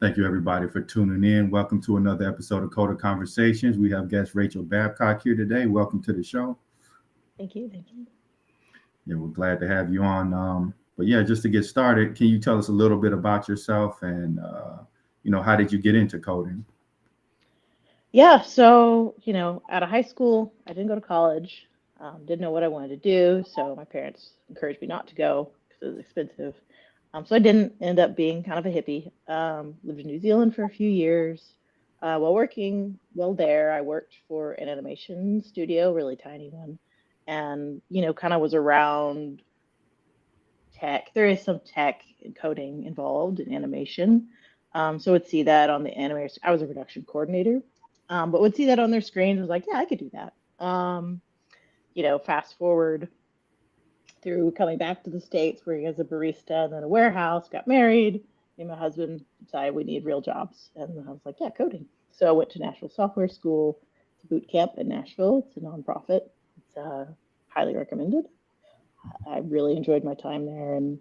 Thank you, everybody, for tuning in. Welcome to another episode of Coder Conversations. We have guest Rachael Babcock here today. Welcome to the show. Thank you. Thank you. Yeah, we're glad to have you on. But yeah, just to get started, can you tell us a little bit about yourself and how did you get into coding? Yeah. So, out of high school, I didn't go to college. Didn't know what I wanted to do. So my parents encouraged me not to go because it was expensive. So I didn't end up being kind of a hippie. Lived in New Zealand for a few years. While working, well, there, I worked for an animation studio, really tiny one. And, kind of was around tech. There is some tech and coding involved in animation. So would see that on the animators. I was a production coordinator, but would see that on their screens. I was like, yeah, I could do that. Fast forward through coming back to the States, working as a barista and then a warehouse, got married. Me and my husband decided we need real jobs. And I was like, yeah, coding. So I went to Nashville Software School, to boot camp in Nashville. It's a nonprofit. It's highly recommended. I really enjoyed my time there and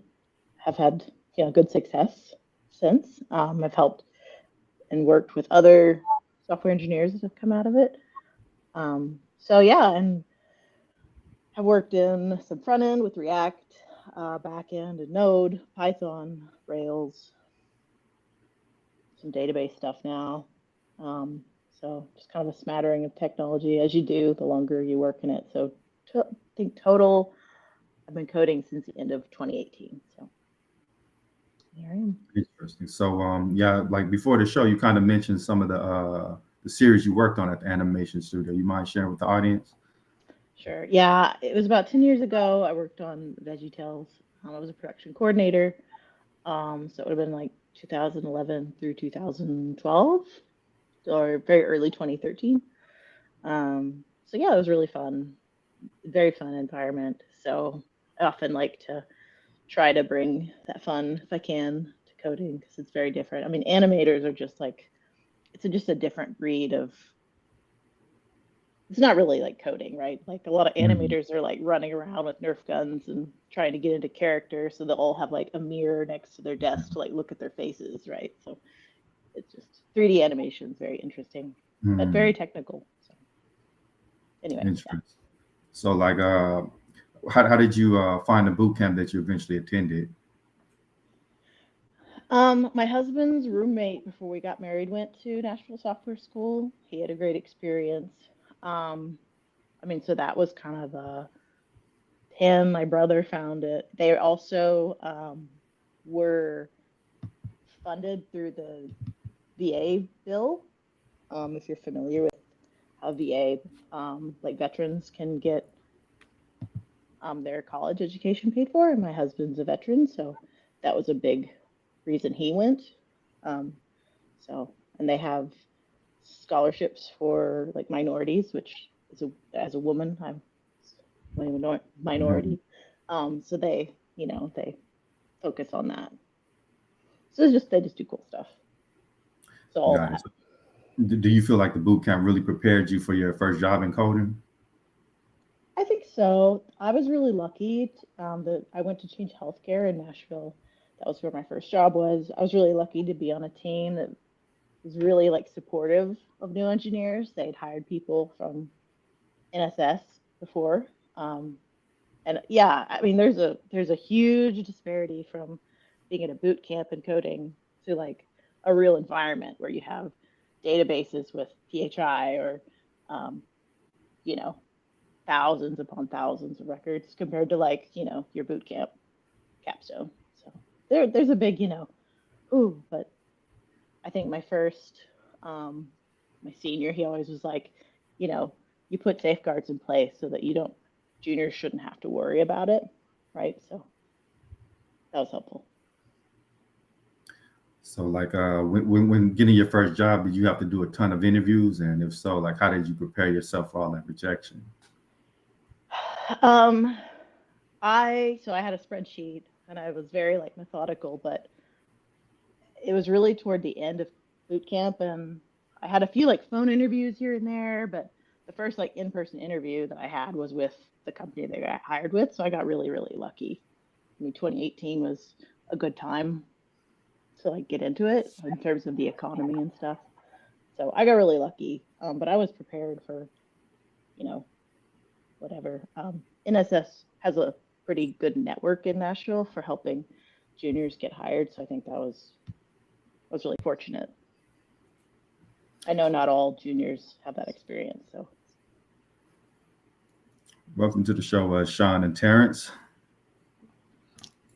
have had good success since. I've helped and worked with other software engineers that have come out of it. So yeah, and have worked in some front end with React, back end and Node, Python, Rails, some database stuff now. So just kind of a smattering of technology as you do the longer you work in it. So I think total, I've been coding since the end of 2018. So here I am. Interesting. So yeah, like before the show, you kind of mentioned some of the series you worked on at the animation studio. You mind sharing with the audience? Sure. Yeah, it was about 10 years ago. I worked on VeggieTales. I was a production coordinator. So it would have been like 2011 through 2012 or very early 2013. So yeah, it was really fun. Very fun environment. So I often like to try to bring that fun if I can to coding because it's very different. I mean, animators are just like, it's just a different breed of, it's not really like coding, right? Like a lot of Mhm. animators are like running around with Nerf guns and trying to get into character, so they'll all have like a mirror next to their desk to like look at their faces, right? So it's just 3D animation is very interesting, but Mhm. very technical. So anyway, yeah. Interesting. So like, how did you find the boot camp that you eventually attended? My husband's roommate before we got married went to Nashville Software School. He had a great experience. Um, I mean, so that was kind of him. My brother found it. They also were funded through the VA bill. If you're familiar with how VA, like veterans can get their college education paid for, and my husband's a veteran, so that was a big reason he went. Um, so, and they have scholarships for like minorities, which is as a woman, I'm a Mhm. minority. So they focus on that. So it's just they just do cool stuff. So all Got it. that. So, do you feel like the boot camp really prepared you for your first job in coding? I think so. I was really lucky that I went to Change Healthcare in Nashville. That was where my first job was. I was really lucky to be on a team that was really like supportive of new engineers. They'd hired people from NSS before. Um, and yeah, I mean, there's a huge disparity from being at a boot camp and coding to like a real environment where you have databases with PHI or um, you know thousands upon thousands of records compared to like your boot camp capstone. So there's a big ooh, but I think um, my senior, he always was like, you know, you put safeguards in place so that you don't juniors shouldn't have to worry about it, right? So that was helpful. So like, when getting your first job, did you have to do a ton of interviews? And if so, like, how did you prepare yourself for all that rejection? Um, I had a spreadsheet and I was very like methodical, but it was really toward the end of boot camp and I had a few like phone interviews here and there, but the first like in-person interview that I had was with the company that I got hired with, so I got really lucky. I mean, 2018 was a good time to like get into it in terms of the economy and stuff. So I got really lucky, but I was prepared for, you know, whatever. NSS has a pretty good network in Nashville for helping juniors get hired, so I think that was really fortunate. I know not all juniors have that experience, so. Welcome to the show, Sean and Terrence.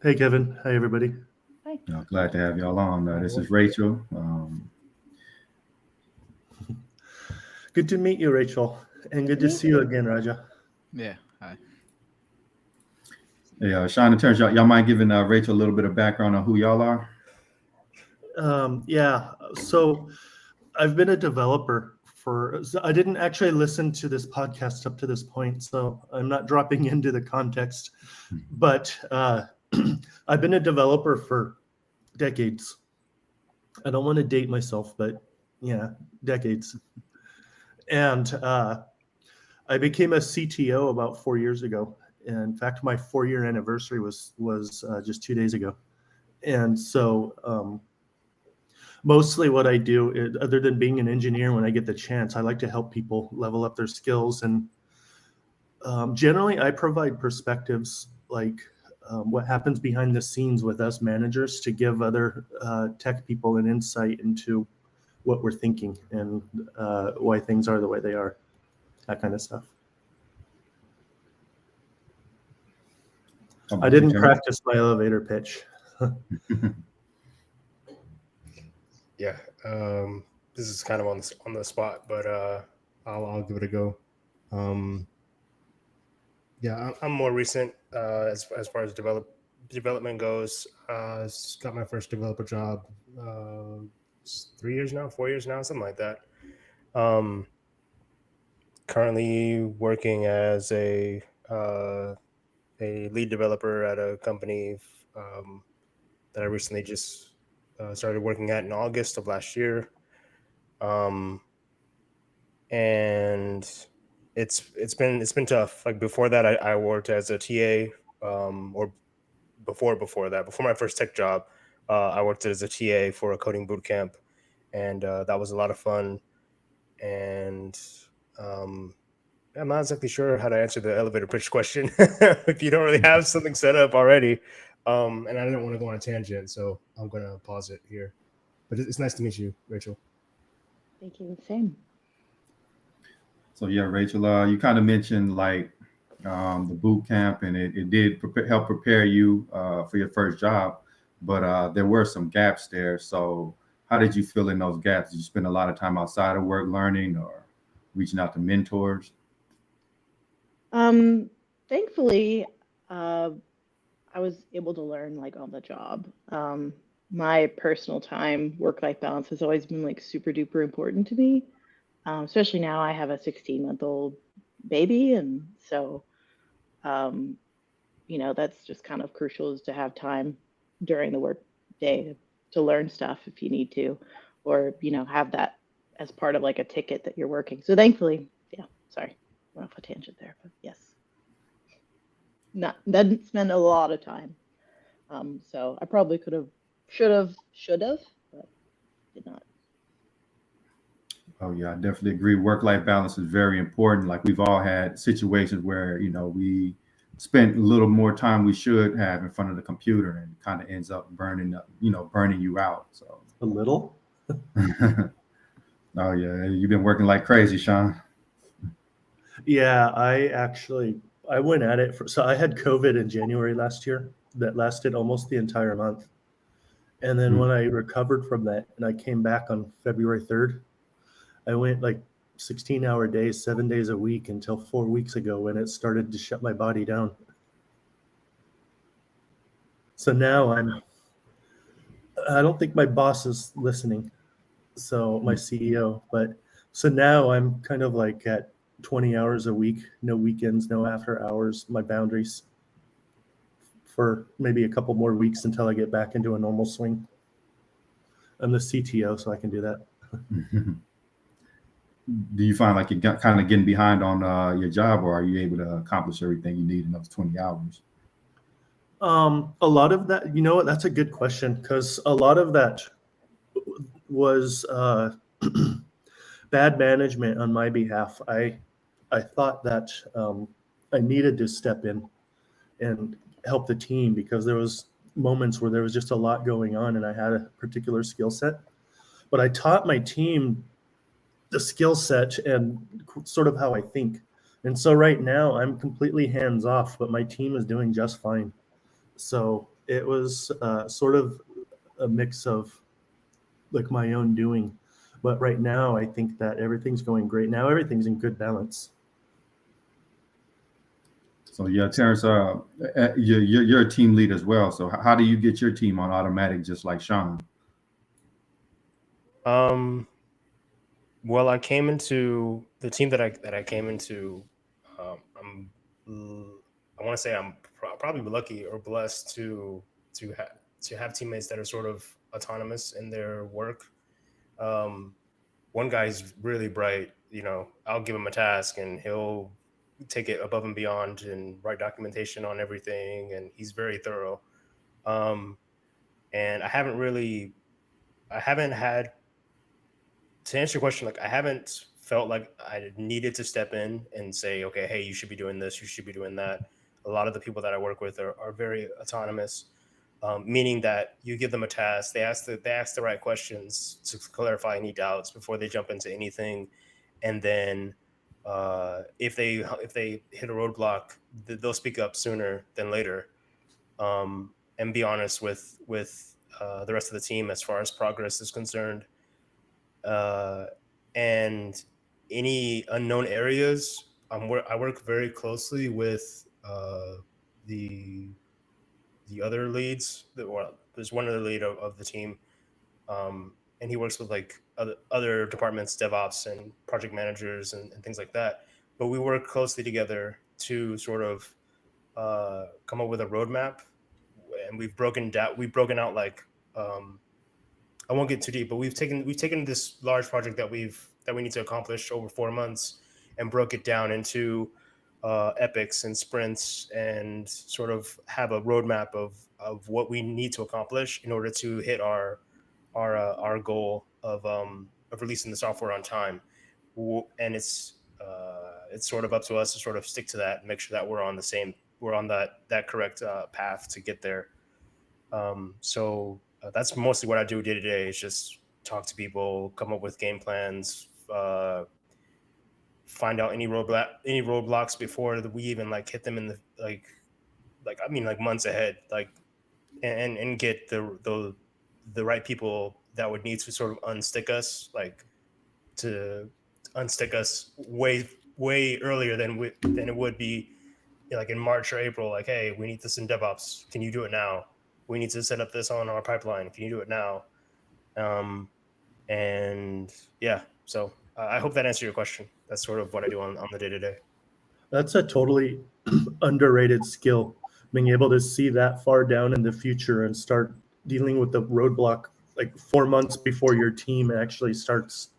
Hey, Kevin. Hi, everybody. Hi. Glad to have y'all on. This is Rachel. Good to meet you, Rachel, and good to see you again, Raja. Yeah. Hi. Hey, Sean and Terrence, y'all mind giving Rachel a little bit of background on who y'all are? Yeah. So I've been a developer I didn't actually listen to this podcast up to this point, so I'm not dropping into the context, but I've been a developer for decades. I don't want to date myself, but yeah, decades. And I became a CTO about 4 years ago. In fact, my 4-year anniversary was just 2 days ago. And so mostly what I do, other than being an engineer, when I get the chance, I like to help people level up their skills. And generally, I provide perspectives like what happens behind the scenes with us managers to give other tech people an insight into what we're thinking and why things are the way they are, that kind of stuff. I didn't practice my elevator pitch. Yeah, this is kind of on the spot, but I'll give it a go. Yeah, I'm more recent as far as development goes. Got my first developer job 4 years now, something like that. Currently working as a lead developer at a company that I recently just started working at in August of last year. And it's been tough. Like before that, I worked as a TA, or before my first tech job, I worked as a TA for a coding boot camp, and that was a lot of fun. And I'm not exactly sure how to answer the elevator pitch question if you don't really have something set up already. And I didn't want to go on a tangent, so I'm going to pause it here. But it's nice to meet you, Rachel. Thank you. Same. So yeah, Rachel, you kind of mentioned like the boot camp, and it did help prepare you for your first job, but there were some gaps there. So how did you fill in those gaps? Did you spend a lot of time outside of work learning or reaching out to mentors? Thankfully, I was able to learn like on the job. My personal time, work-life balance has always been like super duper important to me. Especially now I have a 16-month-old baby. And so, that's just kind of crucial, is to have time during the work day to learn stuff if you need to, or, have that as part of like a ticket that you're working. So thankfully, yeah, sorry, went off a tangent there, but yes. Didn't spend a lot of time. So I probably should have, but did not. Oh yeah, I definitely agree. Work-life balance is very important. Like we've all had situations where, we spent a little more time we should have in front of the computer, and it kind of ends up burning you out. So A little? Oh yeah, you've been working like crazy, Sean. Yeah, I went at it so I had COVID in January last year that lasted almost the entire month. And then when I recovered from that and I came back on February 3rd, I went like 16-hour days, 7 days a week until 4 weeks ago when it started to shut my body down. So now I don't think my boss is listening, so my CEO, but so now I'm kind of like at 20 hours a week, no weekends, no after hours, my boundaries for maybe a couple more weeks until I get back into a normal swing. I'm the CTO, so I can do that. Do you find like you're kind of getting behind on your job, or are you able to accomplish everything you need in those 20 hours? A lot of that, you know what, that's a good question, because a lot of that was bad management on my behalf. I thought that I needed to step in and help the team because there was moments where there was just a lot going on and I had a particular skill set. But I taught my team the skill set and sort of how I think. And so right now I'm completely hands off, but my team is doing just fine. So it was sort of a mix of like my own doing. But right now I think that everything's going great. Now everything's in good balance. So yeah, Terrence, you're a team lead as well. So how do you get your team on automatic, just like Sean? Um, well, I came into the team that I came into. I want to say I'm probably lucky or blessed to have teammates that are sort of autonomous in their work. Um, One guy's really bright. You know, I'll give him a task and he'll take it above and beyond and write documentation on everything, and he's very thorough. Um, and I haven't had to answer your question, like I haven't felt like I needed to step in and say, okay, hey, you should be doing this, you should be doing that. A lot of the people that I work with are very autonomous, meaning that you give them a task, they ask the right questions to clarify any doubts before they jump into anything, and then if they hit a roadblock, they'll speak up sooner than later, and be honest with the rest of the team as far as progress is concerned, uh, and any unknown areas. I work very closely with the the other leads. Well, there's one other lead of the team, and he works with like other departments, DevOps and project managers and things like that. But we work closely together to sort of come up with a roadmap, and we've broken out like I won't get too deep, but we've taken this large project that we need to accomplish over 4 months and broke it down into epics and sprints and sort of have a roadmap of what we need to accomplish in order to hit our goal of releasing the software on time. And it's sort of up to us to sort of stick to that and make sure that we're on that correct path to get there. So that's mostly what I do day to day. Is just talk to people, come up with game plans, find out any roadblocks before we even like hit them in the like I mean like months ahead, like and get the right people that would need to sort of unstick us, like to unstick us way earlier than it would be, like in March or April. Like, hey, we need this in DevOps. Can you do it now? We need to set up this on our pipeline. Can you do it now? And yeah, so I hope that answered your question. That's sort of what I do on the day to day. That's a totally underrated skill, being able to see that far down in the future and start dealing with the roadblock like 4 months before your team actually starts.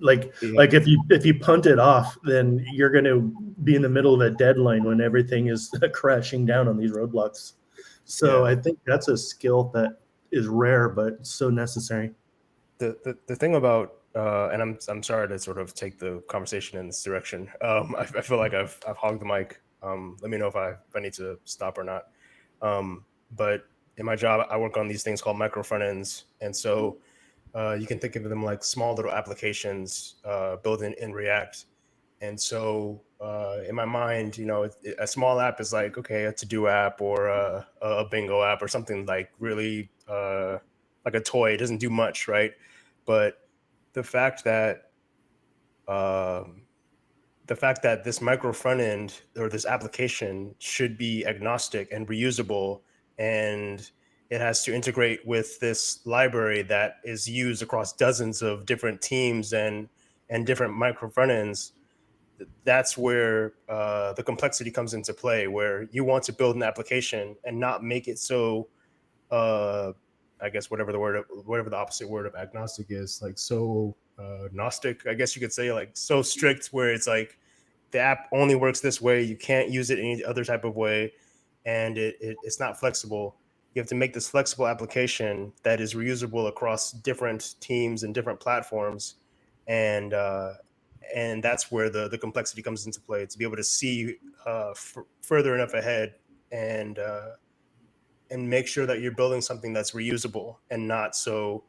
Like if you punt it off, then you're going to be in the middle of a deadline when everything is crashing down on these roadblocks. So Yeah. I think that's a skill that is rare but so necessary. The thing about and I'm sorry to sort of take the conversation in this direction. I feel like I've hogged the mic. Let me know if I need to stop or not. But in my job, I work on these things called micro front ends, and so you can think of them like small little applications built in React. And so in my mind, you know, a small app is like, okay, a to-do app or a bingo app or something like really like a toy. It doesn't do much, right? But the fact that um, this micro front end or this application should be agnostic and reusable, and it has to integrate with this library that is used across dozens of different teams and different micro front ends. That's where the complexity comes into play, where you want to build an application and not make it so uh, I guess whatever the opposite word of agnostic is, like so gnostic, I guess you could say, like so strict where it's like the app only works this way, you can't use it any other type of way. and it's not flexible. You have to make this flexible application that is reusable across different teams and different platforms, and that's where the complexity comes into play, to be able to see further enough ahead and make sure that you're building something that's reusable and not so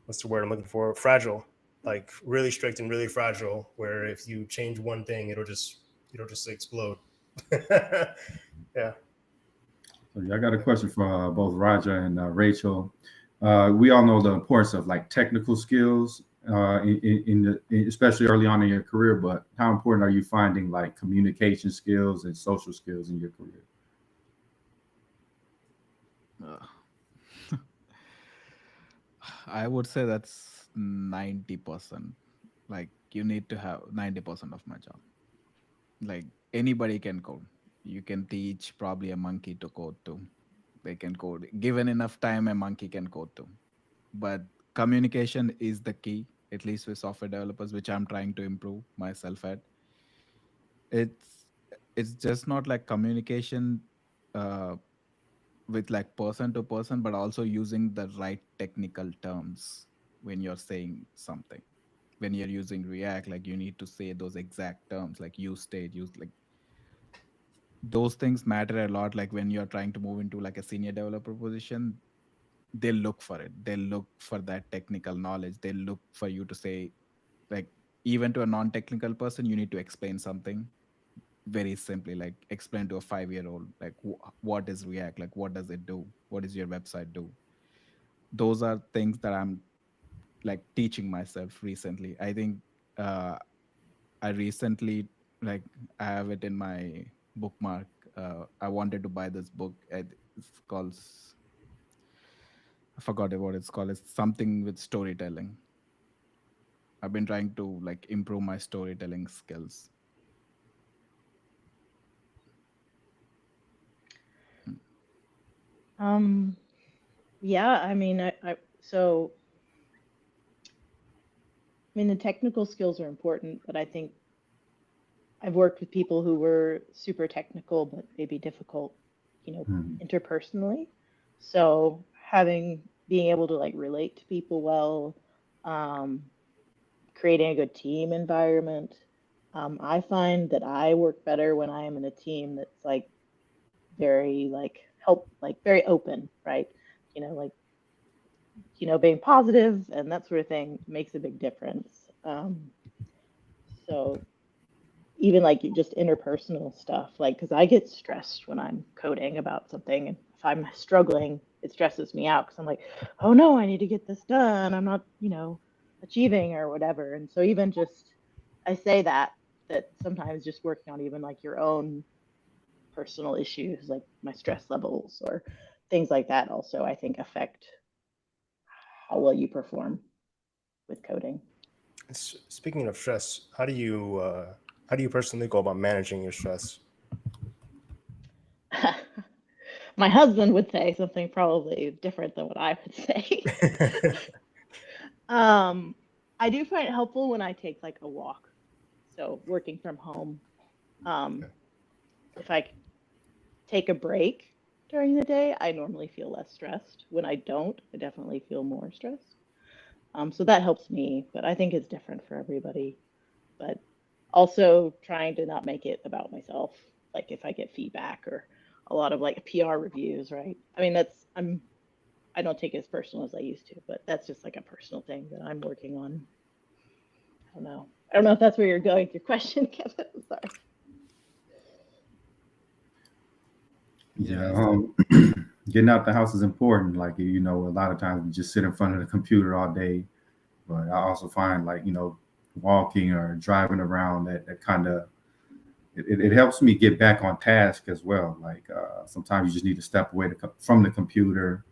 what's the word I'm looking for? Fragile, like really strict and really fragile, where if you change one thing, it'll just explode. Yeah. So I got a question for both Raja and Rachel. We all know the importance of like technical skills, especially early on in your career. But how important are you finding like communication skills and social skills in your career? I would say that's 90%. Like you need to have 90% of my job. Like anybody can code. You can teach probably a monkey to code too. They can code. Given enough time, a monkey can code too. But communication is the key, at least with software developers, which I'm trying to improve myself at. It's just not like communication with like person to person, but also using the right technical terms when you're saying something. When you're using React, like you need to say those exact terms, like use state, use like those things matter a lot. Like when you're trying to move into like a senior developer position, they look for it. They look for that technical knowledge. They look for you to say, like, even to a non-technical person, you need to explain something very simply, like explain to a 5-year-old, like what is React, like what does it do, what does your website do. Those are things that I'm like teaching myself recently. I think I recently, like I have it in my bookmark. I wanted to buy this book. It's called, I forgot what it's called. It's something with storytelling. I've been trying to like improve my storytelling skills. Yeah, I mean, the technical skills are important, but I think I've worked with people who were super technical, but maybe difficult, interpersonally. So being able to like relate to people well, creating a good team environment. I find that I work better when I am in a team that's like very very open, right? Being positive and that sort of thing makes a big difference. So even like just interpersonal stuff, like, because I get stressed when I'm coding about something, and if I'm struggling, it stresses me out because I'm like, oh no, I need to get this done. I'm not, achieving or whatever. And so even just, I say that sometimes just working on even like your own personal issues, like my stress levels or things like that, also I think affect how well you perform with coding. Speaking of stress, how do you personally go about managing your stress? My husband would say something probably different than what I would say. I do find it helpful when I take like a walk. So working from home, if I take a break during the day, I normally feel less stressed. When I don't, I definitely feel more stressed. So that helps me, but I think it's different for everybody. But also trying to not make it about myself. Like if I get feedback or a lot of like PR reviews, right? I mean, I don't take it as personal as I used to, but that's just like a personal thing that I'm working on. I don't know if that's where you're going with your question, Kevin. I'm sorry. Yeah, getting out the house is important. Like, a lot of times we just sit in front of the computer all day. But I also find like, walking or driving around that kind of, it helps me get back on task as well. Like sometimes you just need to step away from the computer,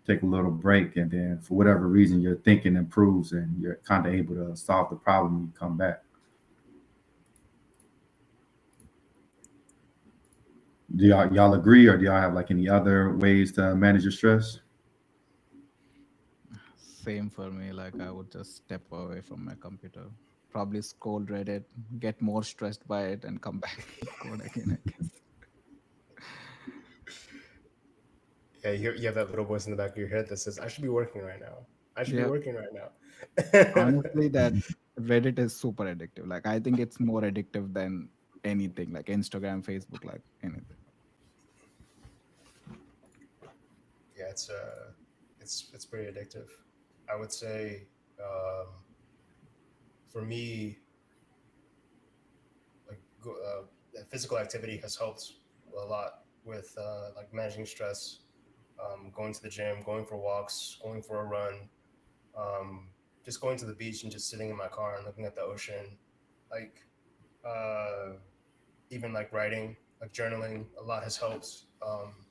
take a little break, and then for whatever reason your thinking improves and you're kind of able to solve the problem when you come back. Do y'all agree, or do y'all have like any other ways to manage your stress? Same for me. Like I would just step away from my computer, probably scroll Reddit, get more stressed by it, and come back and code again, I guess. Yeah, you have that little voice in the back of your head that says, "I should be working right now. I should be Yeah. working right now." Honestly, that Reddit is super addictive. Like, I think it's more addictive than anything, like Instagram, Facebook, like anything. Yeah, it's pretty addictive. I would say, for me, like physical activity has helped a lot with like managing stress. Going to the gym, going for walks, going for a run, just going to the beach and just sitting in my car and looking at the ocean, like even like writing, like journaling, a lot has helped.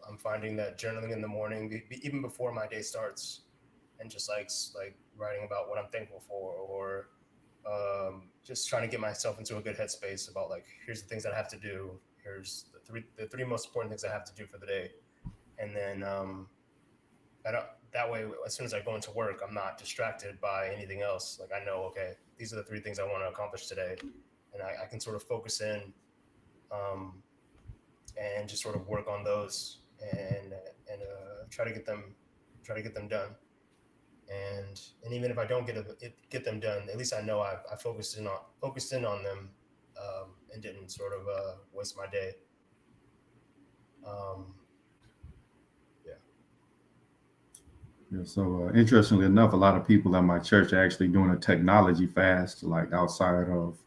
I'm finding that journaling in the morning, even before my day starts, and just like writing about what I'm thankful for, or just trying to get myself into a good headspace about like, here's the things that I have to do. Here's the three most important things I have to do for the day, and then that way, as soon as I go into work, I'm not distracted by anything else. Like I know, okay, these are the three things I want to accomplish today, and I can sort of focus in, and just sort of work on those and try to get them done. And even if I don't get them done, at least I know I focused in on them, and didn't sort of waste my day. Yeah. Yeah, so interestingly enough, a lot of people at my church are actually doing a technology fast, like outside of,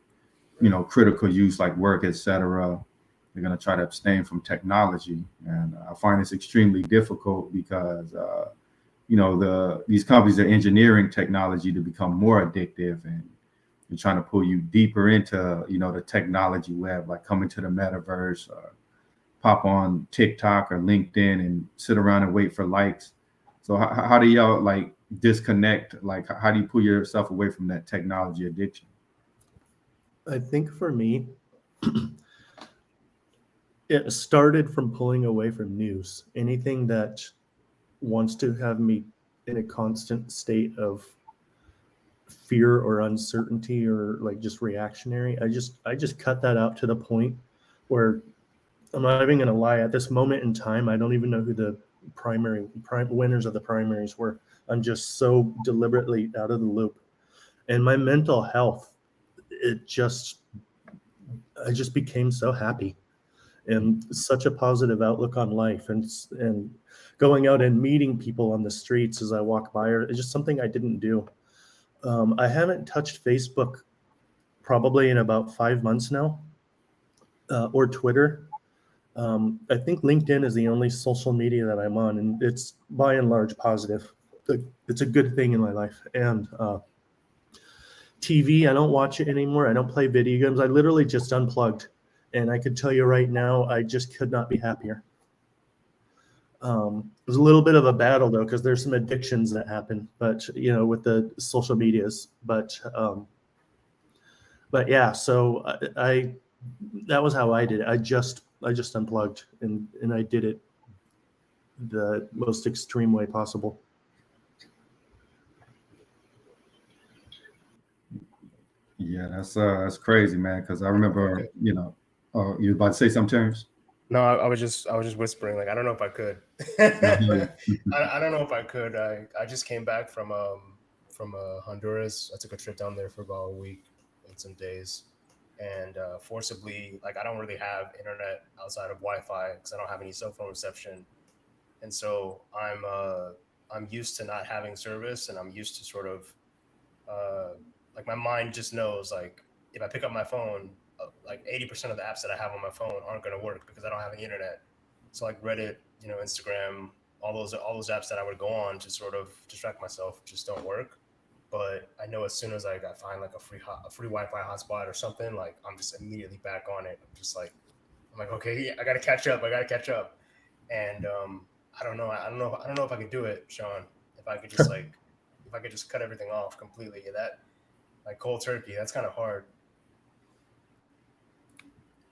critical use like work, etc. They're going to try to abstain from technology, and I find it's extremely difficult because these companies are engineering technology to become more addictive, and they're trying to pull you deeper into the technology web, like coming to the metaverse, or pop on TikTok or LinkedIn and sit around and wait for likes. So how do y'all like disconnect? Like how do you pull yourself away from that technology addiction? I think for me, it started from pulling away from news. Anything that wants to have me in a constant state of fear or uncertainty or like just reactionary, I just cut that out to the point where I'm not even going to lie. At this moment in time, I don't even know who the winners of the primaries were. I'm just so deliberately out of the loop. And my mental health, I just became so happy and such a positive outlook on life, and going out and meeting people on the streets as I walk by, or it's just something I didn't do. I haven't touched Facebook probably in about 5 months now, or Twitter. I think LinkedIn is the only social media that I'm on, and it's by and large positive. It's a good thing in my life. And TV, I don't watch it anymore. I don't play video games. I literally just unplugged. And I could tell you right now, I just could not be happier. It was a little bit of a battle though, because there's some addictions that happen, but with the social medias. But yeah, so I that was how I did it. I just unplugged, and I did it the most extreme way possible. Yeah, that's crazy, man. Because I remember, Okay. you were about to say something, Terrence? No, I was just whispering. Like I don't know if I could. I don't know if I could. I just came back from Honduras. I took a trip down there for about a week and some days, and forcibly, like I don't really have internet outside of Wi-Fi because I don't have any cell phone reception, and so I'm used to not having service, and I'm used to sort of like my mind just knows like if I pick up my phone, like 80% of the apps that I have on my phone aren't going to work because I don't have any internet. So like Reddit, Instagram, all those apps that I would go on to sort of distract myself just don't work. But I know as soon as I find like a free Wi-Fi hotspot or something, like I'm just immediately back on it. I'm like, okay, yeah, I got to catch up. And I don't know if I could do it, Sean. If I could just cut everything off completely, that like cold turkey, that's kind of hard.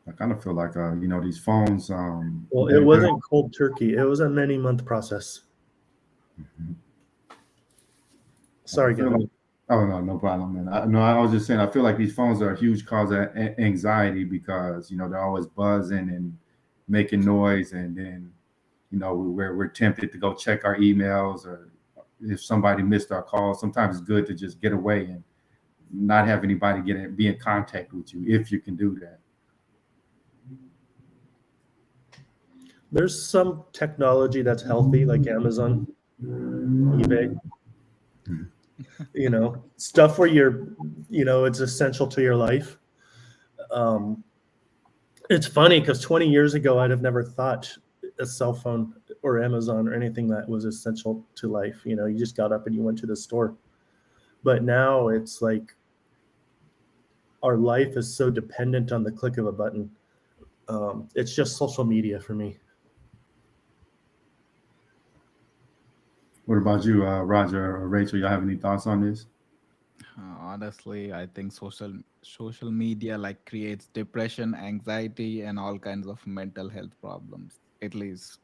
I kind of feel like these phones. Well, it wasn't cold turkey. It was a many-month process. Sorry, Gavin. Oh no, no problem, man. No, I was just saying. I feel like these phones are a huge cause of anxiety because they're always buzzing and making noise, and then we're tempted to go check our emails, or if somebody missed our call. Sometimes it's good to just get away and not have anybody be in contact with you if you can do that. There's some technology that's healthy, like Amazon, eBay, stuff where it's essential to your life. Um, it's funny because 20 years ago, I'd have never thought a cell phone or Amazon or anything that was essential to life. You just got up and you went to the store. But now it's like our life is so dependent on the click of a button. It's just social media for me. What about you, Roger or Rachel? Y'all have any thoughts on this? Honestly, I think social media like creates depression, anxiety, and all kinds of mental health problems. At least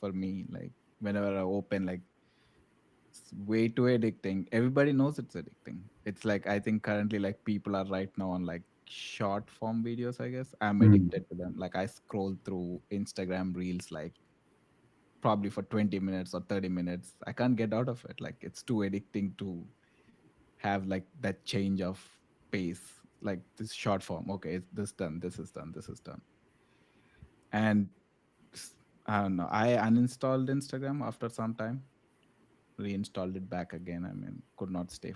for me, like whenever I open, like it's way too addicting. Everybody knows it's addicting. It's like I think currently like people are right now on like short form videos. I guess I'm Mm. addicted to them. Like I scroll through Instagram reels like probably for 20 minutes or 30 minutes. I can't get out of it. Like it's too addicting to have like that change of pace, like this short form. Okay, it's this done, this is done, this is done. And I don't know, I uninstalled Instagram after some time, reinstalled it back again. I mean, could not stay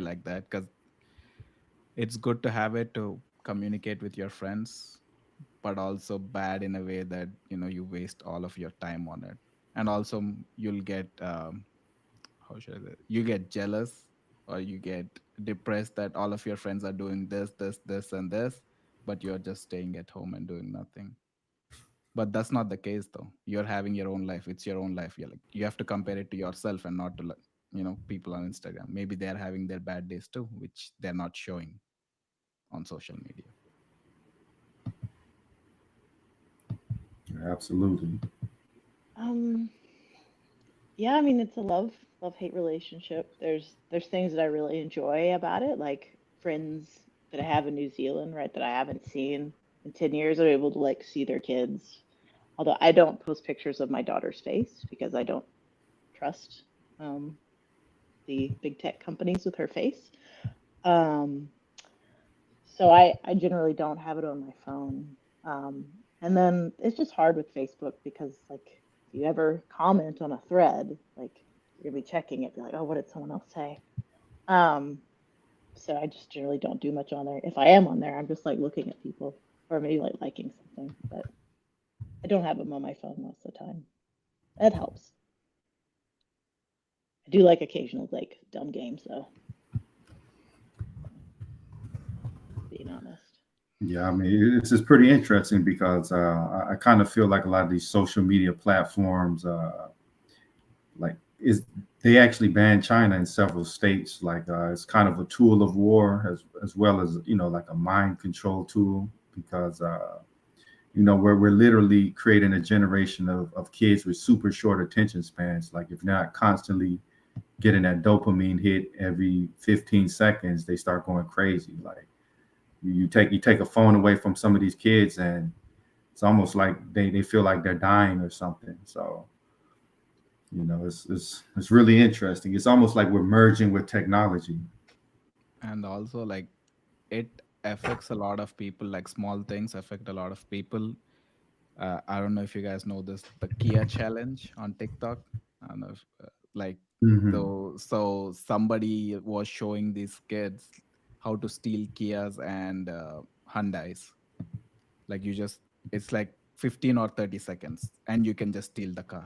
like that because it's good to have it to communicate with your friends, but also bad in a way that you waste all of your time on it. And also you'll get how should I say, you get jealous or you get depressed that all of your friends are doing this, and this, but you're just staying at home and doing nothing. But that's not the case though. You're having your own life. It's your own life. You have to compare it to yourself and not to like, people on Instagram. Maybe they're having their bad days too, which they're not showing on social media. Absolutely. Um, yeah, I mean it's a love hate relationship. There's things that I really enjoy about it, like friends that I have in New Zealand, right, that I haven't seen in 10 years. I'm able to like see their kids. Although I don't post pictures of my daughter's face because I don't trust um, the big tech companies with her face. Um, so I generally don't have it on my phone. And then it's just hard with Facebook because like if you ever comment on a thread, like you're gonna be checking it, be like, oh, what did someone else say? Um, so I just generally don't do much on there. If I am on there, I'm just like looking at people or maybe like liking something, but I don't have them on my phone most of the time. That helps. I do like occasional like dumb games though, being honest. Yeah, I mean, it's pretty interesting because I kind of feel like a lot of these social media platforms, like is they actually banned China in several states. Like it's kind of a tool of war as well as like a mind control tool because we're literally creating a generation of kids with super short attention spans. Like if they're not constantly getting that dopamine hit every 15 seconds, they start going crazy. Like you take a phone away from some of these kids and it's almost like they feel like they're dying or something. So it's really interesting. It's almost like we're merging with technology. And also like it affects a lot of people, like small things affect a lot of people. I don't know if you guys know this, the Kia challenge on TikTok. I don't know if, like, Hmm. so somebody was showing these kids how to steal Kias and Hyundais. Like it's like 15 or 30 seconds, and you can just steal the car.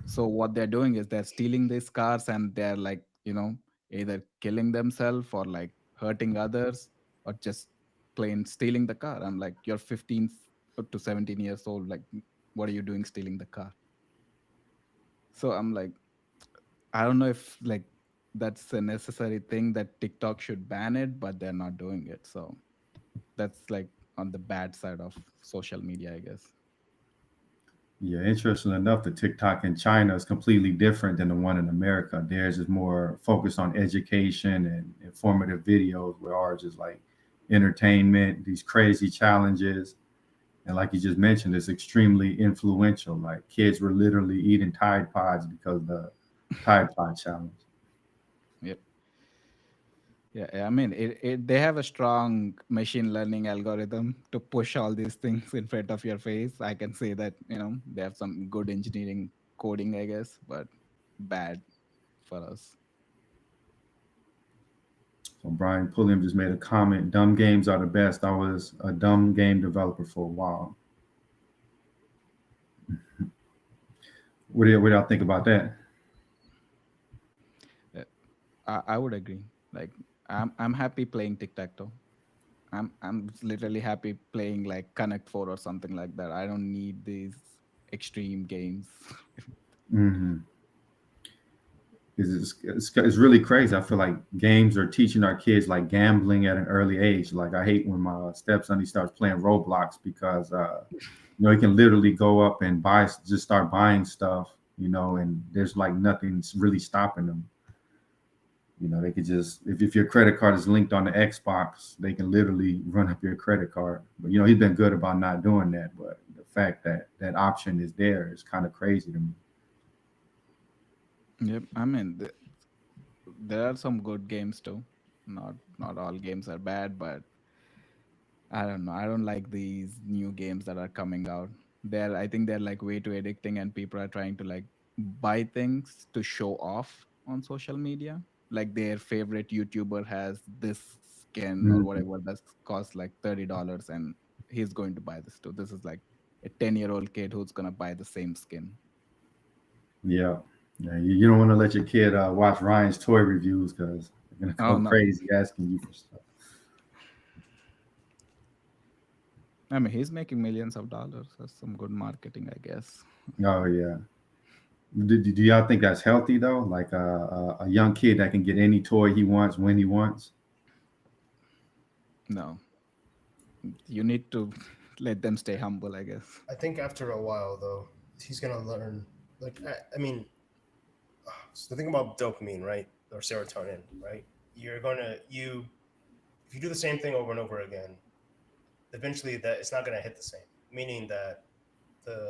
So what they're doing is they're stealing these cars and they're like, either killing themselves or like hurting others or just plain stealing the car. I'm like, you're 15 to 17 years old. Like, what are you doing stealing the car? So I'm like, I don't know if like that's a necessary thing that TikTok should ban it, but they're not doing it. So that's like on the bad side of social media, I guess. Yeah, interesting enough, the TikTok in China is completely different than the one in America. Theirs is more focused on education and informative videos, where ours is like entertainment, these crazy challenges. And like you just mentioned, it's extremely influential. Like kids were literally eating Tide Pods because of the Tide Pod challenge. Yep. Yeah, I mean, they have a strong machine learning algorithm to push all these things in front of your face. I can say that, they have some good engineering coding, I guess, but bad for us. So Brian Pulliam just made a comment. Dumb games are the best. I was a dumb game developer for a while. What do y'all think about that? Uh, I would agree. Like, I'm happy playing tic tac toe. I'm literally happy playing like Connect Four or something like that. I don't need these extreme games. Mm-hmm. It's really crazy. I feel like games are teaching our kids like gambling at an early age. Like I hate when my stepson he starts playing Roblox because he can literally go up and just start buying stuff, and there's like nothing really stopping them. They could just if your credit card is linked on the Xbox, they can literally run up your credit card. But he's been good about not doing that. But the fact that that option is there is kind of crazy to me. Yep. I mean, there are some good games too. Not all games are bad, but I don't know. I don't like these new games that are coming out. I think they're like way too addicting, and people are trying to like buy things to show off on social media. Like their favorite YouTuber has this skin or Mhm. whatever that costs like $30, and he's going to buy this too. This is like a 10-year-old kid who's gonna buy the same skin. Yeah. Yeah, you don't want to let your kid watch Ryan's toy reviews because they're gonna Oh go no. crazy asking you for stuff. I mean, he's making millions of dollars. That's some good marketing, I guess. Oh yeah. Do y'all think that's healthy though? Like a young kid that can get any toy he wants when he wants. No, you need to let them stay humble, I guess. I think after a while, though, he's gonna learn. Like, I mean, so the thing about dopamine, right, or serotonin, right? You're gonna you if you do the same thing over and over again, eventually that it's not gonna hit the same. Meaning that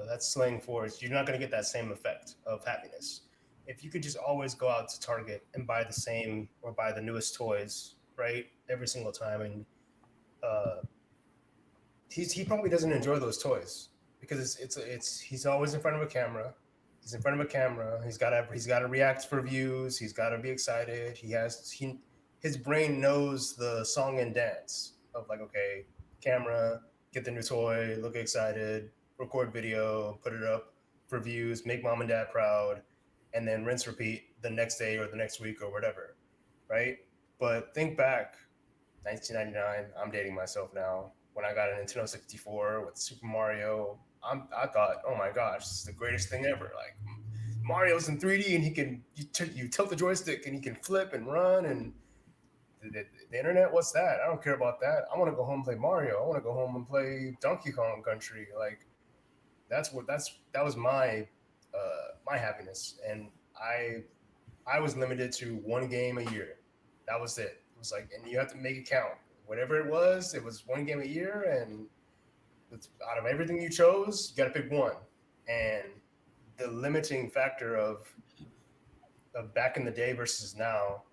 that's slang for is you're not gonna get that same effect of happiness. If you could just always go out to Target and buy the same or buy the newest toys, right, every single time, and uh, he probably doesn't enjoy those toys because he's always in front of a camera. He's in front of a camera. He's got to react for views. He's got to be excited. His brain knows the song and dance of like, okay, camera, get the new toy, look excited, record video, put it up for views, make mom and dad proud, and then rinse repeat the next day or the next week or whatever, right? But think back 1999. I'm dating myself now. When I got a Nintendo 64 with Super Mario, I thought, oh my gosh, this is the greatest thing ever. Like Mario's in 3D and you tilt the joystick and he can flip and run and the internet. What's that? I don't care about that. I want to go home and play Mario. I want to go home and play Donkey Kong Country. Like that was my happiness, and I was limited to one game a year. That was it. It was like, and you have to make it count. Whatever it was one game a year, and out of everything you chose, you got to pick one. And the limiting factor of back in the day versus now,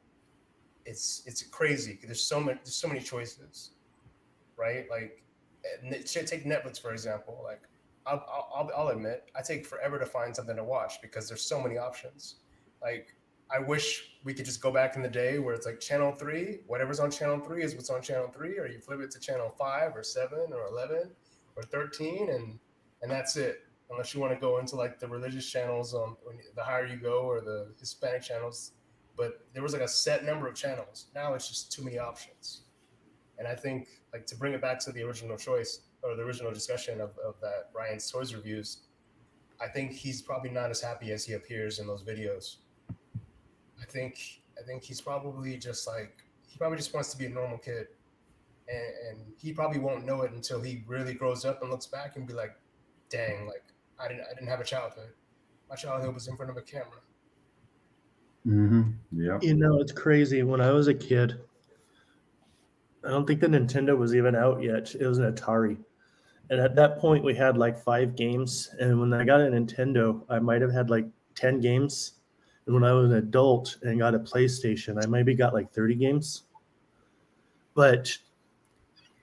it's crazy. There's so many choices, right? Like, take Netflix for example. Like, I'll admit, I take forever to find something to watch because there's so many options. Like, I wish we could just go back in the day where it's like channel 3, whatever's on channel 3 is what's on channel 3, or you flip it to channel 5 or 7 or 11 or 13, and that's it. Unless you want to go into like the religious channels the higher you go, or the Hispanic channels. But there was like a set number of channels. Now it's just too many options. And I think, like, to bring it back to the original choice or the original discussion of that Ryan's Toys reviews, I think he's probably not as happy as he appears in those videos. I think he's probably just like, he probably just wants to be a normal kid, and he probably won't know it until he really grows up and looks back and be like, dang, like I didn't have a childhood. My childhood was in front of a camera. Yep. You know, it's crazy. When I was a kid, I don't think the Nintendo was even out yet. It was an Atari. And at that point, we had like 5 games. And when I got a Nintendo, I might have had like 10 games. And when I was an adult and got a PlayStation, I maybe got like 30 games. But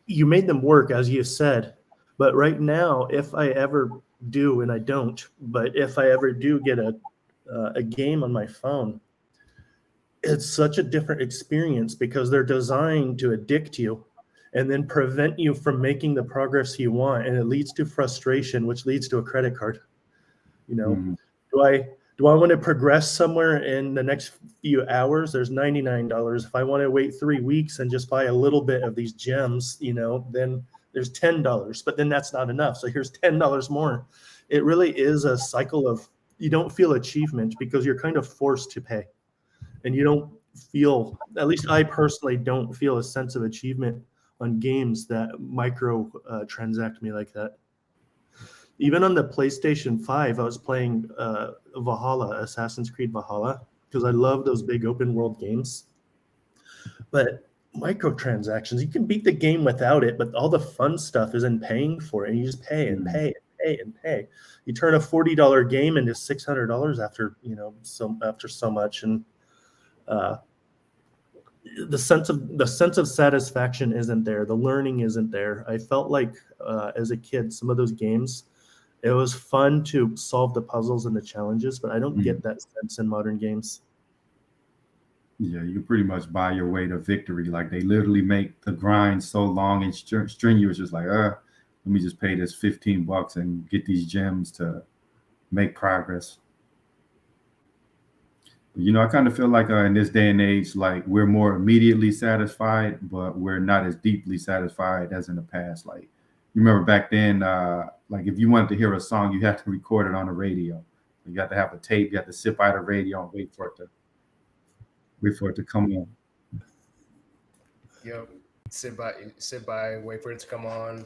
you made them work, as you said. But right now, if I ever do, and I don't, but if I ever do get a game on my phone, it's such a different experience because they're designed to addict you and then prevent you from making the progress you want, and it leads to frustration, which leads to a credit card. You know, do I want to progress somewhere in the next few hours? There's $99. If I want to wait 3 weeks and just buy a little bit of these gems, you know, then there's $10, but then that's not enough. So here's $10 more. It really is a cycle of, you don't feel achievement because you're kind of forced to pay. And you don't feel, at least I personally don't feel a sense of achievement on games that micro transact me like that. Even on the PlayStation 5, I was playing Valhalla, Assassin's Creed Valhalla, because I love those big open world games. But microtransactions, you can beat the game without it, but all the fun stuff is in paying for it. And you just pay and pay and pay and pay. You turn a $40 game into $600 after, you know, after so much. And the sense of satisfaction isn't there. The learning isn't there. I felt like as a kid, some of those games, it was fun to solve the puzzles and the challenges, but I don't get that sense in modern games. Yeah, you pretty much buy your way to victory. Like they literally make the grind so long and strenuous. Just like, let me just pay this $15 and get these gems to make progress. You know, I kind of feel like in this day and age, like we're more immediately satisfied, but we're not as deeply satisfied as in the past. Like, you remember back then, like if you wanted to hear a song, you had to record it on the radio. You got to have a tape. You have to sit by the radio and wait for it to come on. Yep. Sit by, wait for it to come on,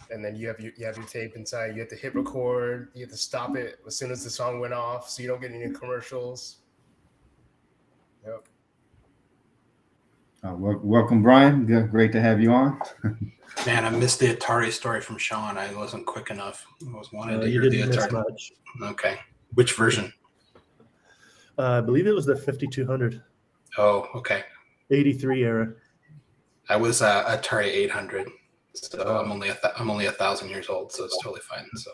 and then you have your tape inside. You have to hit record. You have to stop it as soon as the song went off, so you don't get any commercials. Yep. Welcome, Brian. Great to have you on. Man, I missed the Atari story from Sean. I wasn't quick enough. I was wanted to hear the Atari. Much. Okay. Which version? I believe it was the 5200. Oh, okay. 83 era. I was Atari 800. So I'm only 1,000 years old, so it's totally fine. So.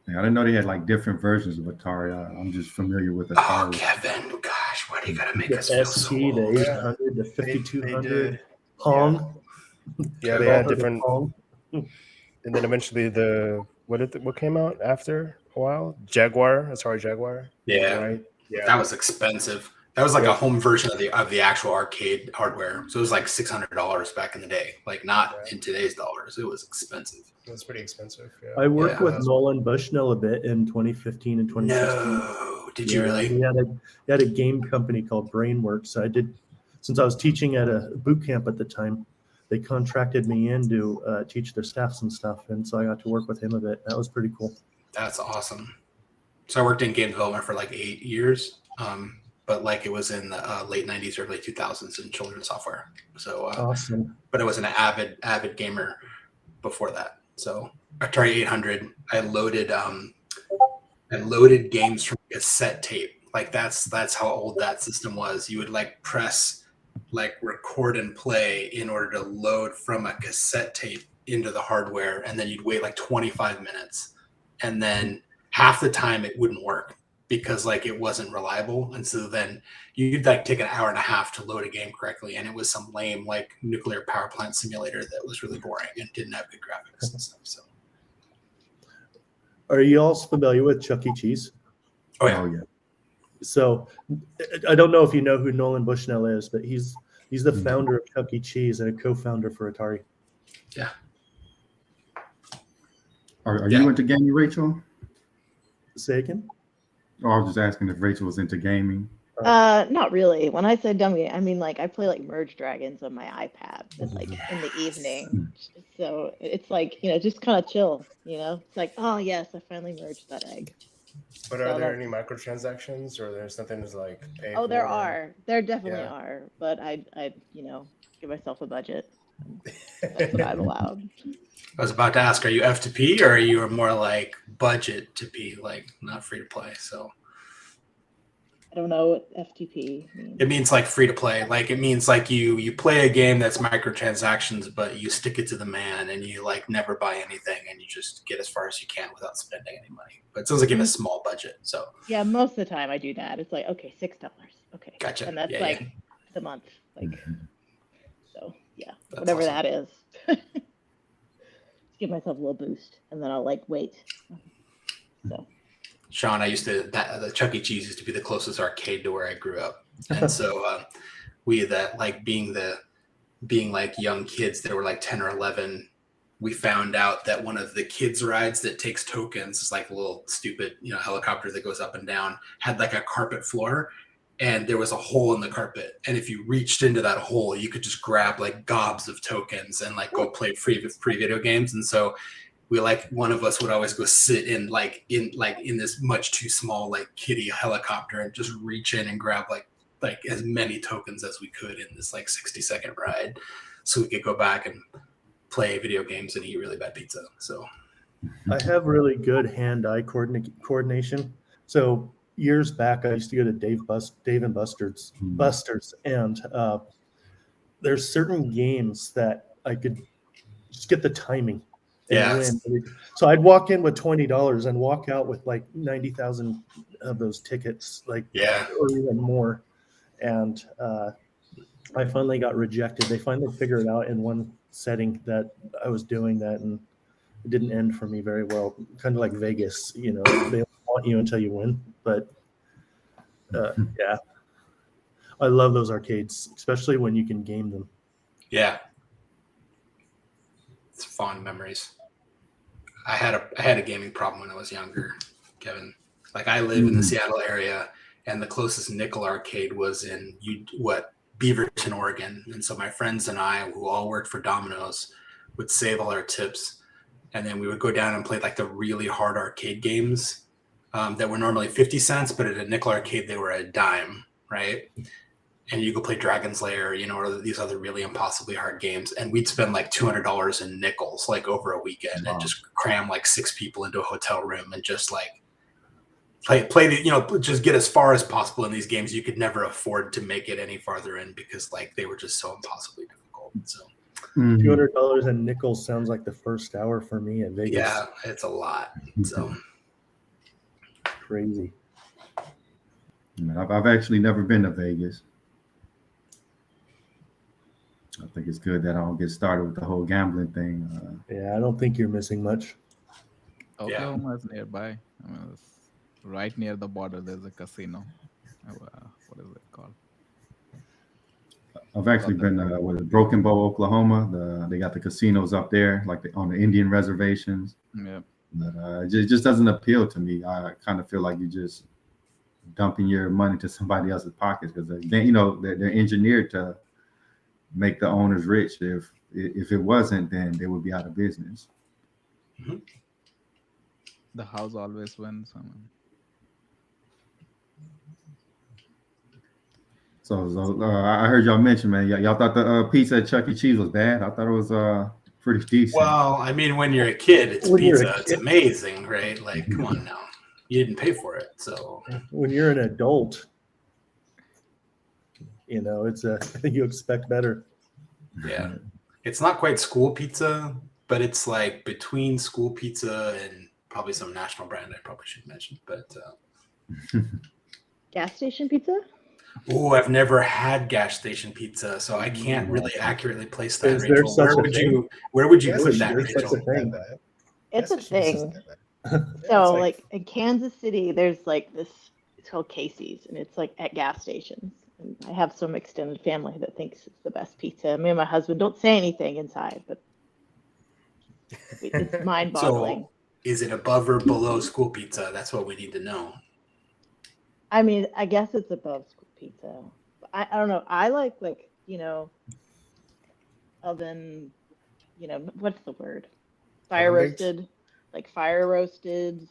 I didn't know they had like different versions of Atari. I'm just familiar with Atari. Oh, Kevin, gosh, why do you gotta make The us feel ST, so old? the 800, the 5200, They did. Pong. Yeah, they had different. Pong. And then eventually what came out after a while? Atari Jaguar. Yeah, Right. Yeah. that was expensive. That was like a home version of the actual arcade hardware. So it was like $600 back in the day. Like not in today's dollars. It was expensive. It was pretty expensive. Yeah. I worked Yeah. with Nolan Bushnell a bit in 2015 and 2016. No, did you really? He had a game company called Brainworks. I did, since I was teaching at a boot camp at the time, they contracted me in to teach their staff some stuff. And so I got to work with him a bit. That was pretty cool. That's awesome. So I worked in game development for like 8 years, but like it was in the late 90s, early 2000s in children's software. So, Awesome. but I was an avid gamer before that. So Atari 800, I loaded games from cassette tape. Like that's how old that system was. You would like press like record and play in order to load from a cassette tape into the hardware, and then you'd wait like 25 minutes, and then half the time it wouldn't work because like it wasn't reliable, and so then you'd like take an hour and a half to load a game correctly, and it was some lame like nuclear power plant simulator that was really boring and didn't have good graphics and stuff. So Are you all familiar with Chuck E. Cheese? oh yeah. Oh yeah. So I don't know if you know who Nolan Bushnell is, but he's the founder of Chuck E. Cheese and a co-founder for Atari. Yeah. Are you into gaming, Rachel? Say again? Oh, I was just asking if Rachel was into gaming. Not really. When I say dumb game, I mean like I play like Merge Dragons on my iPad, and like in the evening, just So it's like, just kind of chill, It's like, oh yes, I finally merged that egg. But So are there that's- any microtransactions, or there's nothing to like pay Oh, for? there definitely Yeah. are, but I give myself a budget. That's what I'm allowed. I was about to ask, are you F2P or are you more like budget to P, like not free to play? So I don't know what FTP means. it means like free to play. Like it means like you play a game that's microtransactions, but you stick it to the man and you like never buy anything and you just get as far as you can without spending any money. But it sounds like you have a small budget. So Yeah, most of the time I do that. It's like, okay, $6. Okay. Gotcha. And that's Yeah, like yeah. the month. Like, so yeah, That's whatever awesome. that is. Give myself a little boost and then I'll like wait. So Sean, I used to the Chuck E. Cheese used to be the closest arcade to where I grew up, and so we that like being like young kids that were like 10 or 11. We found out that one of the kids' rides that takes tokens is like a little stupid, helicopter that goes up and down, had like a carpet floor, and there was a hole in the carpet. And if you reached into that hole, you could just grab like gobs of tokens and like go play free video games. And so we like one of us would always go sit in this much too small like kiddie helicopter and just reach in and grab like as many tokens as we could in this like 60-second ride, so we could go back and play video games and eat really bad pizza. So I have really good hand-eye coordination. So years back, I used to go to Dave and Buster's, and there's certain games that I could just get the timing and win. So I'd walk in with $20 and walk out with like 90,000 of those tickets, or even more. And I finally got rejected. They finally figured out in one setting that I was doing that, and it didn't end for me very well. Kind of like Vegas, they don't want you until you win. But yeah, I love those arcades, especially when you can game them. Yeah, it's fond memories. I had a gaming problem when I was younger, Kevin. Like I live in the Seattle area, and the closest nickel arcade was in Beaverton, Oregon. And so my friends and I, who all worked for Domino's, would save all our tips, and then we would go down and play like the really hard arcade games that were normally 50 cents, but at a nickel arcade they were a dime, right? And you go play Dragon's Lair, or these other really impossibly hard games. And we'd spend like $200 in nickels, like over a weekend, and just cram like 6 people into a hotel room and just like play the, just get as far as possible in these games. You could never afford to make it any farther in because like they were just so impossibly difficult. So $200 in nickels sounds like the first hour for me at Vegas. yeah, it's a lot. So crazy. I've actually never been to Vegas. I think it's good that I don't get started with the whole gambling thing. Yeah, I don't think you're missing much. Oklahoma is nearby. I mean, it's right near the border. There's a casino. What is it called? I've actually been with Broken Bow, Oklahoma. They got the casinos up there, like on the Indian reservations. Yeah. But it just doesn't appeal to me. I kind of feel like you're just dumping your money to somebody else's pockets because they're engineered to make the owners rich. If it wasn't, then they would be out of business. The house always wins. So I heard y'all mention, man, y'all thought the pizza at Chuck E. Cheese was bad. I thought it was pretty decent. well, I mean, when you're a kid, it's pizza. It's amazing, right? Like, come on now, you didn't pay for it, so when you're an adult, it's you expect better. Yeah, it's not quite school pizza, but it's like between school pizza and probably some national brand I probably should mention. But gas station pizza? oh, I've never had gas station pizza, so I can't really accurately place that. Is there Rachel, such a thing? where would you Yes, put that, there's such Rachel? a thing. It's a thing. Yeah, So it's like in Kansas City, there's like this, it's called Casey's, and it's like at gas stations. And I have some extended family that thinks it's the best pizza. Me and my husband don't say anything inside, but it's mind-boggling. So, is it above or below school pizza? That's what we need to know. I mean, I guess it's above school pizza. I don't know. I like oven, what's the word? Fire Oven baked? roasted, like fire roasted.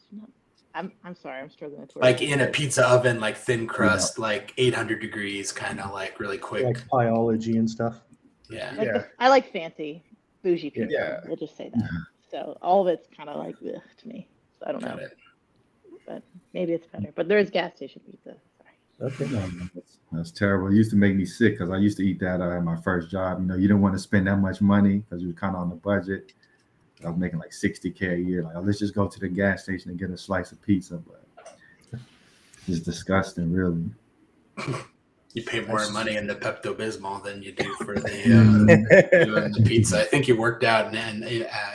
I'm sorry, I'm struggling with words. Like in a pizza oven, like thin crust, like 800 degrees, kind of like really quick. Like biology and stuff. Yeah. Like Yeah. I like fancy, bougie pizza. Yeah. We'll just say that. So all of it's kind of like ugh to me. So I don't Got know, it. but maybe it's better. But there is gas station pizza. Sorry. Okay. No, that's terrible. It used to make me sick because I used to eat that at my first job. You didn't want to spend that much money because you were kind of on the budget. I was making like $60K a year. Like, let's just go to the gas station and get a slice of pizza. But it's disgusting, really. You pay more money in the Pepto Bismol than you do for the pizza. I think you worked out and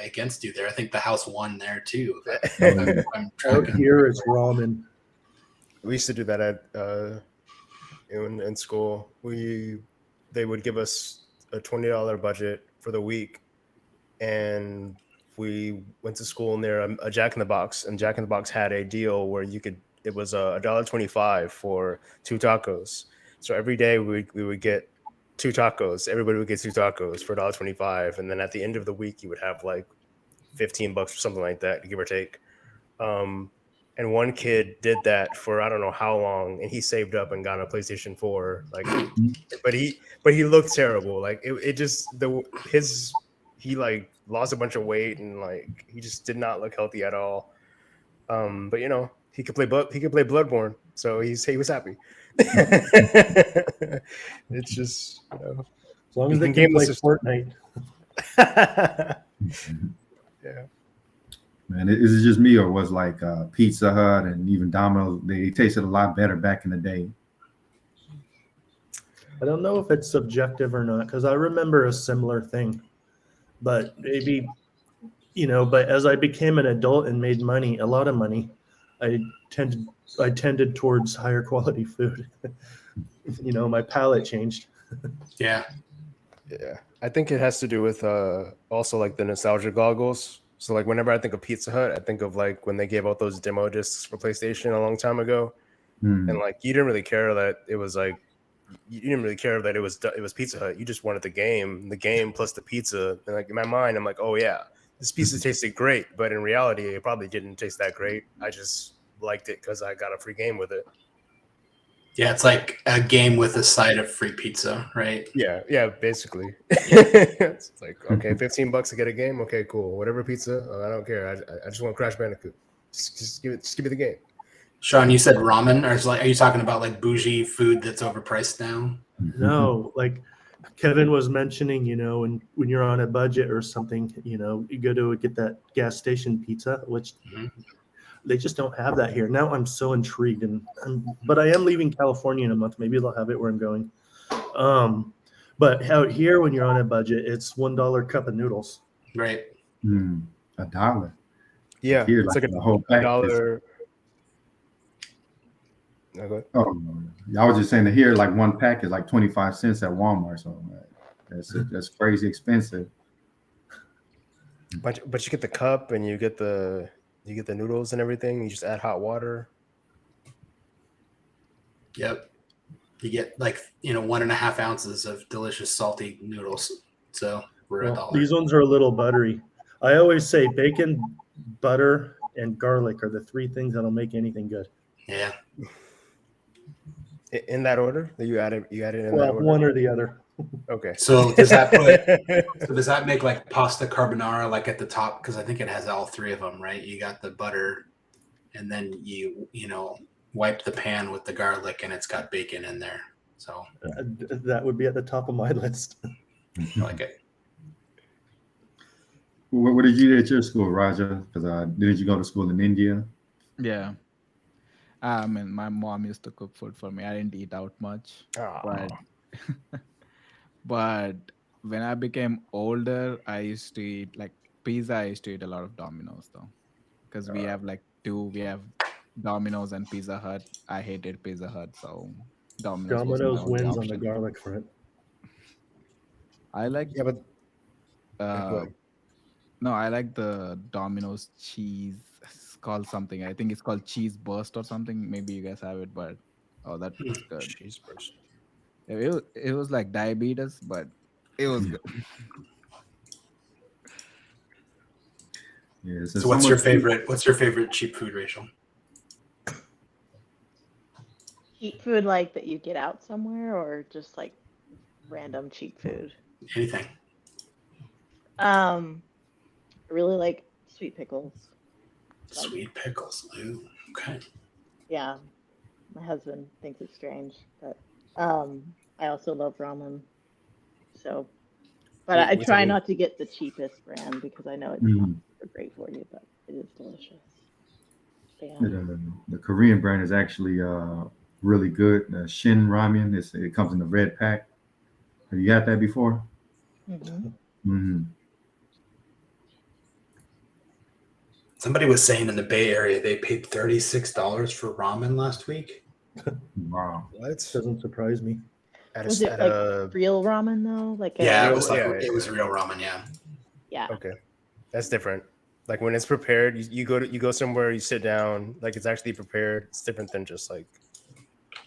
against you there. I think the house won there too. I'm Out tracking. here it's ramen. We used to do that at in school. They would give us a $20 budget for the week, and we went to school near a Jack in the Box, and Jack in the Box had a deal where it was $1.25 for 2 tacos. So every day we would get 2 tacos. Everybody would get 2 tacos for $1.25, and then at the end of the week you would have like $15 or something like that, give or take. And one kid did that for I don't know how long, and he saved up and got a PlayStation 4. Like, but he looked terrible. Like he like lost a bunch of weight, and like he just did not look healthy at all. But he could play Bloodborne, so he was happy. It's just As long as they can game play the Fortnite. Yeah. Man, is it just me or was like Pizza Hut and even Domino's? They tasted a lot better back in the day. I don't know if it's subjective or not because I remember a similar thing, but maybe, but as I became an adult and made money, a lot of money, I tended towards higher quality food. My palate changed. Yeah. Yeah, I think it has to do with also like the nostalgia goggles. So like whenever I think of Pizza Hut, I think of like when they gave out those demo discs for PlayStation a long time ago, and like you didn't really care that it was like it was Pizza Hut. You just wanted the game plus the pizza. And like in my mind, I'm like, oh yeah, this pizza tasted great, but in reality, it probably didn't taste that great. I just liked it because I got a free game with it. Yeah, it's like a game with a side of free pizza, right? Yeah, basically. It's like, okay, $15 to get a game. Okay, cool. Whatever pizza, I don't care. I just want Crash Bandicoot. Just give me the game. Sean, you said ramen, or are you talking about like bougie food that's overpriced now? No, like Kevin was mentioning, when you're on a budget or something, you go to get that gas station pizza, which they just don't have that here. Now I'm so intrigued, but I am leaving California in a month. Maybe they'll have it where I'm going. But out here, when you're on a budget, it's $1 cup of noodles. Right. $1. Yeah, Here, it's like the whole pack $1. No, go ahead. Oh, I was just saying that here, like one pack is like 25 cents at Walmart. So that's crazy expensive. But you get the cup and you get the noodles and everything. You just add hot water. Yep. You get like 1.5 ounces of delicious salty noodles. So we're $1. These ones are a little buttery. I always say bacon, butter, and garlic are the 3 things that'll make anything good. Yeah. In that order that you added in that order? One or the other. Okay. So does that make like pasta carbonara like at the top? Because I think it has all 3 of them, right? You got the butter, and then you wipe the pan with the garlic, and it's got bacon in there. So that would be at the top of my list. I like it. What did you do at your school, Raja? Because did you go to school in India? Yeah. I mean, my mom used to cook food for me. I didn't eat out much, but when I became older, I used to eat like pizza. I used to eat a lot of Domino's though, because we have like 2. We have Domino's and Pizza Hut. I hated Pizza Hut, so Domino's wins on the garlic front. I like no, I like the Domino's cheese. It's called something. I think it's called Cheese Burst or something. Maybe you guys have it, but that's good. Cheese burst. It was like diabetes, but it was good. Yeah. So what's your favorite? What's your favorite cheap food, Rachel? Cheap food like that you get out somewhere, or just like random cheap food? Anything. I really like sweet pickles. Sweet pickles. Ooh, okay. Yeah, my husband thinks it's strange, but I also love ramen. So, but I What's a try good- not to get the cheapest brand because I know it's not Mhm. super great for you, but it is delicious. But yeah. The Korean brand is actually really good. Shin Ramen. It comes in the red pack. Have you got that before? Hmm. Hmm. Somebody was saying in the Bay Area they paid $36 for ramen last week. Wow. What? Doesn't surprise me. Was it like real ramen though? Like Yeah, a, it was like Yeah. it was real ramen. Yeah. yeah. Okay, that's different. Like when it's prepared, you go somewhere, you sit down, like it's actually prepared. It's different than just like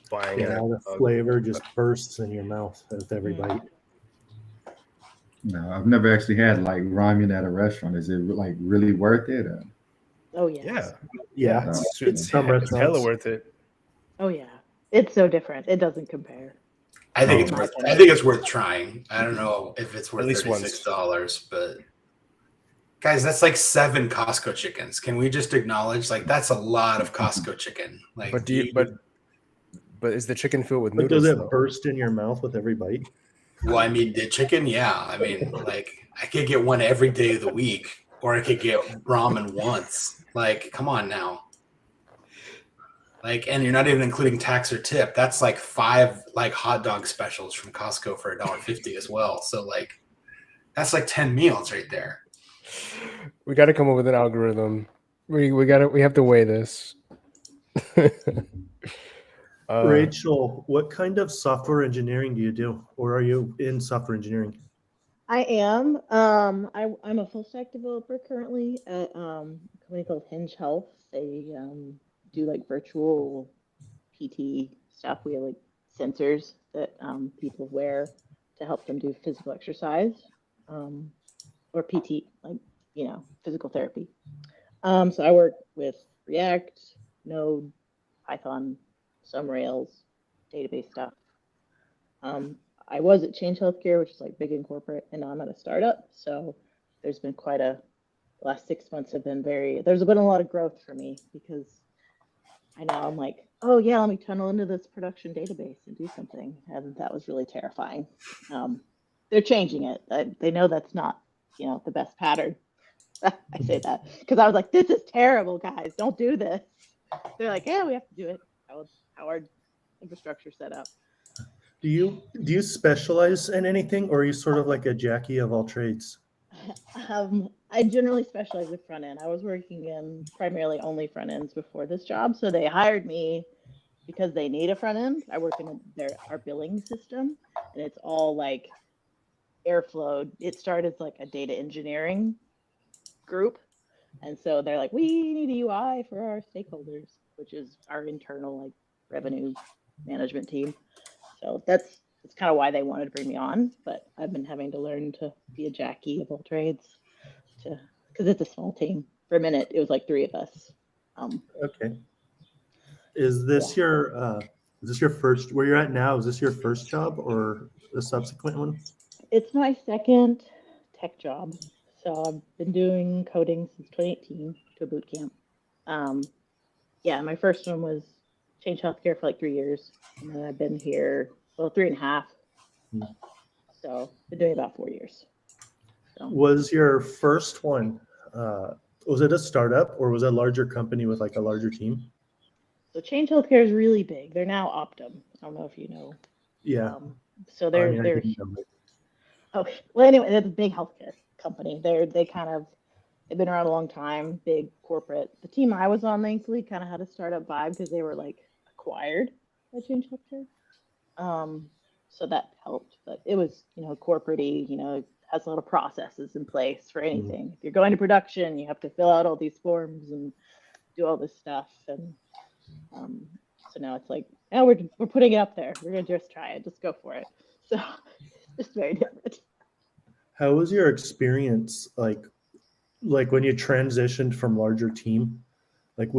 buying Yeah, it. the flavor just bursts in your mouth with every Mm. bite. No, I've never actually had like ramen at a restaurant. Is it like really worth it? Oh yeah. Yeah, Yeah, it's some it's hella restaurants. worth it. Oh yeah. It's so different. It doesn't compare. I think Oh. it's My worth. opinion. I think it's worth trying. I don't know if it's worth At least once. $36, but guys, that's like 7 Costco chickens. Can we just acknowledge like that's a lot of Costco chicken? Like, But but is the chicken filled with But does noodles it though? burst in your mouth with every bite? well, I mean, the chicken, yeah. I mean, like I could get one every day of the week, or I could get ramen once. Like, come on now. Like, and you're not even including tax or tip. That's like 5 like hot dog specials from Costco for $1.50 as well. So like, that's like 10 meals right there. We got to come up with an algorithm. We have to weigh this. Rachel, what kind of software engineering do you do, or are you in software engineering? I am. I'm a full stack developer currently at a company called Hinge Health. They do like virtual PT stuff. We have like sensors that people wear to help them do physical exercise, or PT, like physical therapy. So I work with React, Node, Python, some Rails, database stuff. I was at Change Healthcare, which is like big in corporate, and now I'm at a startup. So there's been the last 6 months have been there's been a lot of growth for me because I know I'm like, oh yeah, let me tunnel into this production database and do something. And that was really terrifying. They're changing it. They know that's not, the best pattern. I say that because I was like, this is terrible, guys. Don't do this. They're like, yeah, we have to do it. How our infrastructure set up. Do you specialize in anything, or are you sort of like a Jackie of all trades? I generally specialize with front end. I was working in primarily only front ends before this job, so they hired me because they need a front end. I work in our billing system, and it's all like Airflow. It started as like a data engineering group, and so they're like, we need a UI for our stakeholders, which is our internal like revenue management team. So that's kind of why they wanted to bring me on. But I've been having to learn to be a Jackie of all trades, because it's a small team. For a minute, it was like 3 of us. Okay. Is this your first, where you're at now? Is this your first job or a subsequent one? It's my second tech job. So I've been doing coding since 2018 to a boot camp. My first one was Change Healthcare for like 3 years. And then I've been here, 3.5. So been doing about 4 years. So. Was your first one, was it a startup or was it a larger company with like a larger team? So Change Healthcare is really big. They're now Optum. I don't know if you know. Yeah. So they're anyway, they're the big healthcare company. They've been around a long time, big corporate. The team I was on, thankfully, kind of had a startup vibe because they were like acquired by Change Healthcare. So that helped, but it was, corporate-y, it has a lot of processes in place for anything. If you're going to production, you have to fill out all these forms and do all this stuff. And so now it's like, now we're putting it up there. We're going to just try it. Just go for it. So it's very different. How was your experience like like when you transitioned from larger team, like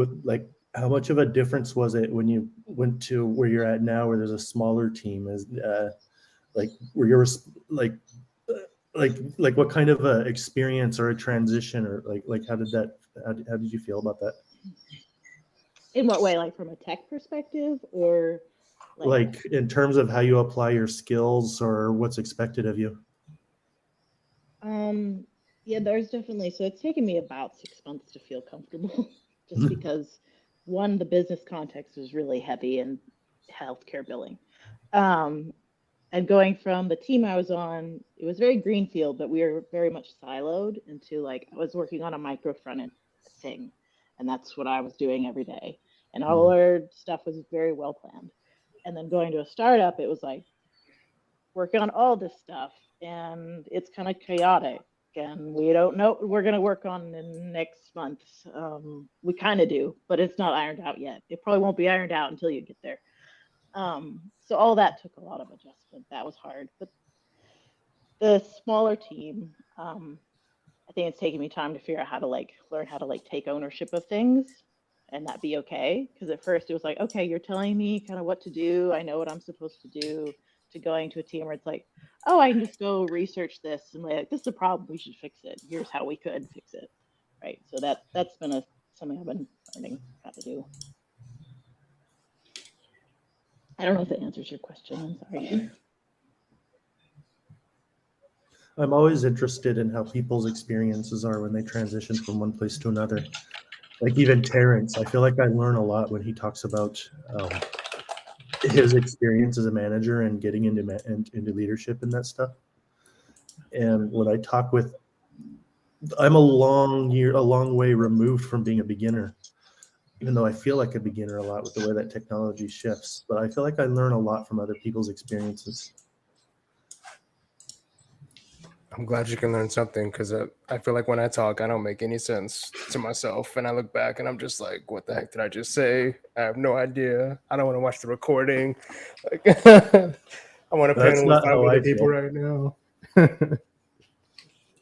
how much of a difference was it when you went to where you're at now, where there's a smaller team? Is like where you're like like what kind of a experience or a transition, or like how did you feel about that? In what way? Like from a tech perspective, or Like in terms of how you apply your skills or what's expected of you? Yeah, there's definitely, so it's taken me about 6 months to feel comfortable just because one, the business context is really heavy in healthcare billing. Um, and going from the team I was on, it was very greenfield, but we were very much siloed into like, I was working on a micro front end thing, and that's what I was doing every day. And all our stuff was very well planned. And then going to a startup, it was like working on all this stuff, and it's kind of chaotic. And we don't know what we're going to work on in next month. We kind of do, but it's not ironed out yet. It probably won't be ironed out until you get there. So all that took a lot of adjustment. That was hard. But the smaller team, I think it's taken me time to figure out how to like learn how to like take ownership of things and that be okay. Because at first it was like, okay, you're telling me kind of what to do. I know what I'm supposed to do. To going to a team where it's like, oh, I can just go research this and like, this is a problem. We should fix it. Here's how we could fix it. Right. So that's been something I've been learning how to do. I don't know if that answers your question. I'm sorry. I'm always interested in how people's experiences are when they transition from one place to another. Like even Terrence, I feel like I learn a lot when he talks about his experience as a manager and getting into leadership and that stuff. And when I talk with, I'm a long way removed from being a beginner, even though I feel like a beginner a lot with the way that technology shifts. But I feel like I learn a lot from other people's experiences. I'm glad you can learn something, because I feel like when I talk, I don't make any sense to myself. And I look back and I'm just like, what the heck did I just say? I have no idea. I don't want to watch the recording. Like, I want to panel with 5 other people right now.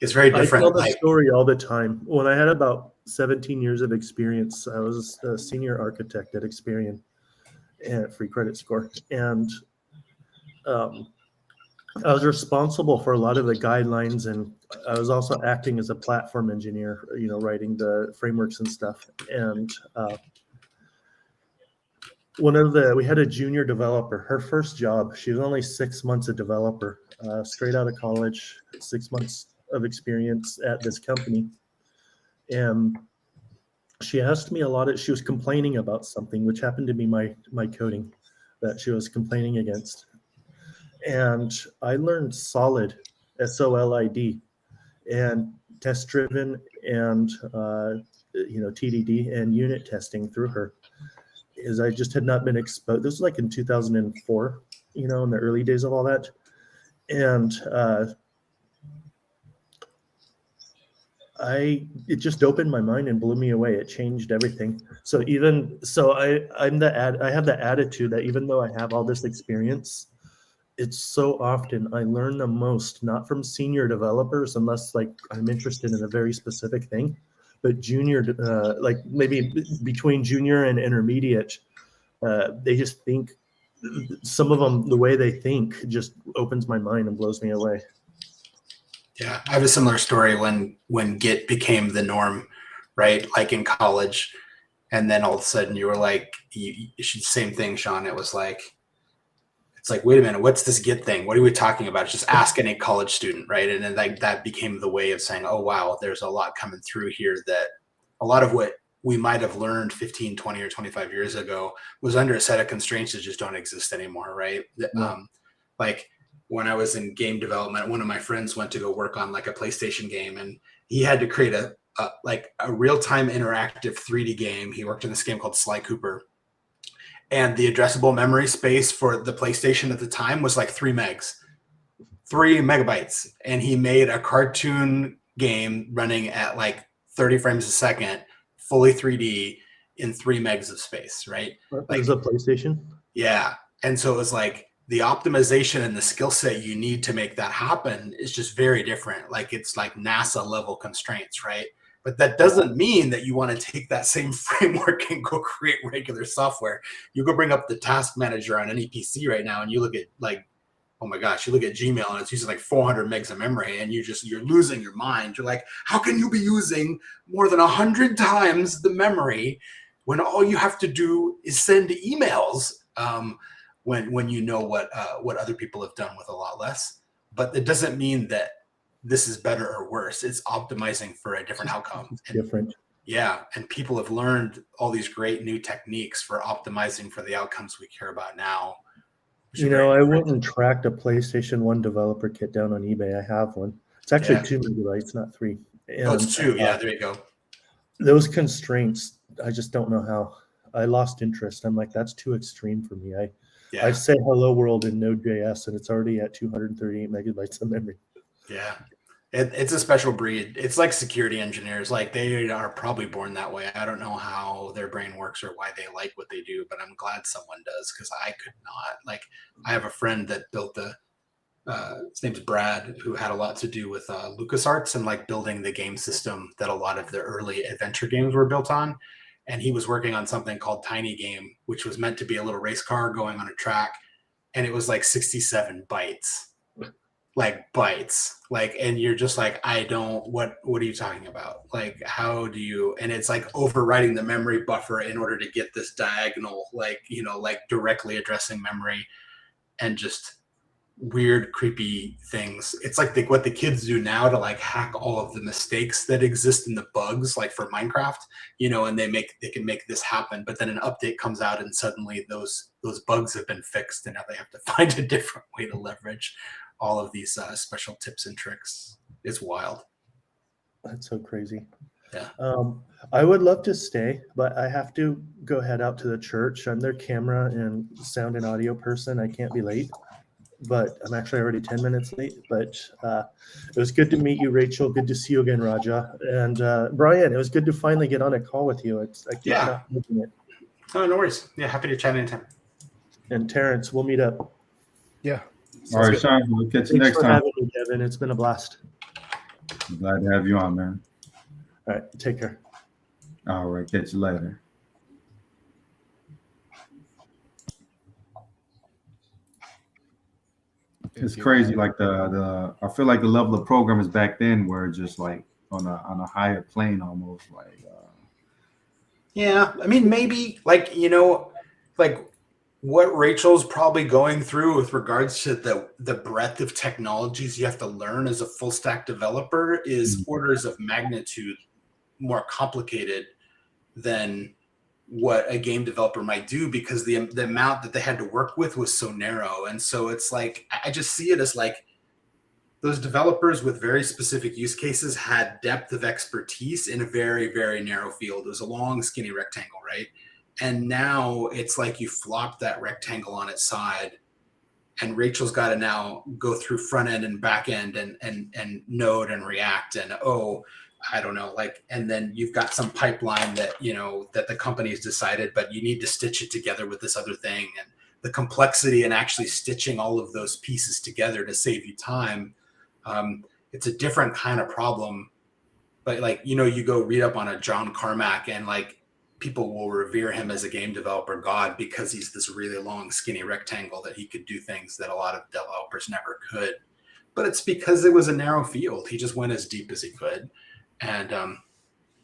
It's very different. I tell the story all the time. When I had about 17 years of experience, I was a senior architect at Experian at Free Credit Score. And I was responsible for a lot of the guidelines, and I was also acting as a platform engineer, writing the frameworks and stuff. And we had a junior developer. Her first job, she was only 6 months a developer, straight out of college, 6 months of experience at this company. And she asked me she was complaining about something, which happened to be my coding that she was complaining against. And I learned solid SOLID and test driven and TDD and unit testing through her, is I just had not been exposed. This was like in 2004, in the early days of all that. And it just opened my mind and blew me away. It changed everything. So I have the attitude that even though I have all this experience, it's so often I learn the most, not from senior developers, unless like I'm interested in a very specific thing, but junior, like maybe between junior and intermediate, they just think, some of them, the way they think just opens my mind and blows me away. Yeah, I have a similar story when Git became the norm, right? Like in college, and then all of a sudden you were like, same thing, Sean. It was like, it's like, wait a minute, what's this Git thing? What are we talking about? Just ask any college student, right? And then like that became the way of saying, oh, wow, there's a lot coming through here, that a lot of what we might have learned 15, 20, or 25 years ago was under a set of constraints that just don't exist anymore, right? Yeah. Like when I was in game development, one of my friends went to go work on like a PlayStation game, and he had to create a real-time interactive 3D game. He worked in this game called Sly Cooper. And the addressable memory space for the PlayStation at the time was like 3 megabytes. And he made a cartoon game running at like 30 frames a second, fully 3D in 3 megs of space, right? Like a PlayStation? Yeah. And so it was like the optimization and the skill set you need to make that happen is just very different. Like it's like NASA level constraints, right? But that doesn't mean that you want to take that same framework and go create regular software. You go bring up the task manager on any PC right now, and you look at like, oh my gosh, you look at Gmail and it's using like 400 megs of memory, and you're losing your mind. You're like, how can you be using more than 100 times the memory when all you have to do is send emails? When you know what other people have done with a lot less. But it doesn't mean that this is better or worse. It's optimizing for a different outcome. It's different. Yeah, and people have learned all these great new techniques for optimizing for the outcomes we care about now. You know, I went and tracked a PlayStation 1 developer kit down on eBay. I have one. It's actually 2 megabytes, not 3. And, it's 2. Yeah, there you go. Those constraints, I just don't know how. I lost interest. I'm like, that's too extreme for me. I say hello world in Node.js, and it's already at 238 megabytes of memory. Yeah. It's a special breed. It's like security engineers. Like, they are probably born that way. I don't know how their brain works or why they like what they do, but I'm glad someone does, because I could not. Like, I have a friend that built his name's Brad, who had a lot to do with LucasArts and like building the game system that a lot of the early adventure games were built on. And he was working on something called Tiny Game, which was meant to be a little race car going on a track. And it was like 67 bytes. Like bytes, like, and you're just like, what are you talking about? Like, how do you, and it's like overriding the memory buffer in order to get this diagonal, like, you know, like directly addressing memory, and just weird, creepy things. It's like what the kids do now to like hack all of the mistakes that exist in the bugs, like for Minecraft, you know, and they can make this happen. But then an update comes out and suddenly those bugs have been fixed, and now they have to find a different way to leverage all of these special tips and tricks. It's wild. That's so crazy. Yeah. I would love to stay, but I have to go head out to the church. I'm their camera and sound and audio person. I can't be late, but I'm actually already 10 minutes late. But it was good to meet you, Rachel. Good to see you again, Raja. And Brian, it was good to finally get on a call with you. I keep not making it. Oh, no worries. Yeah, happy to chat anytime. And Terrence, we'll meet up. Yeah. All right, Sean, we'll catch you Thanks next for time. having me, Devin. It's been a blast. I'm glad to have you on, man. All right, take care. All right, catch you later. It's crazy. Like I feel like the level of programmers back then were just like on a higher plane almost. Like, yeah, I mean, maybe like, you know, like what Rachel's probably going through with regards to the breadth of technologies you have to learn as a full stack developer is orders of magnitude more complicated than what a game developer might do, because the amount that they had to work with was so narrow. And so it's like, I just see it as like those developers with very specific use cases had depth of expertise in a very, very narrow field. It was a long, skinny rectangle, right? And now it's like you flop that rectangle on its side, and Rachel's got to now go through front end and back end and Node and React and I don't know, like, and then you've got some pipeline that, you know, that the company's decided, but you need to stitch it together with this other thing, and the complexity in actually stitching all of those pieces together to save you time. It's a different kind of problem, but like, you know, you go read up on a John Carmack and like people will revere him as a game developer god because he's this really long, skinny rectangle that he could do things that a lot of developers never could. But it's because it was a narrow field. He just went as deep as he could. And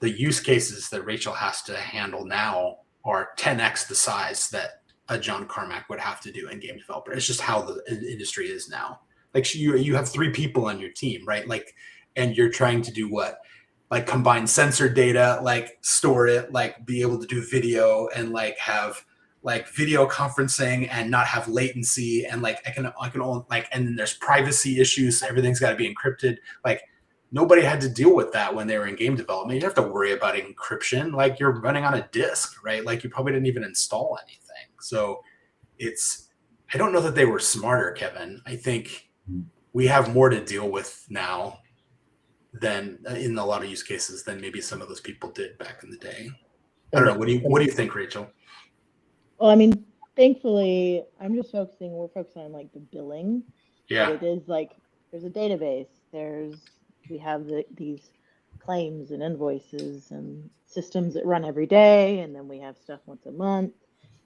the use cases that Rachel has to handle now are 10x the size that a John Carmack would have to do in game developer. It's just how the industry is now. Like you have 3 people on your team, right? Like, and you're trying to do what? Like combine sensor data, like store it, like be able to do video and like have like video conferencing and not have latency. And like I can only like, and then there's privacy issues. So everything's got to be encrypted. Like nobody had to deal with that when they were in game development. You have to worry about encryption. Like you're running on a disk, right? Like you probably didn't even install anything. So I don't know that they were smarter, Kevin. I think we have more to deal with now than in a lot of use cases than maybe some of those people did back in the day. I don't know. What do you think, Rachel? Well, I mean, thankfully, we're focusing on like the billing. Yeah. But it is like, there's a database, we have these claims and invoices and systems that run every day, and then we have stuff once a month,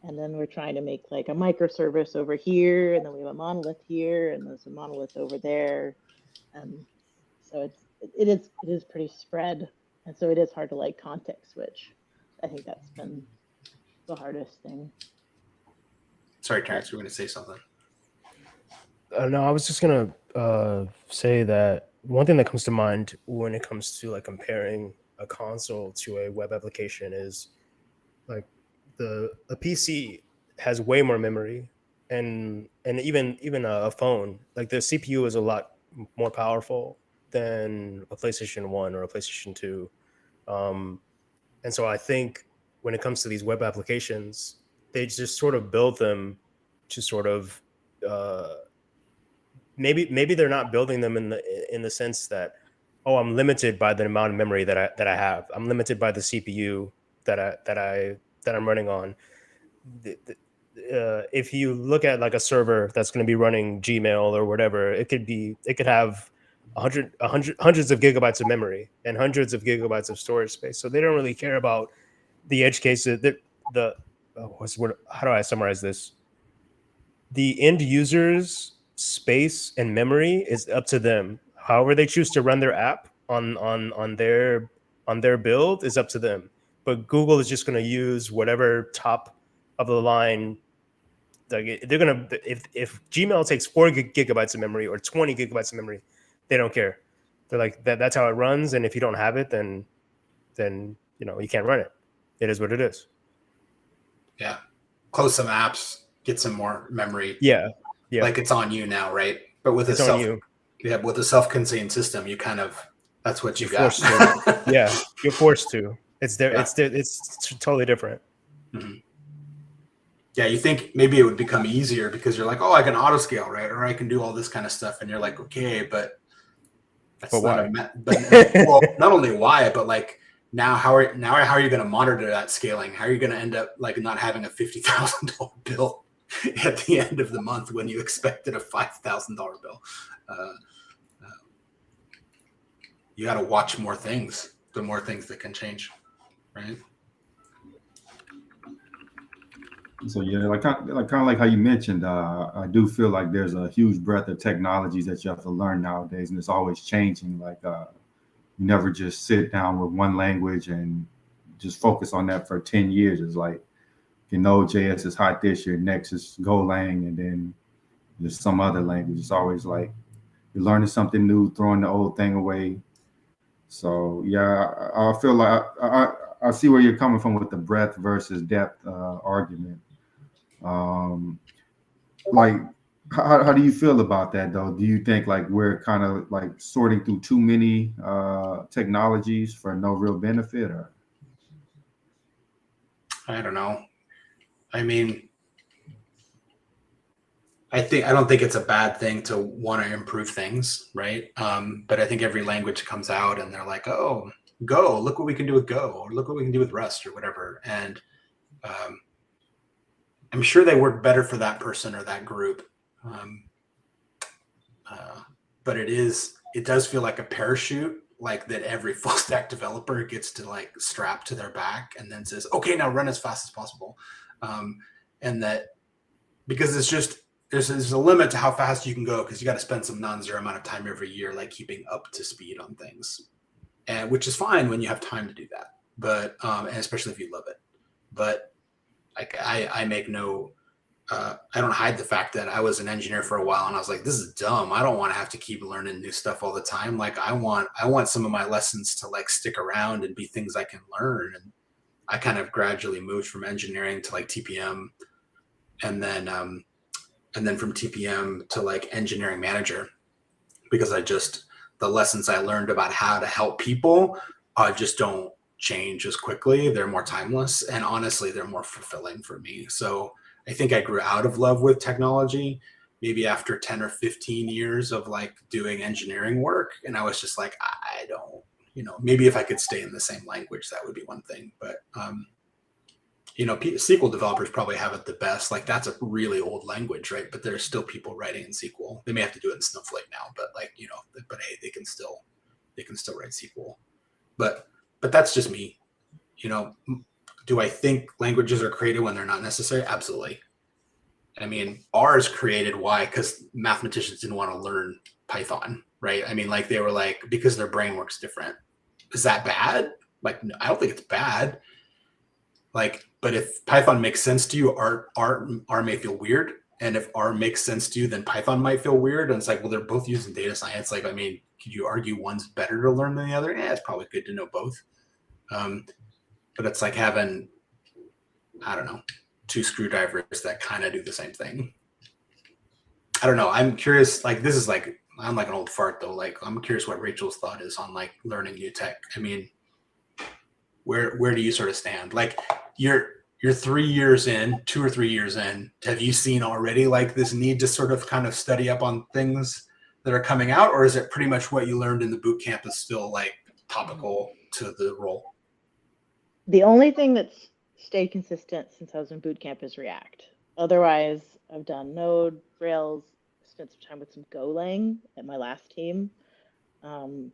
and then we're trying to make like a microservice over here, and then we have a monolith here, and there's a monolith over there, and so it is pretty spread, and so it is hard to like context switch. I think that's been the hardest thing. Sorry, Terrence, you were going to say something. No, I was just gonna say that one thing that comes to mind when it comes to like comparing a console to a web application is like a PC has way more memory, and even a phone, like the CPU is a lot more powerful than a PlayStation 1 or a PlayStation 2. And so I think when it comes to these web applications, they just sort of build them to sort of maybe they're not building them in the sense that, oh, I'm limited by the amount of memory that I have. I'm limited by the CPU that I'm running on. If you look at like a server that's going to be running Gmail or whatever, it could have hundreds of gigabytes of memory and hundreds of gigabytes of storage space. So they don't really care about the edge cases. How do I summarize this? The end users space and memory is up to them. However they choose to run their app on their build is up to them. But Google is just going to use whatever top of the line. Like they're gonna, if Gmail takes 4 gigabytes of memory or 20 gigabytes of memory, they don't care. They're like that's how it runs, and if you don't have it, then you can't run it. It is what it is. Yeah, close some apps, get some more memory. Yeah. Like it's on you now, right? But with It's on you. with a self-contained system, you kind of that's what you You're got. forced to. Yeah, you're forced to. It's there. Yeah. It's totally different. Mm-hmm. Yeah, you think maybe it would become easier because you're like, oh, I can auto scale, right? Or I can do all this kind of stuff, and you're like, okay, but that's but not why? well, not only why, but like now how are you going to monitor that scaling? How are you going to end up like not having a $50,000 bill at the end of the month when you expected a $5,000 bill? You got to watch more things. The more things that can change, right? So yeah, like kind of like how you mentioned, I do feel like there's a huge breadth of technologies that you have to learn nowadays, and it's always changing. Like you never just sit down with one language and just focus on that for 10 years. It's like, Node.js is hot this year, next is Golang, and then there's some other language. It's always like you're learning something new, throwing the old thing away. So yeah, I feel like I see where you're coming from with the breadth versus depth argument. Like how do you feel about that though? Do you think like we're kind of like sorting through too many technologies for no real benefit, or? I don't know. I mean, I don't think it's a bad thing to want to improve things, right? But I think every language comes out and they're like, oh, Go, look what we can do with Go, or look what we can do with Rust or whatever. And I'm sure they work better for that person or that group. But it does feel like a parachute, like that every full stack developer gets to like strap to their back and then says, okay, now run as fast as possible. And that because it's just, there's a limit to how fast you can go because you got to spend some non-zero amount of time every year, like keeping up to speed on things, and which is fine when you have time to do that. But and especially if you love it. But like I make no, I don't hide the fact that I was an engineer for a while and I was like, this is dumb. I don't want to have to keep learning new stuff all the time. Like I want some of my lessons to like stick around and be things I can learn. And I kind of gradually moved from engineering to like TPM, and then from TPM to like engineering manager, because the lessons I learned about how to help people just don't change as quickly. They're more timeless, and honestly, they're more fulfilling for me. So I think I grew out of love with technology maybe after 10 or 15 years of like doing engineering work. And I was just like, I don't, maybe if I could stay in the same language, that would be one thing. But, SQL developers probably have it the best. Like that's a really old language, right? But there's still people writing in SQL. They may have to do it in Snowflake now, but like, but hey, they can still write SQL. but that's just me. You know, do I think languages are created when they're not necessary? Absolutely. I mean, R is created. Why? Because mathematicians didn't want to learn Python, right? I mean, like they were like, because their brain works different. Is that bad? Like, no, I don't think it's bad. Like, but if Python makes sense to you, R may feel weird. And if R makes sense to you, then Python might feel weird. And it's like, well, they're both using data science. Like, I mean, could you argue one's better to learn than the other? Yeah, it's probably good to know both. But it's like having, I don't know, two screwdrivers that kind of do the same thing. I don't know. I'm curious. Like, this is like, I'm like an old fart though. Like, I'm curious what Rachel's thought is on like learning new tech. I mean, where do you sort of stand? Like, you're 3 years in, 2 or 3 years in. Have you seen already like this need to sort of kind of study up on things that are coming out, or is it pretty much what you learned in the boot camp is still like topical to the role? The only thing that's stayed consistent since I was in boot camp is React. Otherwise, I've done Node, Rails, spent some time with some Golang at my last team. And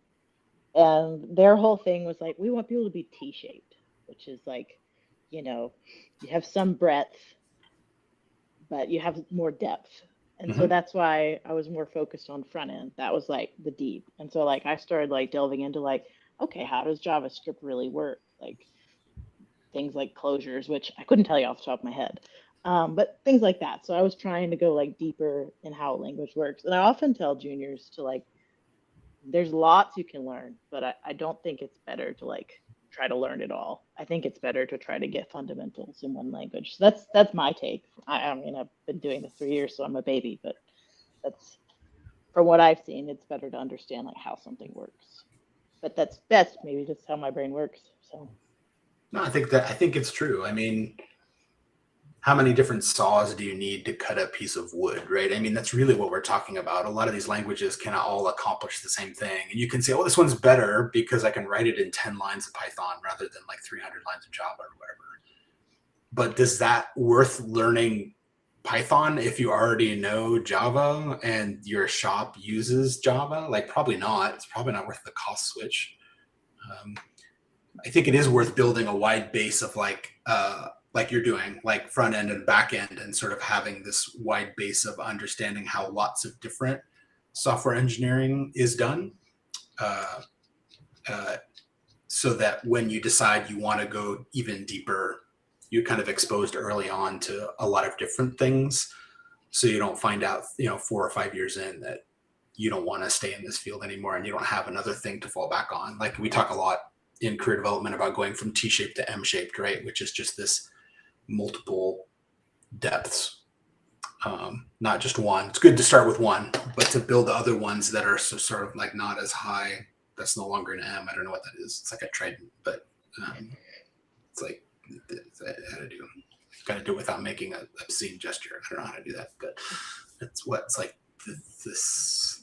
their whole thing was like, we want people to be T-shaped, which is like, you know, you have some breadth, but you have more depth. And so that's why I was more focused on front end. That was like the deep. And so like I started like delving into like, okay, how does JavaScript really work? Like things like closures, which I couldn't tell you off the top of my head. But things like that. So I was trying to go like deeper in how language works. And I often tell juniors to like, there's lots you can learn, but I don't think it's better to like try to learn it all. I think it's better to try to get fundamentals in one language. So that's my take. I mean, I've been doing this 3 years, so I'm a baby, but that's from what I've seen, it's better to understand like how something works. But that's maybe just how my brain works. So No, I think it's true. I mean, how many different saws do you need to cut a piece of wood, right? I mean, that's really what we're talking about. A lot of these languages cannot all accomplish the same thing. And you can say, oh, this one's better because I can write it in 10 lines of Python rather than like 300 lines of Java or whatever. But is that worth learning Python if you already know Java and your shop uses Java? Like, probably not. It's probably not worth the cost switch. I think it is worth building a wide base of like you're doing, like front end and back end, and sort of having this wide base of understanding how lots of different software engineering is done, so that when you decide you want to go even deeper, you're kind of exposed early on to a lot of different things, so you don't find out, 4 or 5 years in that you don't want to stay in this field anymore and you don't have another thing to fall back on. Like we talk a lot in career development about going from T-shaped to M-shaped, right? Which is just this multiple depths, not just one. It's good to start with one, but to build other ones that are sort of like not as high. That's no longer an M. I don't know what that is. It's like a trident, but it's like how to do. Got to do it without making an obscene gesture. I don't know how to do that, but that's what it's like. This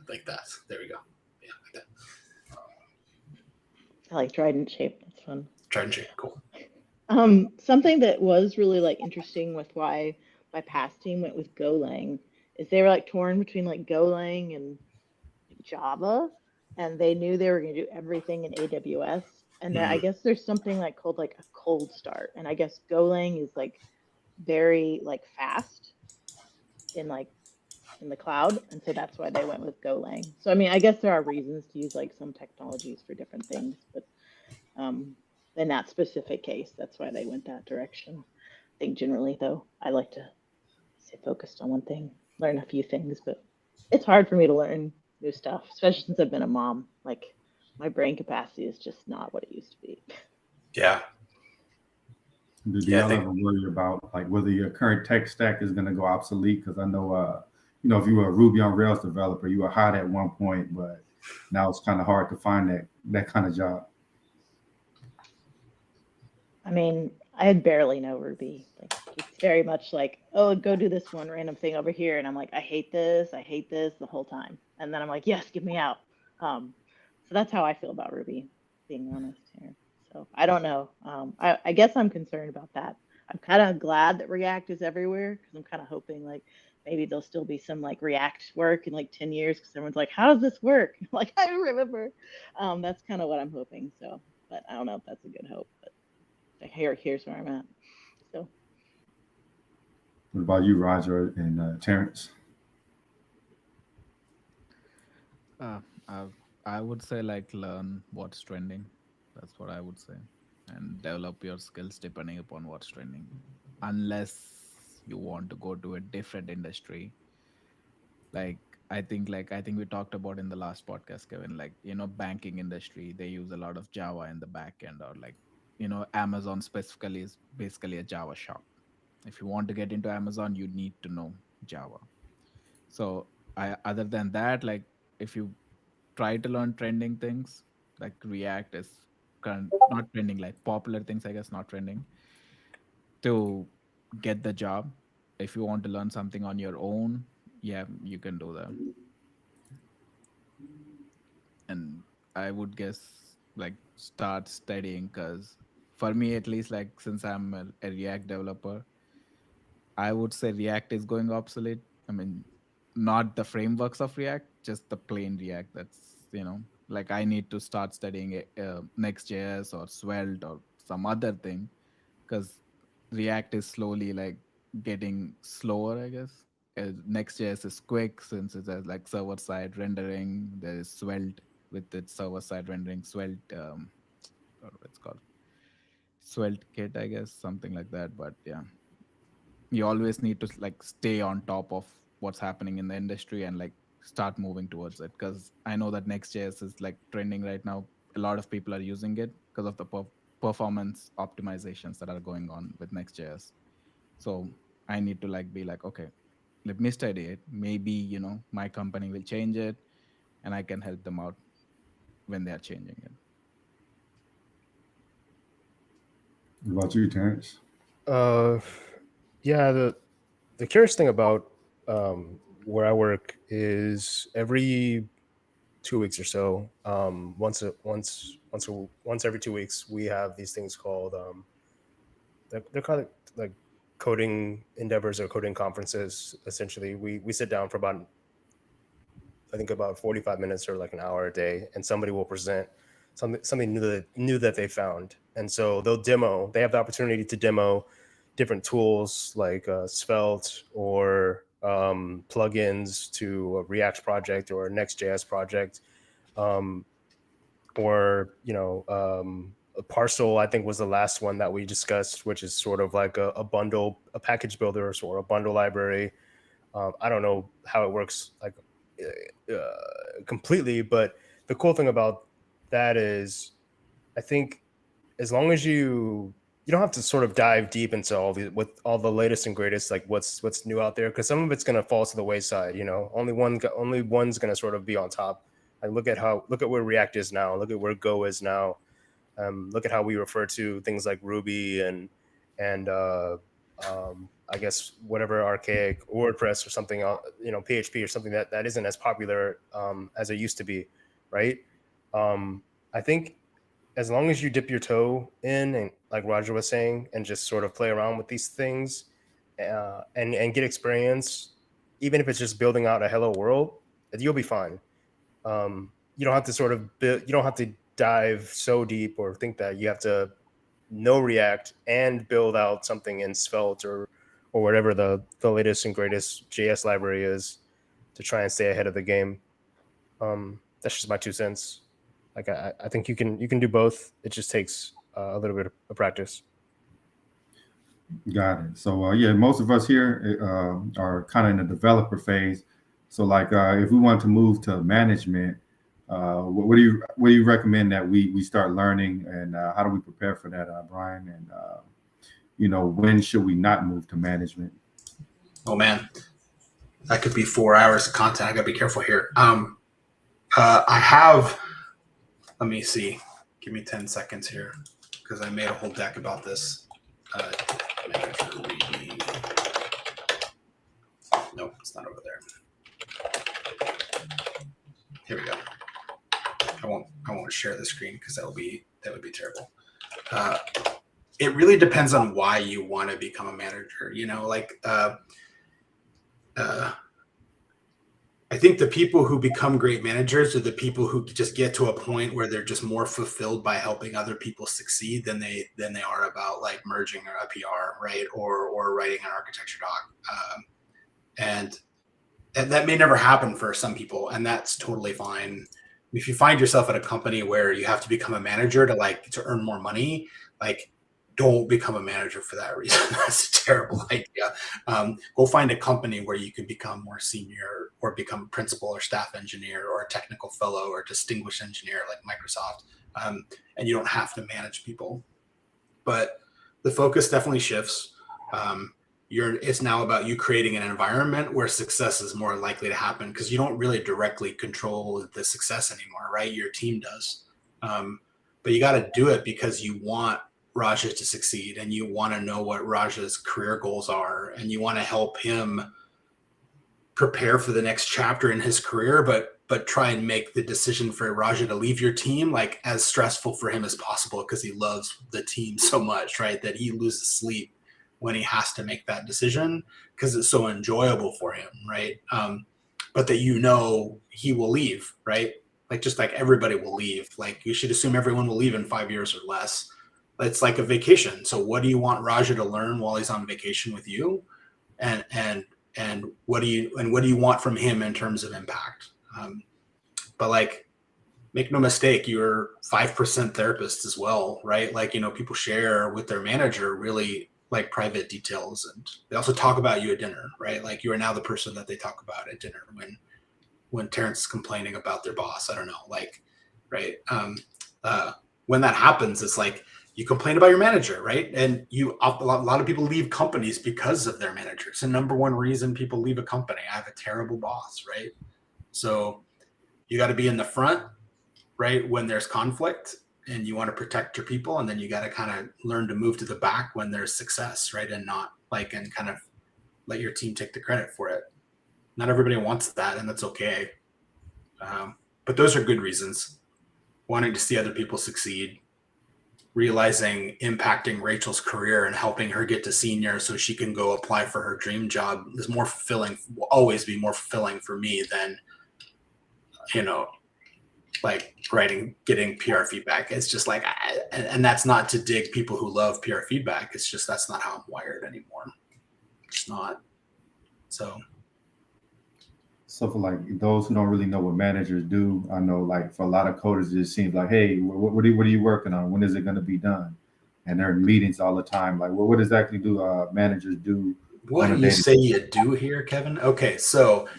like that. There we go. Yeah, like that. I like trident shape. That's fun. Trident shape, cool. Something that was really like interesting with why my past team went with Golang is they were like torn between like Golang and Java, and they knew they were going to do everything in AWS. And then I guess there's something like called like a cold start, and I guess Golang is like very like fast in the cloud, and so that's why they went with Golang. So I mean, I guess there are reasons to use like some technologies for different things, but in that specific case, that's why they went that direction. I think generally, though, I like to stay focused on one thing, learn a few things, but it's hard for me to learn new stuff, especially since I've been a mom. Like my brain capacity is just not what it used to be. Yeah. Do y'all ever worry about like whether your current tech stack is going to go obsolete? Because I know, if you were a Ruby on Rails developer, you were hot at one point, but now it's kind of hard to find that kind of job. I mean, I had barely know Ruby. Like it's very much like, oh, go do this one random thing over here, and I'm like, I hate this the whole time, and then I'm like, yes, get me out. So that's how I feel about Ruby, being honest here. So I don't know. I guess I'm concerned about that. I'm kind of glad that React is everywhere because I'm kind of hoping like maybe there'll still be some like React work in like 10 years because everyone's like, how does this work? Like, I don't remember. That's kind of what I'm hoping. So, but I don't know if that's a good hope, but here's where I'm at. So, What about you, Roger and Terrence? Uh, I, I would say like learn what's trending. That's what I would say, and develop your skills depending upon what's trending. Unless you want to go to a different industry, like I think we talked about in the last podcast, Kevin. Like banking industry, they use a lot of Java in the back end, or like Amazon specifically is basically a Java shop. If you want to get into Amazon, you need to know Java. So other than that, like if you try to learn trending things, like React is not trending, like popular things, I guess, not trending, to get the job. If you want to learn something on your own, yeah, you can do that. And I would guess like start studying, because for me at least, like since I'm a React developer, I would say React is going obsolete. I mean, not the frameworks of React, just the plain React. Like I need to start studying Next.js or Svelte or some other thing, because React is slowly like getting slower, I guess. Next.js is quick since it has like server side rendering. There is Svelte with its server side rendering. Svelte, or what it's called, Svelte kit, I guess, something like that. But yeah, you always need to like stay on top of what's happening in the industry and like start moving towards it, because I know that Next.js is like trending right now. A lot of people are using it because of the performance optimizations that are going on with Next.js. So I need to like be like, okay, let me study it. Maybe my company will change it and I can help them out when they are changing it. What about you, Terrence? Uh, yeah, the curious thing about where I work is every 2 weeks or so, once every 2 weeks, we have these things called they're called like coding endeavors or coding conferences. Essentially, we sit down for about, I think, about 45 minutes or like an hour a day, and somebody will present something new that they found. And so they have the opportunity to demo different tools like Svelte or plugins to a React project or a Next.js project, um, or a parcel, I think, was the last one that we discussed, which is sort of like a bundle, a package builder or a bundle library. I don't know how it works like completely, but the cool thing about that is, I think, as long as you don't have to sort of dive deep into with all the latest and greatest, like what's new out there, because some of it's going to fall to the wayside. Only one's going to sort of be on top. Like look at where React is now. Look at where Go is now. Look at how we refer to things like Ruby and I guess whatever archaic WordPress or something, PHP or something that isn't as popular as it used to be, right? I think as long as you dip your toe in, and like Roger was saying, and just sort of play around with these things and get experience, even if it's just building out a hello world, you'll be fine. You don't have to you don't have to dive so deep or think that you have to know React and build out something in Svelte or whatever the latest and greatest JS library is to try and stay ahead of the game. That's just my 2 cents. Like I think you can do both. It just takes a little bit of practice. Got it. So yeah, most of us here are kind of in the developer phase. So like if we want to move to management, what do you recommend that we start learning, and how do we prepare for that, Brian? And when should we not move to management? Oh man, that could be 4 hours of content. I gotta be careful here. I have. Let me see. Give me 10 seconds here, because I made a whole deck about this. Manager reading. Nope, it's not over there. Here we go. I won't share the screen because that would be terrible. It really depends on why you want to become a manager. I think the people who become great managers are the people who just get to a point where they're just more fulfilled by helping other people succeed than they are about like merging a PR, right, or writing an architecture doc. And that may never happen for some people, and that's totally fine. If you find yourself at a company where you have to become a manager to earn more money, like, don't become a manager for that reason. That's a terrible idea. Go find a company where you can become more senior or become principal or staff engineer or a technical fellow or distinguished engineer like Microsoft. And you don't have to manage people. But the focus definitely shifts. It's now about you creating an environment where success is more likely to happen, because you don't really directly control the success anymore, right? Your team does. But you got to do it because you want Raja to succeed, and you want to know what Raja's career goals are, and you want to help him prepare for the next chapter in his career, but try and make the decision for Raja to leave your team like as stressful for him as possible, because he loves the team so much, right, that he loses sleep when he has to make that decision because it's so enjoyable for him, right? But that he will leave, right? Like, just like everybody will leave. Like, you should assume everyone will leave in 5 years or less. It's like a vacation. So what do you want Raja to learn while he's on vacation with you? And what do you want from him in terms of impact? But like, make no mistake, you're 5% therapist as well, right? Like, people share with their manager really like private details, and they also talk about you at dinner, right? Like, you are now the person that they talk about at dinner when Terrence is complaining about their boss. I don't know, like, right? When that happens, it's like, you complain about your manager, right? And a lot of people leave companies because of their manager. It's the number one reason people leave a company. I have a terrible boss, right? So you got to be in the front, right, when there's conflict, and you want to protect your people, and then you got to kind of learn to move to the back when there's success, right, and kind of let your team take the credit for it. Not everybody wants that, and that's okay. But those are good reasons. Wanting to see other people succeed, realizing impacting Rachel's career and helping her get to senior so she can go apply for her dream job is more fulfilling, will always be more fulfilling for me than, like getting PR feedback. It's just like, and that's not to dig people who love PR feedback. It's just, that's not how I'm wired anymore. It's not. So for like those who don't really know what managers do, I know like for a lot of coders, it seems like, hey, what are you working on? When is it going to be done? And they're in meetings all the time. Like, what exactly do managers do? What do you say you do here, Kevin? Okay, so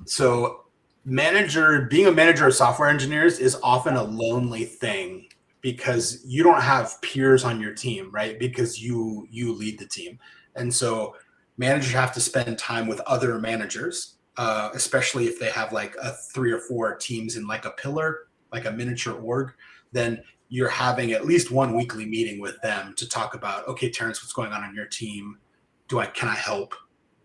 so being a manager of software engineers is often a lonely thing, because you don't have peers on your team, right? Because you lead the team. And so managers have to spend time with other managers, especially if they have like 3 or 4 teams in like a pillar, like a miniature org. Then you're having at least one weekly meeting with them to talk about, okay, Terrence, what's going on your team? Can I help?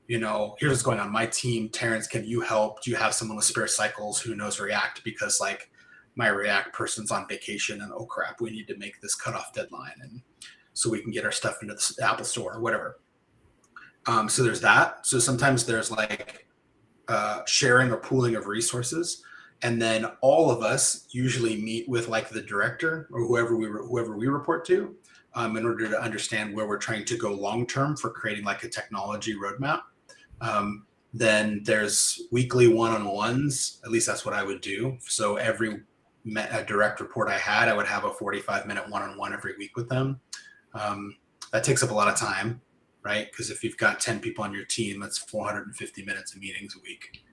Here's what's going on my team. Terrence, can you help? Do you have someone with spare cycles who knows React? Because like my React person's on vacation, and oh crap, we need to make this cutoff deadline, and so we can get our stuff into the Apple Store or whatever. So there's that. So sometimes there's like sharing or pooling of resources. And then all of us usually meet with like the director or whoever we report to, in order to understand where we're trying to go long-term for creating like a technology roadmap. Then there's weekly one-on-ones. At least that's what I would do. So every direct report I had, I would have a 45-minute one-on-one every week with them. That takes up a lot of time, right? Because if you've got 10 people on your team, that's 450 minutes of meetings a week.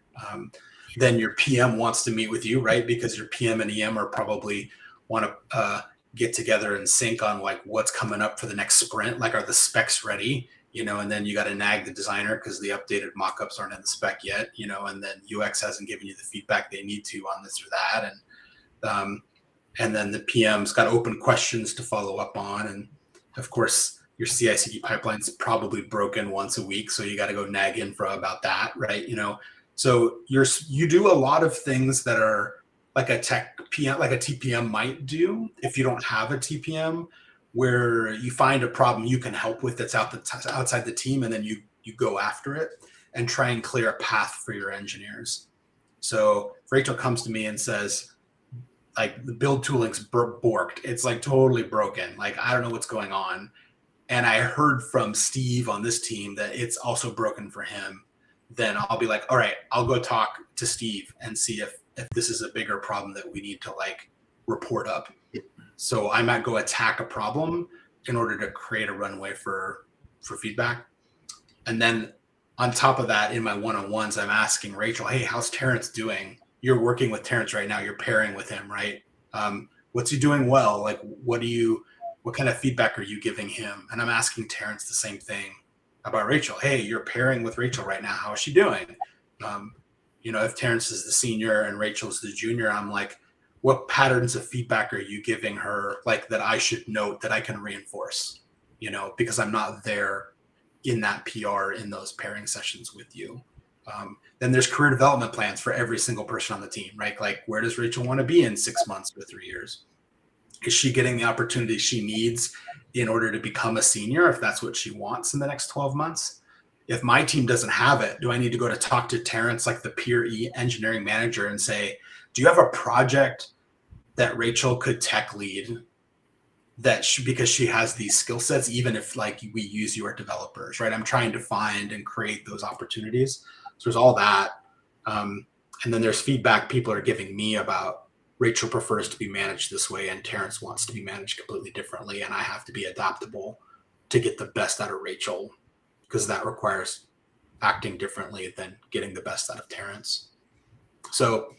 Then your PM wants to meet with you, right? Because your PM and EM are probably want to get together and sync on like what's coming up for the next sprint. Like, are the specs ready? And then you got to nag the designer because the updated mockups aren't in the spec yet, and then UX hasn't given you the feedback they need to on this or that. And then the PM's got open questions to follow up on. And of course, your CI/CD pipeline's probably broken once a week. So you got to go nag infra about that, right? So you do a lot of things that are like a tech PM, like a TPM might do if you don't have a TPM, where you find a problem you can help with that's outside the team, and then you go after it and try and clear a path for your engineers. So if Rachel comes to me and says, like, the build tooling's borked, it's like totally broken, like I don't know what's going on, and I heard from Steve on this team that it's also broken for him, then I'll be like, all right, I'll go talk to Steve and see if this is a bigger problem that we need to like report up. So I might go attack a problem in order to create a runway for feedback. And then on top of that, in my one-on-ones, I'm asking Rachel, hey, how's Terrence doing? You're working with Terrence right now. You're pairing with him, right? What's he doing well? Like, what kind of feedback are you giving him? And I'm asking Terrence the same thing about Rachel. Hey, you're pairing with Rachel right now. How is she doing? If Terrence is the senior and Rachel's the junior, I'm like, what patterns of feedback are you giving her, like, that I should note that I can reinforce, because I'm not there in that PR in those pairing sessions with you. Then there's career development plans for every single person on the team, right? Like, where does Rachel want to be in 6 months or 3 years? Is she getting the opportunity she needs in order to become a senior, if that's what she wants in the next 12 months? If my team doesn't have it, do I need to go to talk to Terrence, like the peer engineering manager, and say, do you have a project that Rachel could tech lead because she has these skill sets, even if like we use your developers, right? I'm trying to find and create those opportunities. So there's all that. And then there's feedback people are giving me about Rachel prefers to be managed this way and Terrence wants to be managed completely differently. And I have to be adaptable to get the best out of Rachel, because that requires acting differently than getting the best out of Terrence. So,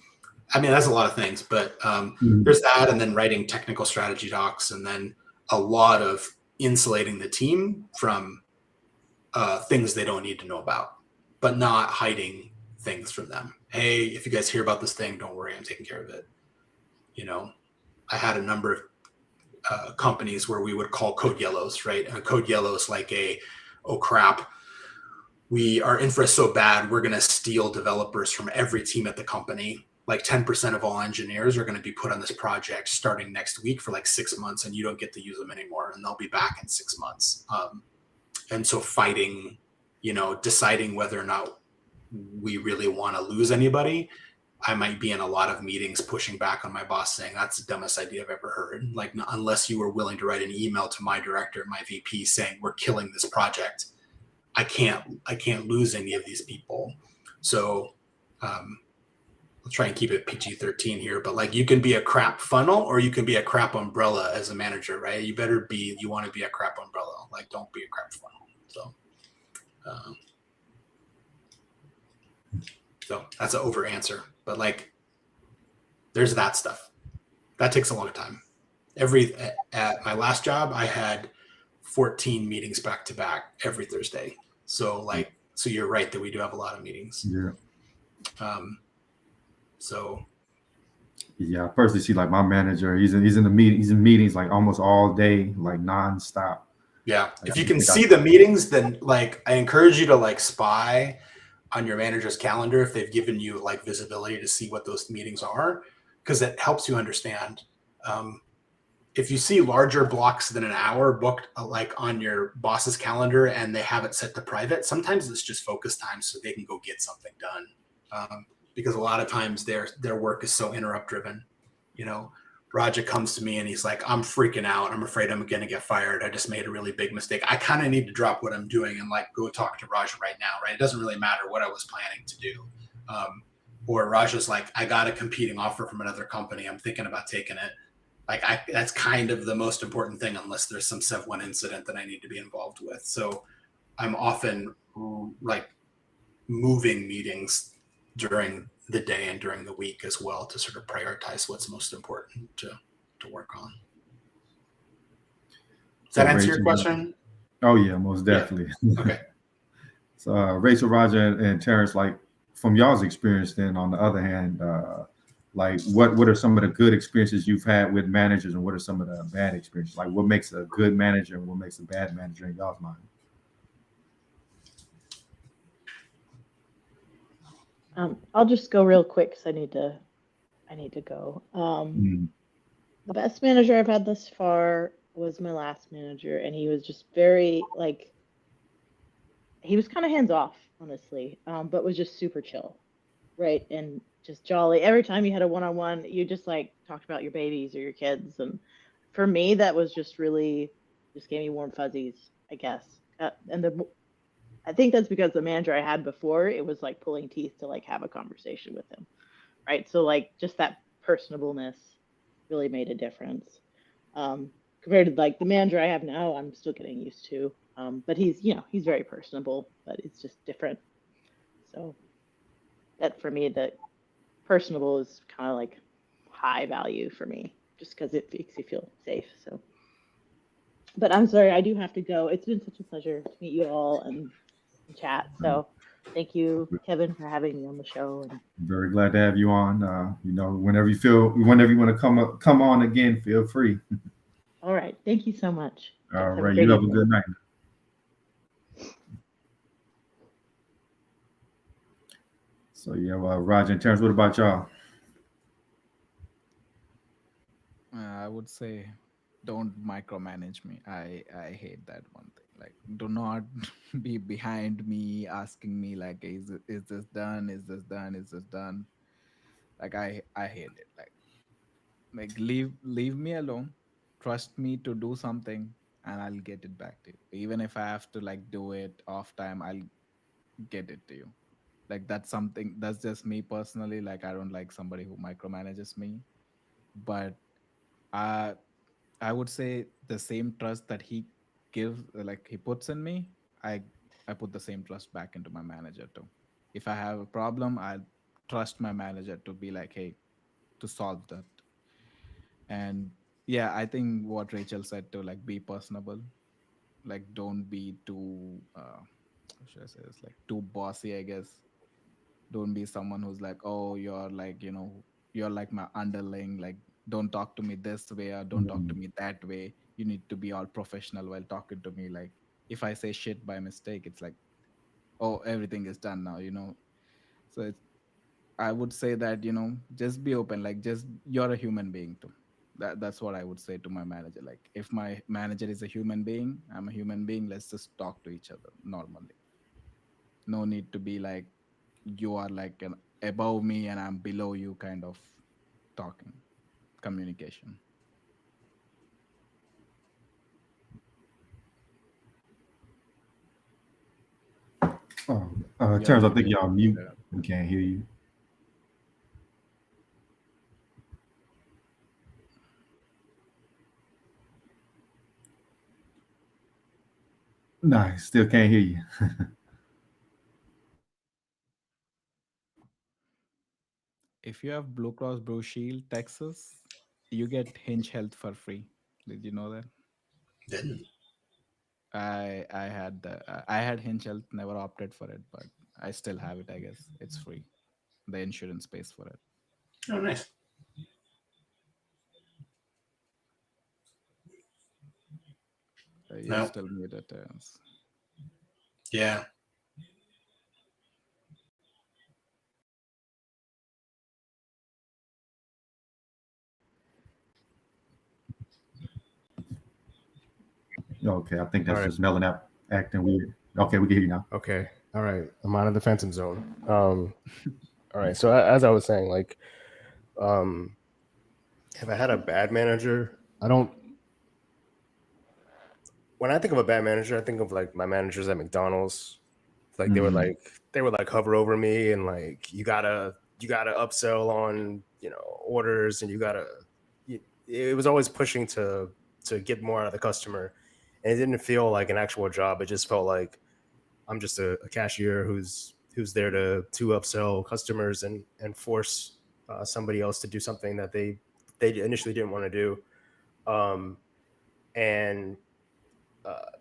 I mean, that's a lot of things, but there's that, and then writing technical strategy docs, and then a lot of insulating the team from things they don't need to know about, but not hiding things from them. Hey, if you guys hear about this thing, don't worry, I'm taking care of it. I had a number of companies where we would call code yellows, right? And a code yellow is like oh crap, our infra is so bad, we're going to steal developers from every team at the company. Like 10% of all engineers are going to be put on this project starting next week for like 6 months, and you don't get to use them anymore, and they'll be back in 6 months. And so fighting, deciding whether or not we really want to lose anybody. I might be in a lot of meetings pushing back on my boss, saying that's the dumbest idea I've ever heard. Like, unless you were willing to write an email to my director, my VP, saying we're killing this project, I can't lose any of these people. So I'll try and keep it PG-13 here, but like, you can be a crap funnel or you can be a crap umbrella as a manager, right? You want to be a crap umbrella. Like, don't be a crap funnel. So that's an over answer, but like, there's that stuff that takes a long time. At my last job, I had 14 meetings back to back every Thursday. So you're right that we do have a lot of meetings. Yeah. Yeah, I personally see like my manager, he's in meetings like almost all day, like nonstop. Yeah. If you can see the meetings, then like, I encourage you to like spy on your manager's calendar if they've given you like visibility to see what those meetings are, because it helps you understand. If you see larger blocks than an hour booked like on your boss's calendar and they have it set to private, sometimes it's just focus time so they can go get something done. Because a lot of times their work is so interrupt driven. Raja comes to me and he's like, I'm freaking out. I'm afraid I'm going to get fired. I just made a really big mistake. I kind of need to drop what I'm doing and like go talk to Raja right now, right? It doesn't really matter what I was planning to do. Or Raja's like, I got a competing offer from another company. I'm thinking about taking it. Like, that's kind of the most important thing, unless there's some Sev1 incident that I need to be involved with. So I'm often like moving meetings during the day and during the week as well to sort of prioritize what's most important to work on. Does that answer your question? Oh yeah, most definitely. Yeah. Okay. So Rachel, Raja, and Terrence, like, from y'all's experience, then on the other hand, like what are some of the good experiences you've had with managers, and what are some of the bad experiences? Like, what makes a good manager and what makes a bad manager in y'all's mind? I'll just go real quick because I need to go. The best manager I've had thus far was my last manager, and he was just very like, he was kind of hands off, honestly, but was just super chill, right? And just jolly. Every time you had a one-on-one, you just like talked about your babies or your kids. And for me, that was just really just gave me warm fuzzies, I guess. I think that's because the manager I had before, it was like pulling teeth to like have a conversation with him, right? So like just that personableness really made a difference. Compared to like the manager I have now, I'm still getting used to. But he's, he's very personable, but it's just different. So that for me, the personable is kind of like high value for me, just because it makes you feel safe. So, but I'm sorry, I do have to go. It's been such a pleasure to meet you all and chat. So thank you, Kevin, for having me on the show. And Very glad to have you on. Whenever you want to come on again, feel free. all right, thank you so much. All Guys, have a right, great you have a evening. good night. So yeah, well, Roger and Terrence, what about y'all? I would say don't micromanage me. I hate that one thing. Like, do not be behind me asking me like, is this done? Is this done? Is this done? Like, I hate it. Like leave me alone. Trust me to do something, and I'll get it back to you. Even if I have to like do it off time, I'll get it to you. Like, that's just me personally. Like, I don't like somebody who micromanages me. But I I would say the same trust that he gives, like he puts in me, I I put the same trust back into my manager too. If I have a problem, I trust my manager to be like, hey, to solve that. And yeah, I think what Rachel said to like be personable, like don't be too how should I say this, like too bossy, I guess. Don't be someone who's like, oh, you're like, you're like my underling, like don't talk to me this way or don't talk to Mhm. me that way. You need to be all professional while talking to me. Like if I say shit by mistake, it's like, oh, everything is done now. So I would say that, just be open, like just you're a human being too. That's what I would say to my manager. Like if my manager is a human being, I'm a human being, let's just talk to each other normally. No need to be like you are like an above me and I'm below you kind of talking, communication. Oh, You're Terrence, I think muted. y'all mute. We can't hear you. Nah, still can't hear you. If you have Blue Cross Blue Shield Texas, you get Hinge Health for free. Did you know that? Didn't. I had Hinge Health, never opted for it, but I still have it. I guess it's free. The insurance pays for it. Oh, nice. You're No. still muted. Yeah. Okay, I think All that's right. just Melon app acting weird. Okay, we can hear you now. Okay. All right. I'm out of the phantom zone. All right. So as I was saying, like, have I had a bad manager? I don't. When I think of a bad manager, I think of like my managers at McDonald's. Like they would like hover over me and like you gotta upsell on orders and it was always pushing to get more out of the customer, and it didn't feel like an actual job. It just felt like I'm just a cashier who's there to upsell customers and force somebody else to do something that they initially didn't want to do. And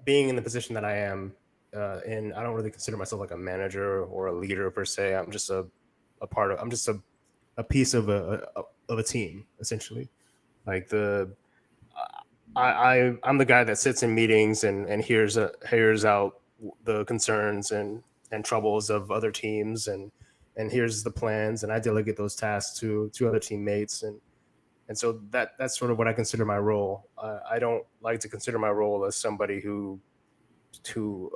being in the position that I am in, I don't really consider myself like a manager or a leader per se. I'm just a part of. I'm just a piece of a team essentially. Like I'm the guy that sits in meetings and hears out the concerns and troubles of other teams and here's the plans, and I delegate those tasks to other teammates, And so that's sort of what I consider my role. I don't like to consider my role as somebody who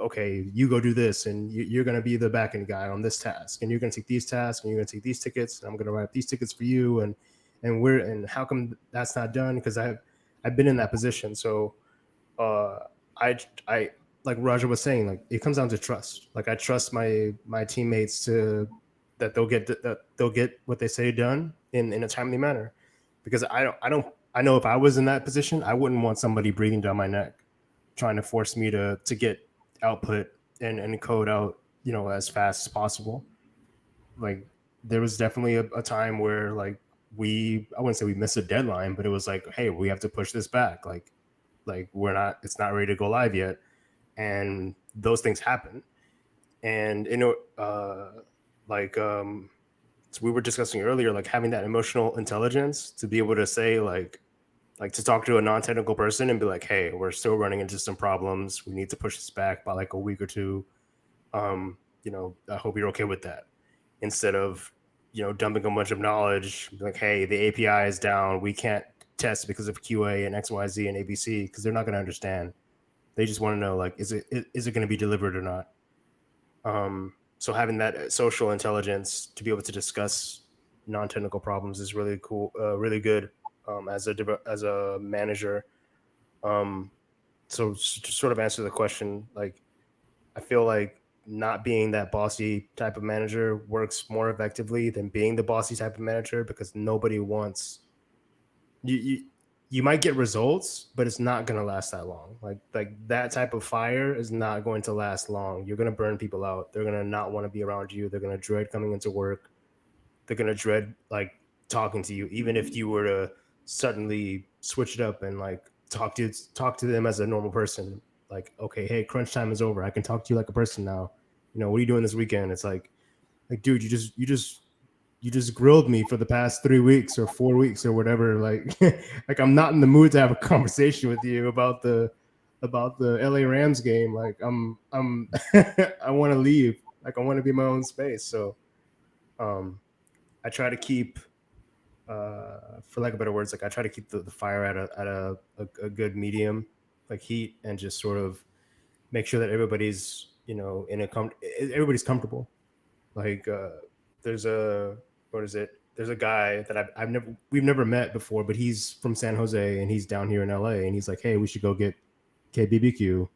okay, you go do this, and you're going to be the backend guy on this task, and you're going to take these tasks, and you're going to take these tickets, and I'm going to write these tickets for you, and how come that's not done? Because I've been in that position. So I like Roger was saying, like it comes down to trust. Like I trust my teammates that they'll get what they say done in a timely manner, because I know if I was in that position, I wouldn't want somebody breathing down my neck trying to force me to get output and code out, as fast as possible. Like there was definitely a time where like I wouldn't say we missed a deadline, but it was like, hey, we have to push this back. Like it's not ready to go live yet. And those things happen. And, so we were discussing earlier, like having that emotional intelligence to be able to say like to talk to a non-technical person and be like, hey, we're still running into some problems. We need to push this back by like a week or two. I hope you're okay with that. Instead of, dumping a bunch of knowledge, like, hey, the API is down. We can't test because of QA and XYZ and ABC, because they're not going to understand. They just want to know, like, is it going to be delivered or not? So having that social intelligence to be able to discuss non-technical problems is really cool, really good. As a manager. So to sort of answer the question, like I feel like not being that bossy type of manager works more effectively than being the bossy type of manager, because nobody wants you might get results, but it's not going to last that long. Like that type of fire is not going to last long. You're going to burn people out. They're going to not want to be around you. They're going to dread coming into work. They're going to dread like talking to you, even if you were to suddenly switch it up and like talk to them as a normal person. Like, okay, hey, crunch time is over. I can talk to you like a person now. What are you doing this weekend? It's like, dude, you just grilled me for the past 3 weeks or 4 weeks or whatever. Like, like I'm not in the mood to have a conversation with you about the LA Rams game. Like I'm I want to leave. Like I want to be in my own space. So, I try to keep, for lack of better words, like I try to keep the fire at a good medium, like heat, and just sort of make sure that everybody's, everybody's comfortable. Like there's a guy that we've never met before, but he's from San Jose and he's down here in LA, and he's like, hey, we should go get KBBQ.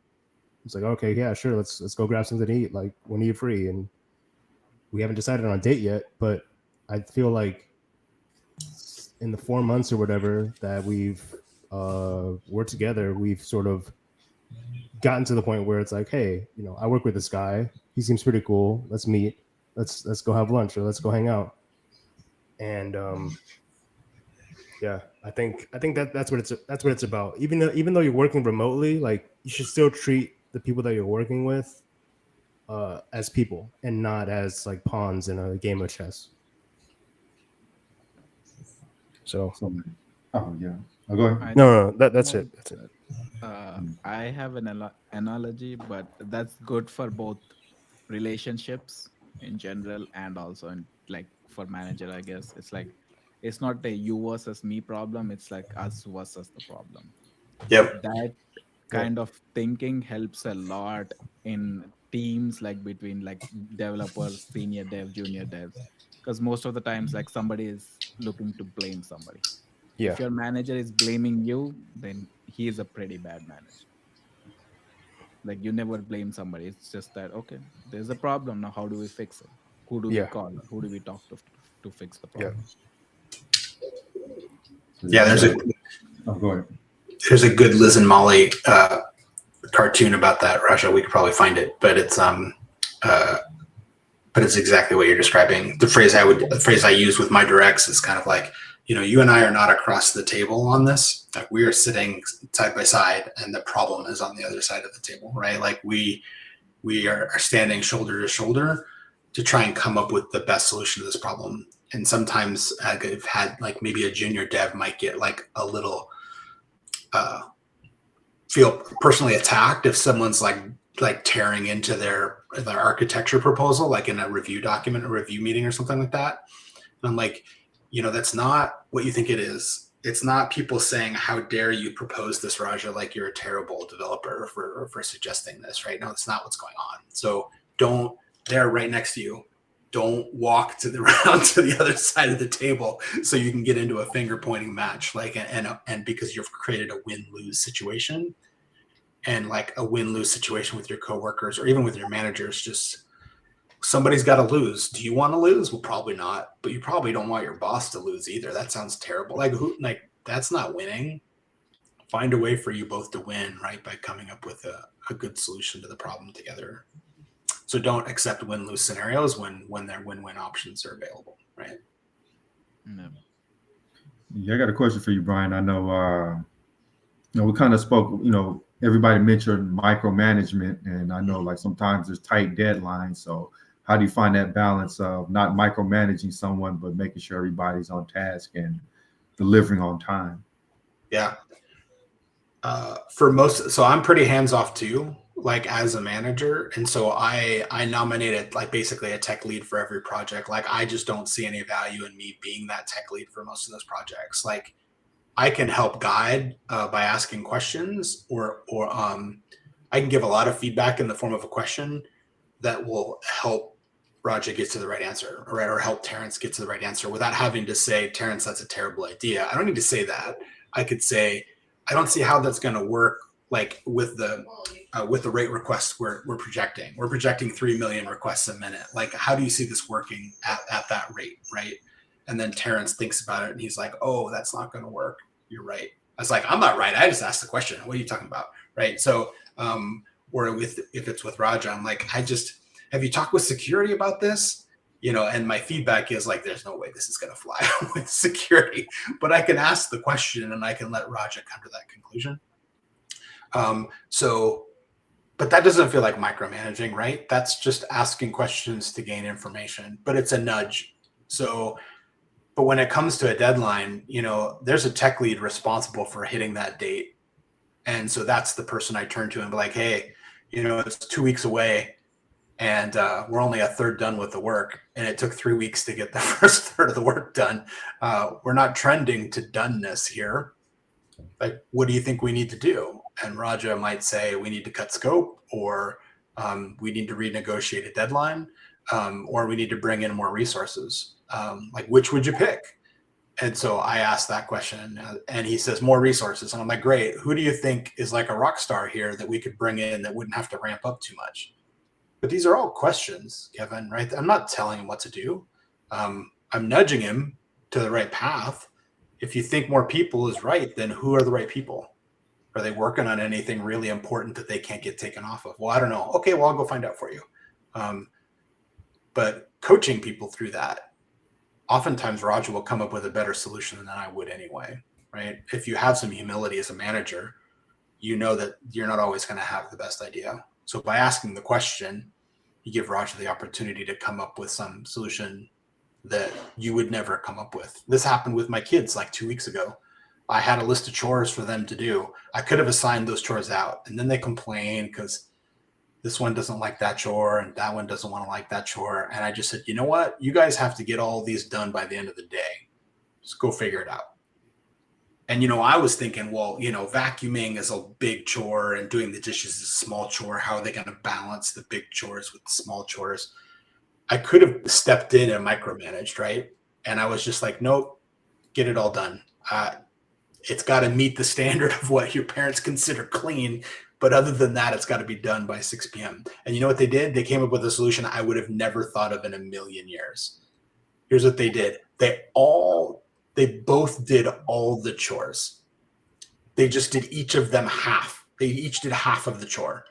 It's like, okay, yeah, sure, let's go grab something to eat. Like, when are you free? And we haven't decided on a date yet, but I feel like in the 4 months or whatever that we've worked together, we've sort of gotten to the point where it's like, hey, I work with this guy. He seems pretty cool. Let's meet. Let's go have lunch, or let's go hang out. And yeah, I think that's what it's about. Even though you're working remotely, like you should still treat the people that you're working with as people and not as like pawns in a game of chess. So oh yeah, go ahead. No, that's it. That's it. I have an analogy, but that's good for both relationships in general and also in like for manager. I guess it's like it's not a you versus me problem. It's like us versus the problem. Yep. That kind of thinking helps a lot in teams, like between like developers, senior dev, junior devs, because most of the times like somebody is looking to blame somebody. Yeah. If your manager is blaming you, then he is a pretty bad manager. Like you never blame somebody. It's just that, okay, there's a problem. Now how do we fix it? Who do we call? Who do we talk to fix the problem? Yeah, Go ahead. There's a good Liz and Molly cartoon about that, Russia. We could probably find it, but it's exactly what you're describing. The phrase I use with my directs is kind of like, you and I are not across the table on this. Like we are sitting side by side, and the problem is on the other side of the table, right? Like we are standing shoulder to shoulder to try and come up with the best solution to this problem. And sometimes I've had like maybe a junior dev might get like a little feel personally attacked if someone's like tearing into their architecture proposal, like in a review document, a review meeting or something like that. And I'm like, that's not what you think it is. it's not people saying, how dare you propose this, Raja, like you're a terrible developer for suggesting this, right? No, that's not what's going on. So don't, they're right next to you. Don't walk to the round to the other side of the table so you can get into a finger pointing match, like, and because you've created a win-lose situation, and like a win-lose situation with your coworkers or even with your managers, just somebody's got to lose. Do you want to lose? Well, probably not, but you probably don't want your boss to lose either. That sounds terrible. Like that's not winning. Find a way for you both to win, right? By coming up with a good solution to the problem together. So don't accept win-lose scenarios when their win-win options are available, right? No. Yeah, I got a question for you, Brian. I know, we kind of spoke, everybody mentioned micromanagement, and I know like sometimes there's tight deadlines. So how do you find that balance of not micromanaging someone, but making sure everybody's on task and delivering on time? Yeah. So I'm pretty hands-off too, like as a manager. And so I nominated like basically a tech lead for every project. Like I just don't see any value in me being that tech lead for most of those projects. Like I can help guide by asking questions, or I can give a lot of feedback in the form of a question that will help Raja get to the right answer, or help Terrence get to the right answer without having to say, Terrence, that's a terrible idea. I don't need to say that. I could say, I don't see how that's going to work. Like with the rate requests we're projecting. We're projecting 3 million requests a minute. Like, how do you see this working at that rate, right? And then Terrence thinks about it and he's like, oh, that's not going to work. You're right. I was like, I'm not right. I just asked the question. What are you talking about? Right. So, or if it's with Raja, I'm like, have you talked with security about this? And my feedback is like, there's no way this is going to fly with security, but I can ask the question and I can let Raja come to that conclusion. But that doesn't feel like micromanaging, right? That's just asking questions to gain information, but it's a nudge. So, but when it comes to a deadline, there's a tech lead responsible for hitting that date. And so that's the person I turn to and be like, hey, it's 2 weeks away and we're only a third done with the work. And it took 3 weeks to get the first third of the work done. We're not trending to doneness here. Like, what do you think we need to do? And Raja might say, we need to cut scope, or we need to renegotiate a deadline, or we need to bring in more resources. Like, which would you pick? And so I asked that question and he says more resources. And I'm like, great. Who do you think is like a rock star here that we could bring in that wouldn't have to ramp up too much? But these are all questions, Kevin, right? I'm not telling him what to do. I'm nudging him to the right path. If you think more people is right, then who are the right people? Are they working on anything really important that they can't get taken off of? Well, I don't know. Okay, well, I'll go find out for you. But coaching people through that, oftentimes Raja will come up with a better solution than I would anyway, right? If you have some humility as a manager, you know that you're not always going to have the best idea. So by asking the question, you give Raja the opportunity to come up with some solution that you would never come up with. This happened with my kids like 2 weeks ago. I had a list of chores for them to do. I could have assigned those chores out, and then they complained because this one doesn't like that chore and that one doesn't want to like that chore. And I just said, you know what? You guys have to get all these done by the end of the day. Just go figure it out. And, I was thinking, well, vacuuming is a big chore and doing the dishes is a small chore. How are they going to balance the big chores with the small chores? I could have stepped in and micromanaged, right? And I was just like, nope, get it all done. It's got to meet the standard of what your parents consider clean. But other than that, it's got to be done by 6 p.m. And you know what they did? They came up with a solution I would have never thought of in a million years. Here's what they did. They both did all the chores. They just did each of them half. They each did half of the chore.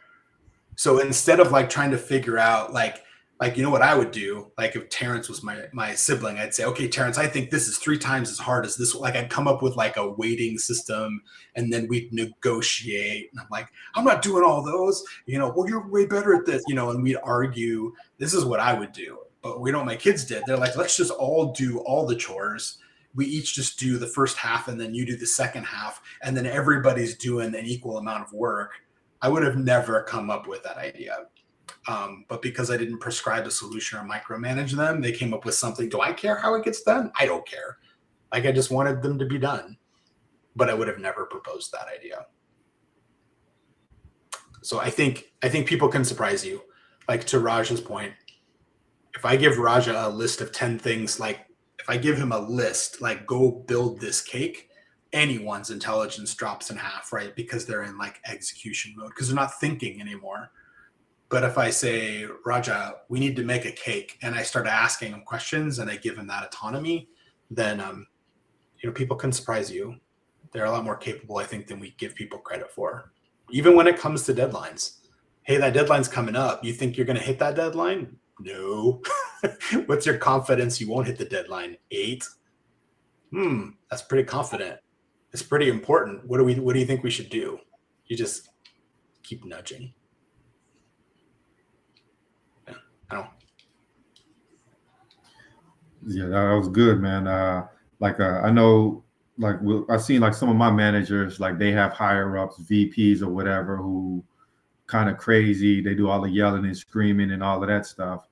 So instead of like trying to figure out like, you know what I would do? Like if Terrence was my sibling, I'd say, okay, Terrence, I think this is 3 times as hard as this. Like I'd come up with like a weighting system and then we'd negotiate. And I'm like, I'm not doing all those, well, you're way better at this, and we'd argue. This is what I would do. But we know what my kids did. They're like, let's just all do all the chores. We each just do the first half and then you do the second half. And then everybody's doing an equal amount of work. I would have never come up with that idea. But because I didn't prescribe a solution or micromanage them, they came up with something. Do I care how it gets done? I don't care. Like I just wanted them to be done. but I would have never proposed that idea. So I think people can surprise you. Like to Raja's point, if I give Raja a list of 10 things, like if I give him a list, like go build this cake, anyone's intelligence drops in half, right? Because they're in like execution mode, because they're not thinking anymore. But if I say, Raja, we need to make a cake, and I start asking him questions and I give him that autonomy, then people can surprise you. They're a lot more capable, I think, than we give people credit for. Even when it comes to deadlines. Hey, that deadline's coming up. You think you're going to hit that deadline? No. What's your confidence you won't hit the deadline? 8. That's pretty confident. It's pretty important. What do you think we should do? You just keep nudging. Yeah, I don't know. Yeah, that was good, man. I know, like I've seen like some of my managers, like they have higher ups, VPs or whatever, who kind of crazy. They do all the yelling and screaming and all of that stuff.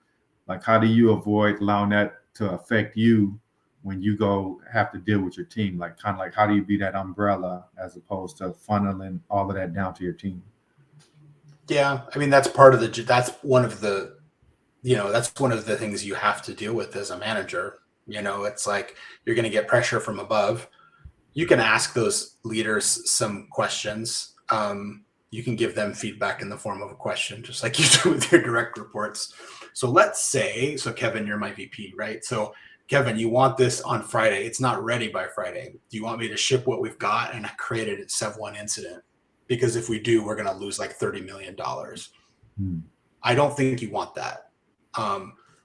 Like, how do you avoid allowing that to affect you when you go have to deal with your team? Like, kind of like, how do you be that umbrella as opposed to funneling all of that down to your team? Yeah, I mean, that's one of the things you have to deal with as a manager. It's like you're going to get pressure from above. You can ask those leaders some questions. You can give them feedback in the form of a question, just like you do with your direct reports. So let's say, Kevin, you're my VP, right? So Kevin, you want this on Friday. It's not ready by Friday. Do you want me to ship what we've got and create a Sev1 incident? Because if we do, we're going to lose like $30 million. I don't think you want that.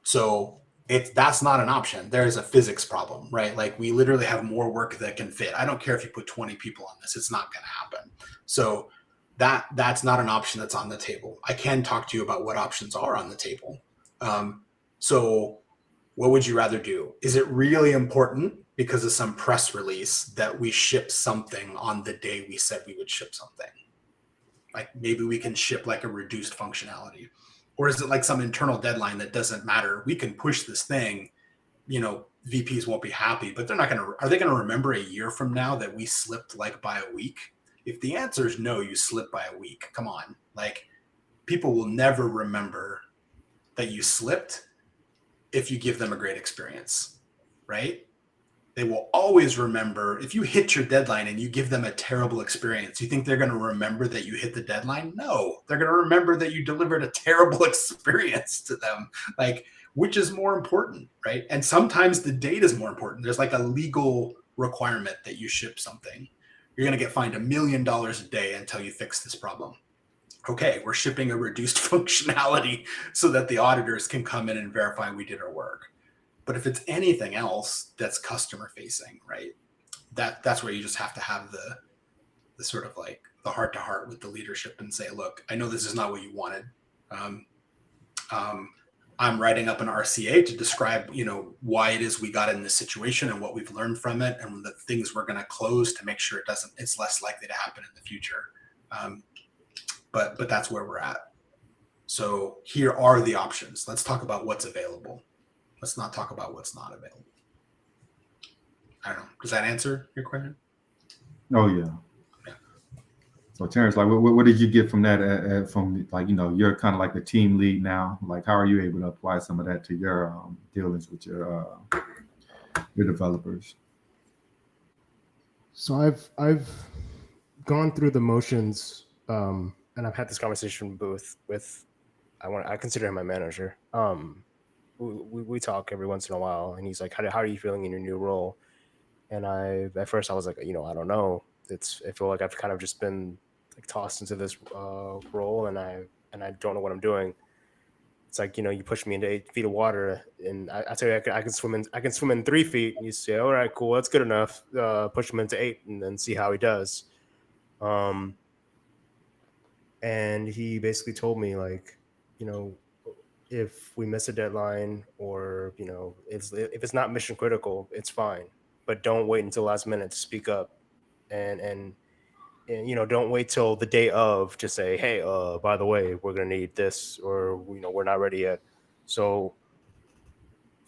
So that's not an option. There's a physics problem, right? Like we literally have more work that can fit. I don't care if you put 20 people on this, it's not going to happen. So that's not an option that's on the table. I can talk to you about what options are on the table. So what would you rather do? Is it really important because of some press release that we ship something on the day we said we would ship something? Like maybe we can ship like a reduced functionality. Or is it like some internal deadline that doesn't matter? We can push this thing, VPs won't be happy, but are they going to remember a year from now that we slipped like by a week? If the answer is no, you slipped by a week. Come on. Like people will never remember that you slipped if you give them a great experience, right? They will always remember if you hit your deadline and you give them a terrible experience. You think they're going to remember that you hit the deadline? No, they're going to remember that you delivered a terrible experience to them. Like, which is more important, right? And sometimes the date is more important. There's like a legal requirement that you ship something. You're going to get fined $1 million a day until you fix this problem. Okay, we're shipping a reduced functionality so that the auditors can come in and verify we did our work. But if it's anything else that's customer facing, right? That's where you just have to have the sort of like the heart to heart with the leadership and say, look, I know this is not what you wanted. I'm writing up an RCA to describe, why it is we got in this situation and what we've learned from it and the things we're going to close to make sure it's less likely to happen in the future. But that's where we're at. So here are the options. Let's talk about what's available. Let's not talk about what's not available. I don't know. Does that answer your question? Oh yeah. So Terrence, like, what did you get from that? From like, you're kind of like the team lead now. Like, how are you able to apply some of that to your dealings with your developers? So I've gone through the motions, and I've had this conversation with I consider him my manager. We talk every once in a while, and he's like, "How are you feeling in your new role?" And at first I was like, I don't know. I feel like I've kind of just been like tossed into this role, and I don't know what I'm doing. It's like, you push me into 8 feet of water, and I tell you, I can swim in 3 feet. And you say, all right, cool, that's good enough. Push him into 8, and then see how he does. And he basically told me, like, if we miss a deadline or, if it's not mission critical, it's fine. But don't wait until last minute to speak up. And don't wait till the day of to say, hey, by the way, we're going to need this, or, we're not ready yet. So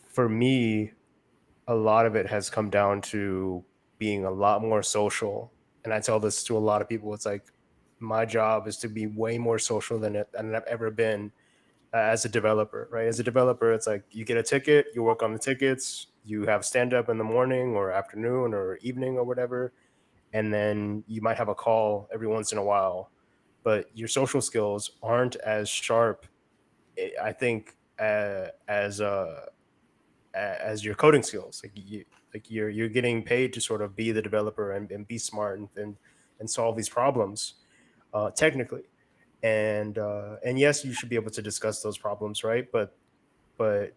for me, a lot of it has come down to being a lot more social and I tell this to a lot of people, it's like my job is to be way more social than I've ever been as a developer, right? As a developer, it's like you get a ticket, you work on the tickets, you have stand up in the morning or afternoon or evening or whatever, and then you might have a call every once in a while, but your social skills aren't as sharp, I think, as your coding skills. You're getting paid to sort of be the developer and be smart and solve these problems technically. And yes, you should be able to discuss those problems, right? But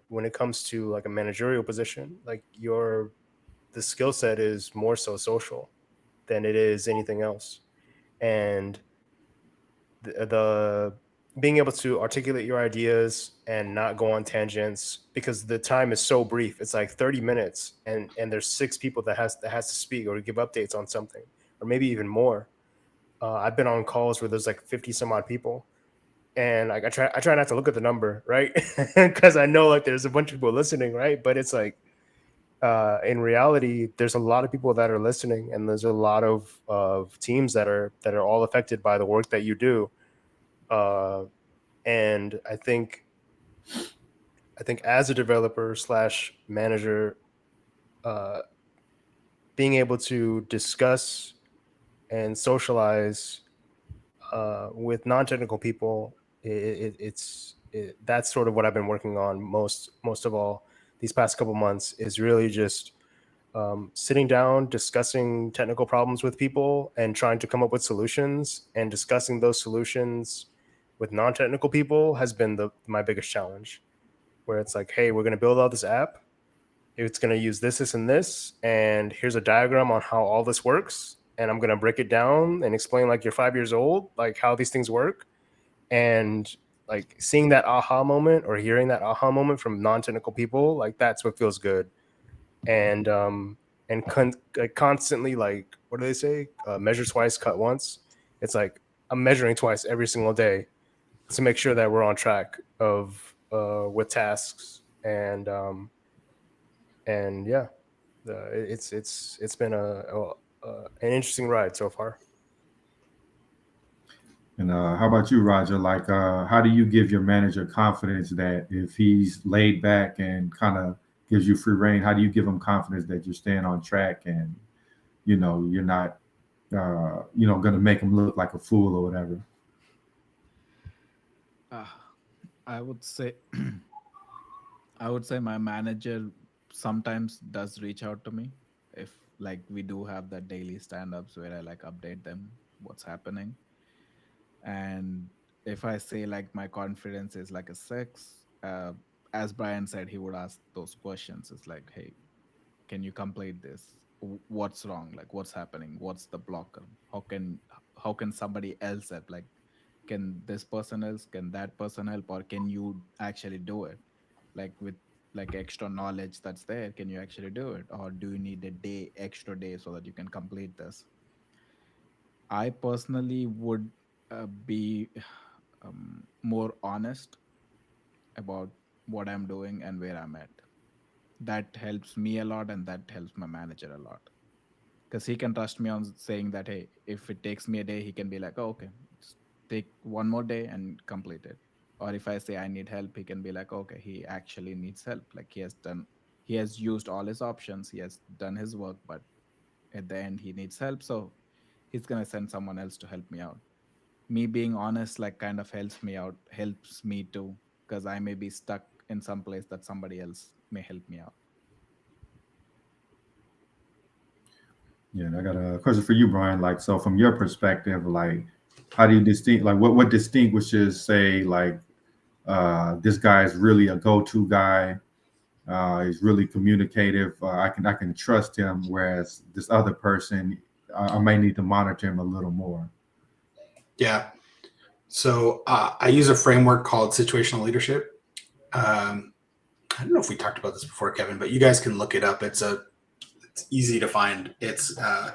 when it comes to like a managerial position, like the skill set is more so social than it is anything else. And the being able to articulate your ideas and not go on tangents, because the time is so brief. It's like 30 minutes and there's 6 people that has to speak or give updates on something, or maybe even more. I've been on calls where there's like 50 some odd people, and like I try not to look at the number, right? Because I know like there's a bunch of people listening, right? But it's like in reality, there's a lot of people that are listening, and there's a lot of teams that are all affected by the work that you do. And I think as a developer slash manager, being able to discuss and socialize with non-technical people, that's sort of what I've been working on most of all these past couple months, is really just sitting down, discussing technical problems with people and trying to come up with solutions, and discussing those solutions with non-technical people has been my biggest challenge, where it's like, hey, we're going to build out this app. It's going to use this, and this, and here's a diagram on how all this works. And I'm going to break it down and explain like you're 5 years old, like how these things work. And like seeing that aha moment or hearing that aha moment from non-technical people, like that's what feels good. And constantly, like, what do they say? Measure twice, cut once. It's like I'm measuring twice every single day to make sure that we're on track with tasks. And yeah, it's been an interesting ride so far. And how about you, Roger? Like, how do you give your manager confidence that if he's laid back and kind of gives you free reign, how do you give him confidence that you're staying on track and, you're not, going to make him look like a fool or whatever? I would say, my manager sometimes does reach out to me if like we do have the daily stand-ups where I like update them what's happening. And if I say like my confidence is like a 6, as Brian said, he would ask those questions. It's like, hey, can you complete this? What's wrong? Like, what's happening? What's the blocker? How can somebody else help? Like, can this person else? Can that person help? Or can you actually do it? Like with like extra knowledge that's there, can you actually do it? Or do you need a extra day so that you can complete this? I personally would be more honest about what I'm doing and where I'm at. That helps me a lot, and that helps my manager a lot, because he can trust me on saying that, hey, if it takes me a day, he can be like, oh, okay, just take one more day and complete it. Or if I say I need help, he can be like, okay, he actually needs help. Like he has used all his options, he has done his work, but at the end he needs help, so he's gonna send someone else to help me out. Me being honest like kind of helps me too, because I may be stuck in some place that somebody else may help me out. Yeah, and I got a question for you, Brian. Like, so from your perspective, like, how do you what distinguishes, say, like, this guy is really a go-to guy, he's really communicative, I can trust him, whereas this other person, I may need to monitor him a little more? Yeah. So I use a framework called situational leadership. I don't know if we talked about this before, Kevin, but you guys can look it up. It's easy to find. It's like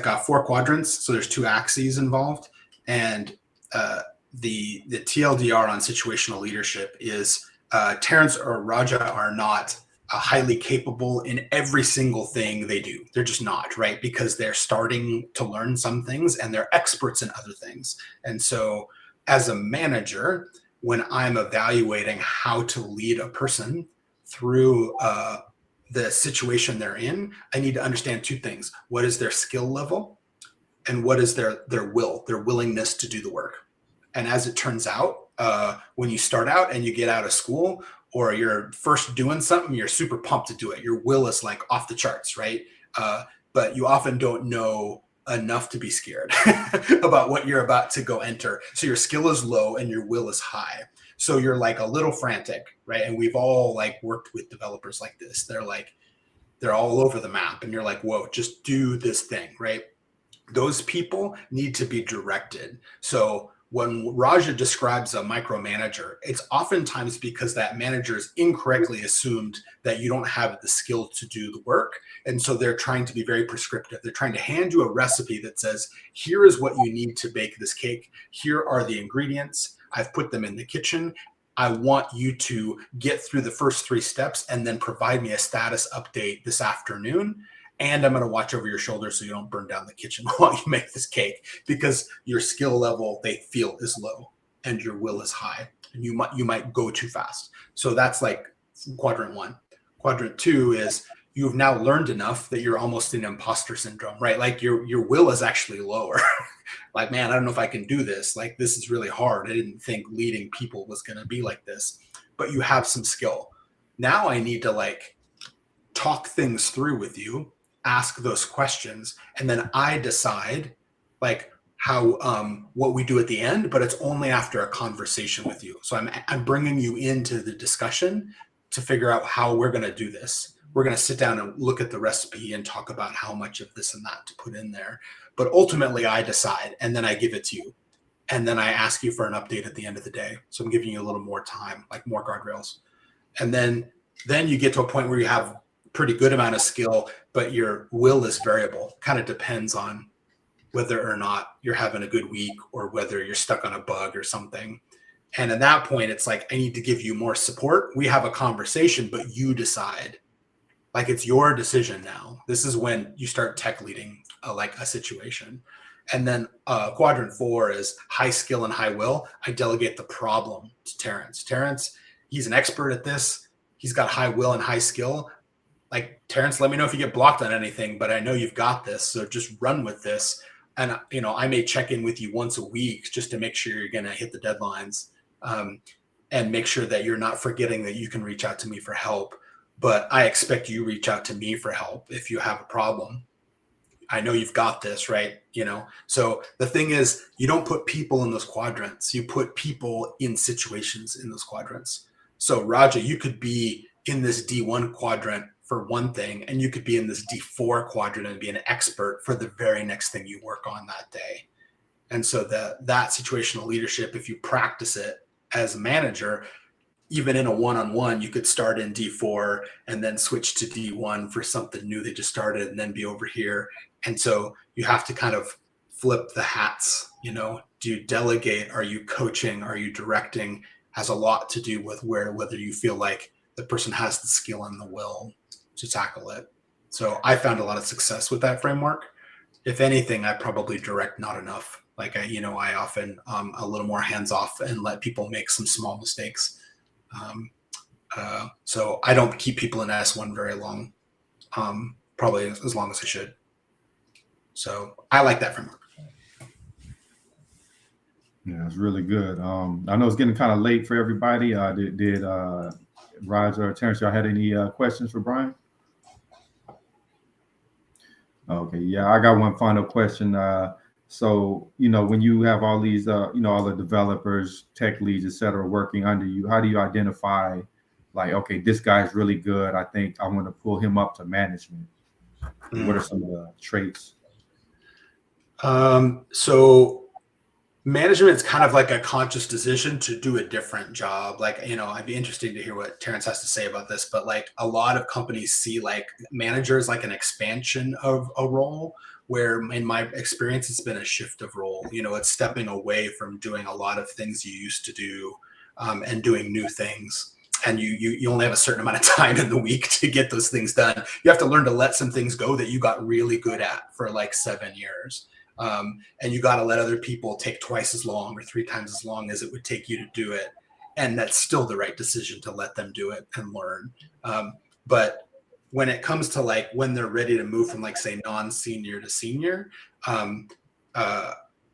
4 quadrants. So there's 2 axes involved. And the TLDR on situational leadership is Terrence or Raja are not highly capable in every single thing they do. They're just not, right? Because they're starting to learn some things and they're experts in other things. And so as a manager, when I'm evaluating how to lead a person through the situation they're in, I need to understand two things. What is their skill level? And what is their willingness to do the work? And as it turns out, when you start out and you get out of school, or you're first doing something, you're super pumped to do it. Your will is like off the charts, right? But you often don't know enough to be scared about what you're about to go enter. So your skill is low and your will is high. So you're like a little frantic, right? And we've all like worked with developers like this. They're all over the map and you're like, whoa, just do this thing, right? Those people need to be directed. So when Raja describes a micromanager, it's oftentimes because that manager is incorrectly assumed that you don't have the skill to do the work. And so they're trying to be very prescriptive. They're trying to hand you a recipe that says, here is what you need to bake this cake. Here are the ingredients. I've put them in the kitchen. I want you to get through the first 3 steps and then provide me a status update this afternoon. And I'm going to watch over your shoulder so you don't burn down the kitchen while you make this cake, because your skill level they feel is low and your will is high, and you might go too fast. So that's like quadrant 1. Quadrant 2 is you've now learned enough that you're almost in imposter syndrome, right? Like your will is actually lower. Like, man, I don't know if I can do this. Like, this is really hard. I didn't think leading people was going to be like this, but you have some skill. Now I need to like talk things through with you, ask those questions, and then I decide like how what we do at the end, but it's only after a conversation with you. So I'm bringing you into the discussion to figure out how we're going to do this. We're going to sit down and look at the recipe and talk about how much of this and that to put in there. But ultimately I decide, and then I give it to you. And then I ask you for an update at the end of the day. So I'm giving you a little more time, like more guardrails. And then you get to a point where you have pretty good amount of skill, but your will is variable. Kind of depends on whether or not you're having a good week or whether you're stuck on a bug or something. And at that point, it's like, I need to give you more support. We have a conversation, but you decide. Like, it's your decision now. This is when you start tech leading like a situation. And then quadrant 4 is high skill and high will. I delegate the problem to Terrence. Terrence, he's an expert at this. He's got high will and high skill. Like, Terrence, let me know if you get blocked on anything, but I know you've got this. So just run with this. And, you know, I may check in with you once a week just to make sure you're going to hit the deadlines, and make sure that you're not forgetting that you can reach out to me for help. But I expect you reach out to me for help if you have a problem. I know you've got this, right? You know, so the thing is, you don't put people in those quadrants. You put people in situations in those quadrants. So Raja, you could be in this D1 quadrant for one thing, and you could be in this D4 quadrant and be an expert for the very next thing you work on that day. And so that situational leadership, if you practice it as a manager, even in a one-on-one, you could start in D4 and then switch to D1 for something new they just started and then be over here. And so you have to kind of flip the hats, you know, do you delegate? Are you coaching? Are you directing? Has a lot to do with whether you feel like the person has the skill and the will to tackle it. So I found a lot of success with that framework. If anything, I probably direct not enough. Like I often a little more hands off and let people make some small mistakes. So I don't keep people in S1 very long, probably as long as I should. So I like that framework. Yeah, it's really good. I know it's getting kind of late for everybody. Did Roger or Terrence, y'all had any questions for Brian? Okay, yeah, I got one final question. So, you know, when you have all these, you know, all the developers, tech leads, et cetera, working under you, how do you identify, like, okay, this guy's really good. I think I want to pull him up to management. What are some of the traits? So management is kind of like a conscious decision to do a different job. Like, you know, I'd be interested to hear what Terrence has to say about this, but like a lot of companies see like managers like an expansion of a role, where in my experience, it's been a shift of role. You know, it's stepping away from doing a lot of things you used to do, and doing new things. and you only have a certain amount of time in the week to get those things done. You have to learn to let some things go that you got really good at for like 7 years. And you got to let other people take twice as long or 3 times as long as it would take you to do it. And that's still the right decision to let them do it and learn. But when it comes to like when they're ready to move from like say non-senior to senior,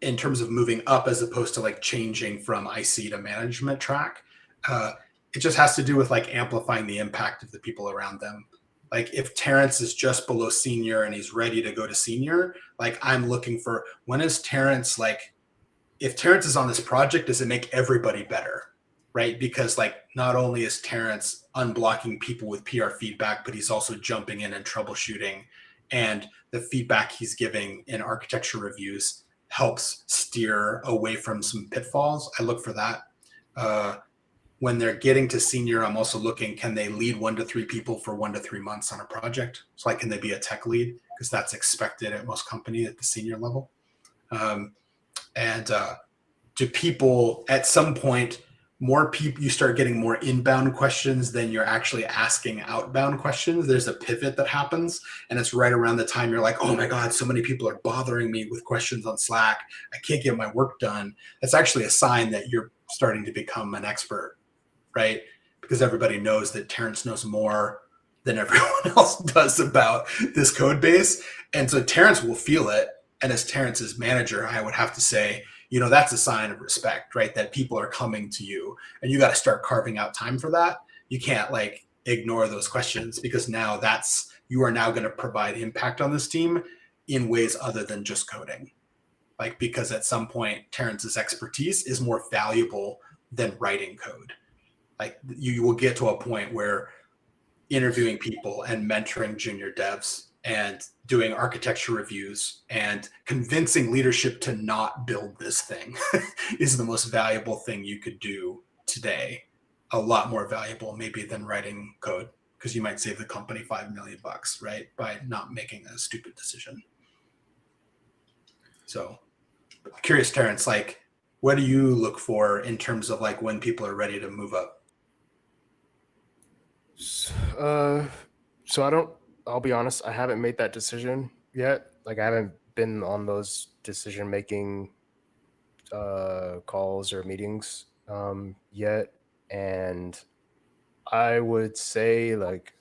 in terms of moving up as opposed to like changing from IC to management track, it just has to do with like amplifying the impact of the people around them. Like if Terrence is just below senior and he's ready to go to senior, like I'm looking for when is Terrence like, if Terrence is on this project, does it make everybody better? Right? Because like not only is Terrence unblocking people with PR feedback, but he's also jumping in and troubleshooting. And the feedback he's giving in architecture reviews helps steer away from some pitfalls. I look for that. When they're getting to senior, I'm also looking, can they lead 1 to 3 people for 1 to 3 months on a project? So like, can they be a tech lead? Because that's expected at most companies at the senior level. Do people at some point, more people, you start getting more inbound questions than you're actually asking outbound questions. There's a pivot that happens, and it's right around the time you're like, oh my God, so many people are bothering me with questions on Slack. I can't get my work done. That's actually a sign that you're starting to become an expert, right? Because everybody knows that Terrence knows more than everyone else does about this code base. And so Terrence will feel it. And as Terrence's manager, I would have to say, you know, that's a sign of respect, right? That people are coming to you, and you got to start carving out time for that. You can't like ignore those questions, because now that's, you are now going to provide impact on this team in ways other than just coding. Like, because at some point, Terrence's expertise is more valuable than writing code. Like you will get to a point where interviewing people and mentoring junior devs and doing architecture reviews and convincing leadership to not build this thing is the most valuable thing you could do today. A lot more valuable maybe than writing code, because you might save the company $5 million, right? By not making a stupid decision. So curious, Terrence, like what do you look for in terms of like when people are ready to move up? So I'll be honest, I haven't made that decision yet. Like I haven't been on those decision-making calls or meetings yet. And I would say like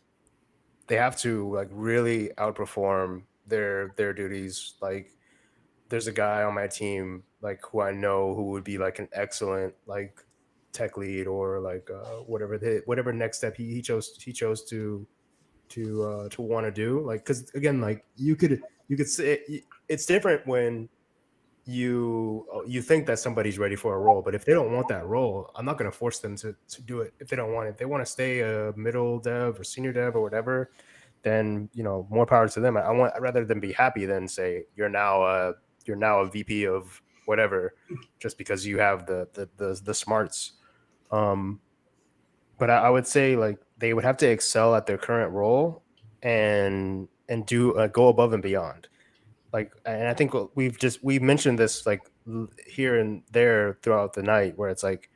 they have to like really outperform their duties. Like there's a guy on my team like who I know who would be like an excellent like tech lead or like whatever next step he chose to want to do. Like because again, like you could say it's different when you think that somebody's ready for a role, but if they don't want that role, I'm not going to force them to do it if they don't want it. If they want to stay a middle dev or senior dev or whatever, then you know, more power to them. I'd rather them be happy than say you're now a VP of whatever just because you have the smarts. But I would say like they would have to excel at their current role and do go above and beyond. Like, and I think we've mentioned this like here and there throughout the night, where it's like,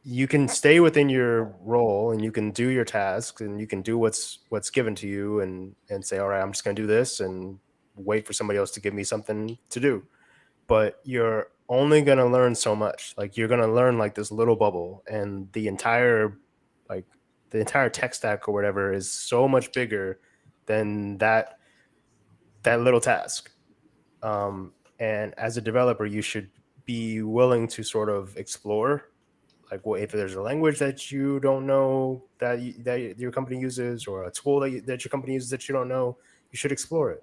you can stay within your role and you can do your tasks and you can do what's given to you and say, all right, I'm just going to do this and wait for somebody else to give me something to do. But you're only going to learn so much. Like you're going to learn like this little bubble, and the entire tech stack or whatever is so much bigger than that little task. And as a developer, you should be willing to sort of explore, like, well, if there's a language that you don't know that your company uses, or a tool that your company uses that you don't know, you should explore it.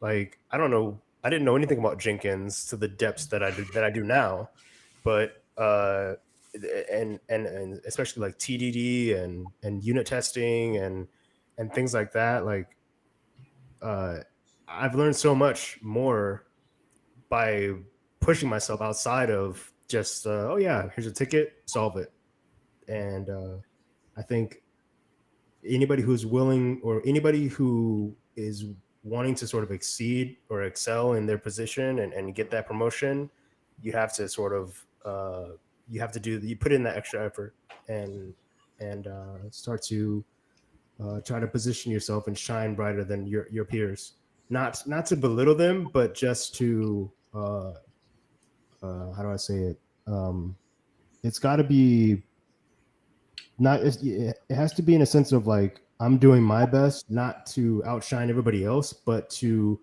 Like, I didn't know anything about Jenkins to the depths that I do now, but and especially like TDD and unit testing and things like that. Like, I've learned so much more by pushing myself outside of just oh yeah, here's a ticket, solve it. And I think anybody who's willing, or anybody who is wanting to sort of exceed or excel in their position and get that promotion, you have to sort of you have to you put in that extra effort and start to try to position yourself and shine brighter than your peers. Not to belittle them, but just to how do I say it? It's got to be not. It has to be in a sense of like I'm doing my best, not to outshine everybody else, but to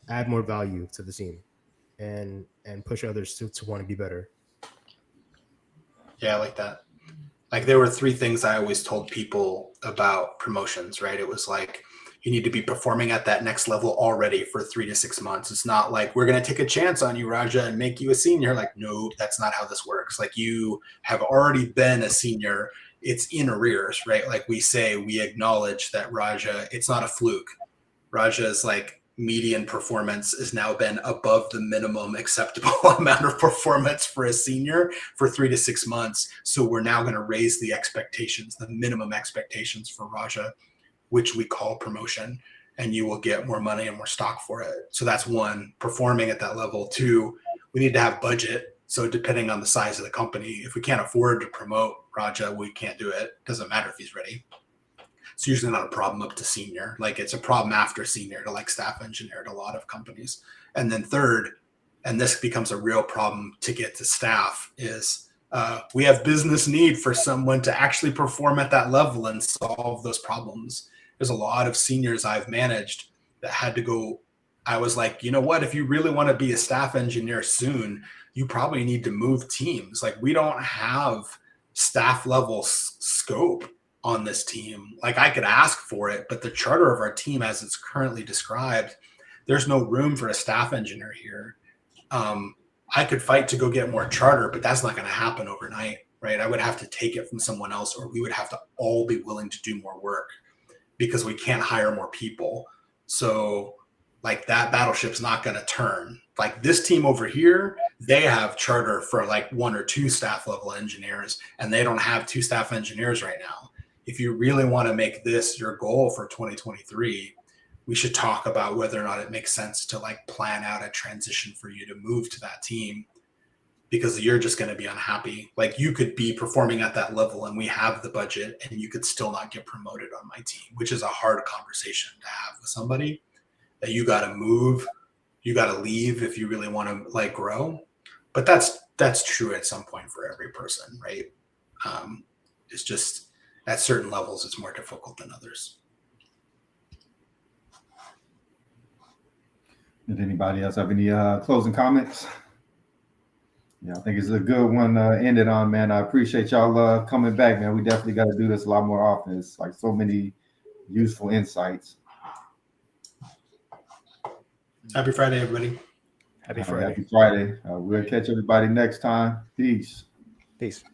add more value to the team and push others to want to be better. Yeah, I like that. Like there were 3 things I always told people about promotions, right? It was like, you need to be performing at that next level already for 3 to 6 months. It's not like we're going to take a chance on you, Raja, and make you a senior. Like, no, that's not how this works. Like you have already been a senior. It's in arrears, right? Like we say, we acknowledge that Raja, it's not a fluke. Raja's like median performance has now been above the minimum acceptable amount of performance for a senior for 3 to 6 months. So we're now going to raise the expectations, the minimum expectations for Raja, which we call promotion, and you will get more money and more stock for it. So that's 1, performing at that level. 2, we need to have budget. So depending on the size of the company, if we can't afford to promote Raja, we can't do it. Doesn't matter if he's ready. It's usually not a problem up to senior. Like it's a problem after senior to like staff engineer at a lot of companies. And then 3rd, and this becomes a real problem to get to staff, is we have business need for someone to actually perform at that level and solve those problems. There's a lot of seniors I've managed that had to go. I was like, you know what, if you really want to be a staff engineer soon, you probably need to move teams. Like we don't have staff level scope on this team. Like I could ask for it, but the charter of our team as it's currently described, there's no room for a staff engineer here. I could fight to go get more charter, but that's not going to happen overnight, right? I would have to take it from someone else, or we would have to all be willing to do more work because we can't hire more people. So like that battleship's not going to turn. Like this team over here, they have charter for like 1 or 2 staff level engineers, and they don't have 2 staff engineers right now. If you really want to make this your goal for 2023, we should talk about whether or not it makes sense to like plan out a transition for you to move to that team, because you're just going to be unhappy. Like you could be performing at that level and we have the budget and you could still not get promoted on my team, which is a hard conversation to have with somebody, that you got to move, you got to leave if you really want to like grow. But that's true at some point for every person, right? It's just at certain levels, it's more difficult than others. Did anybody else have any closing comments? Yeah, I think it's a good one to end it on, man. I appreciate y'all coming back, man. We definitely got to do this a lot more often. It's like so many useful insights. Happy Friday, everybody. Happy Friday. Happy Friday. We'll catch everybody next time. Peace. Peace.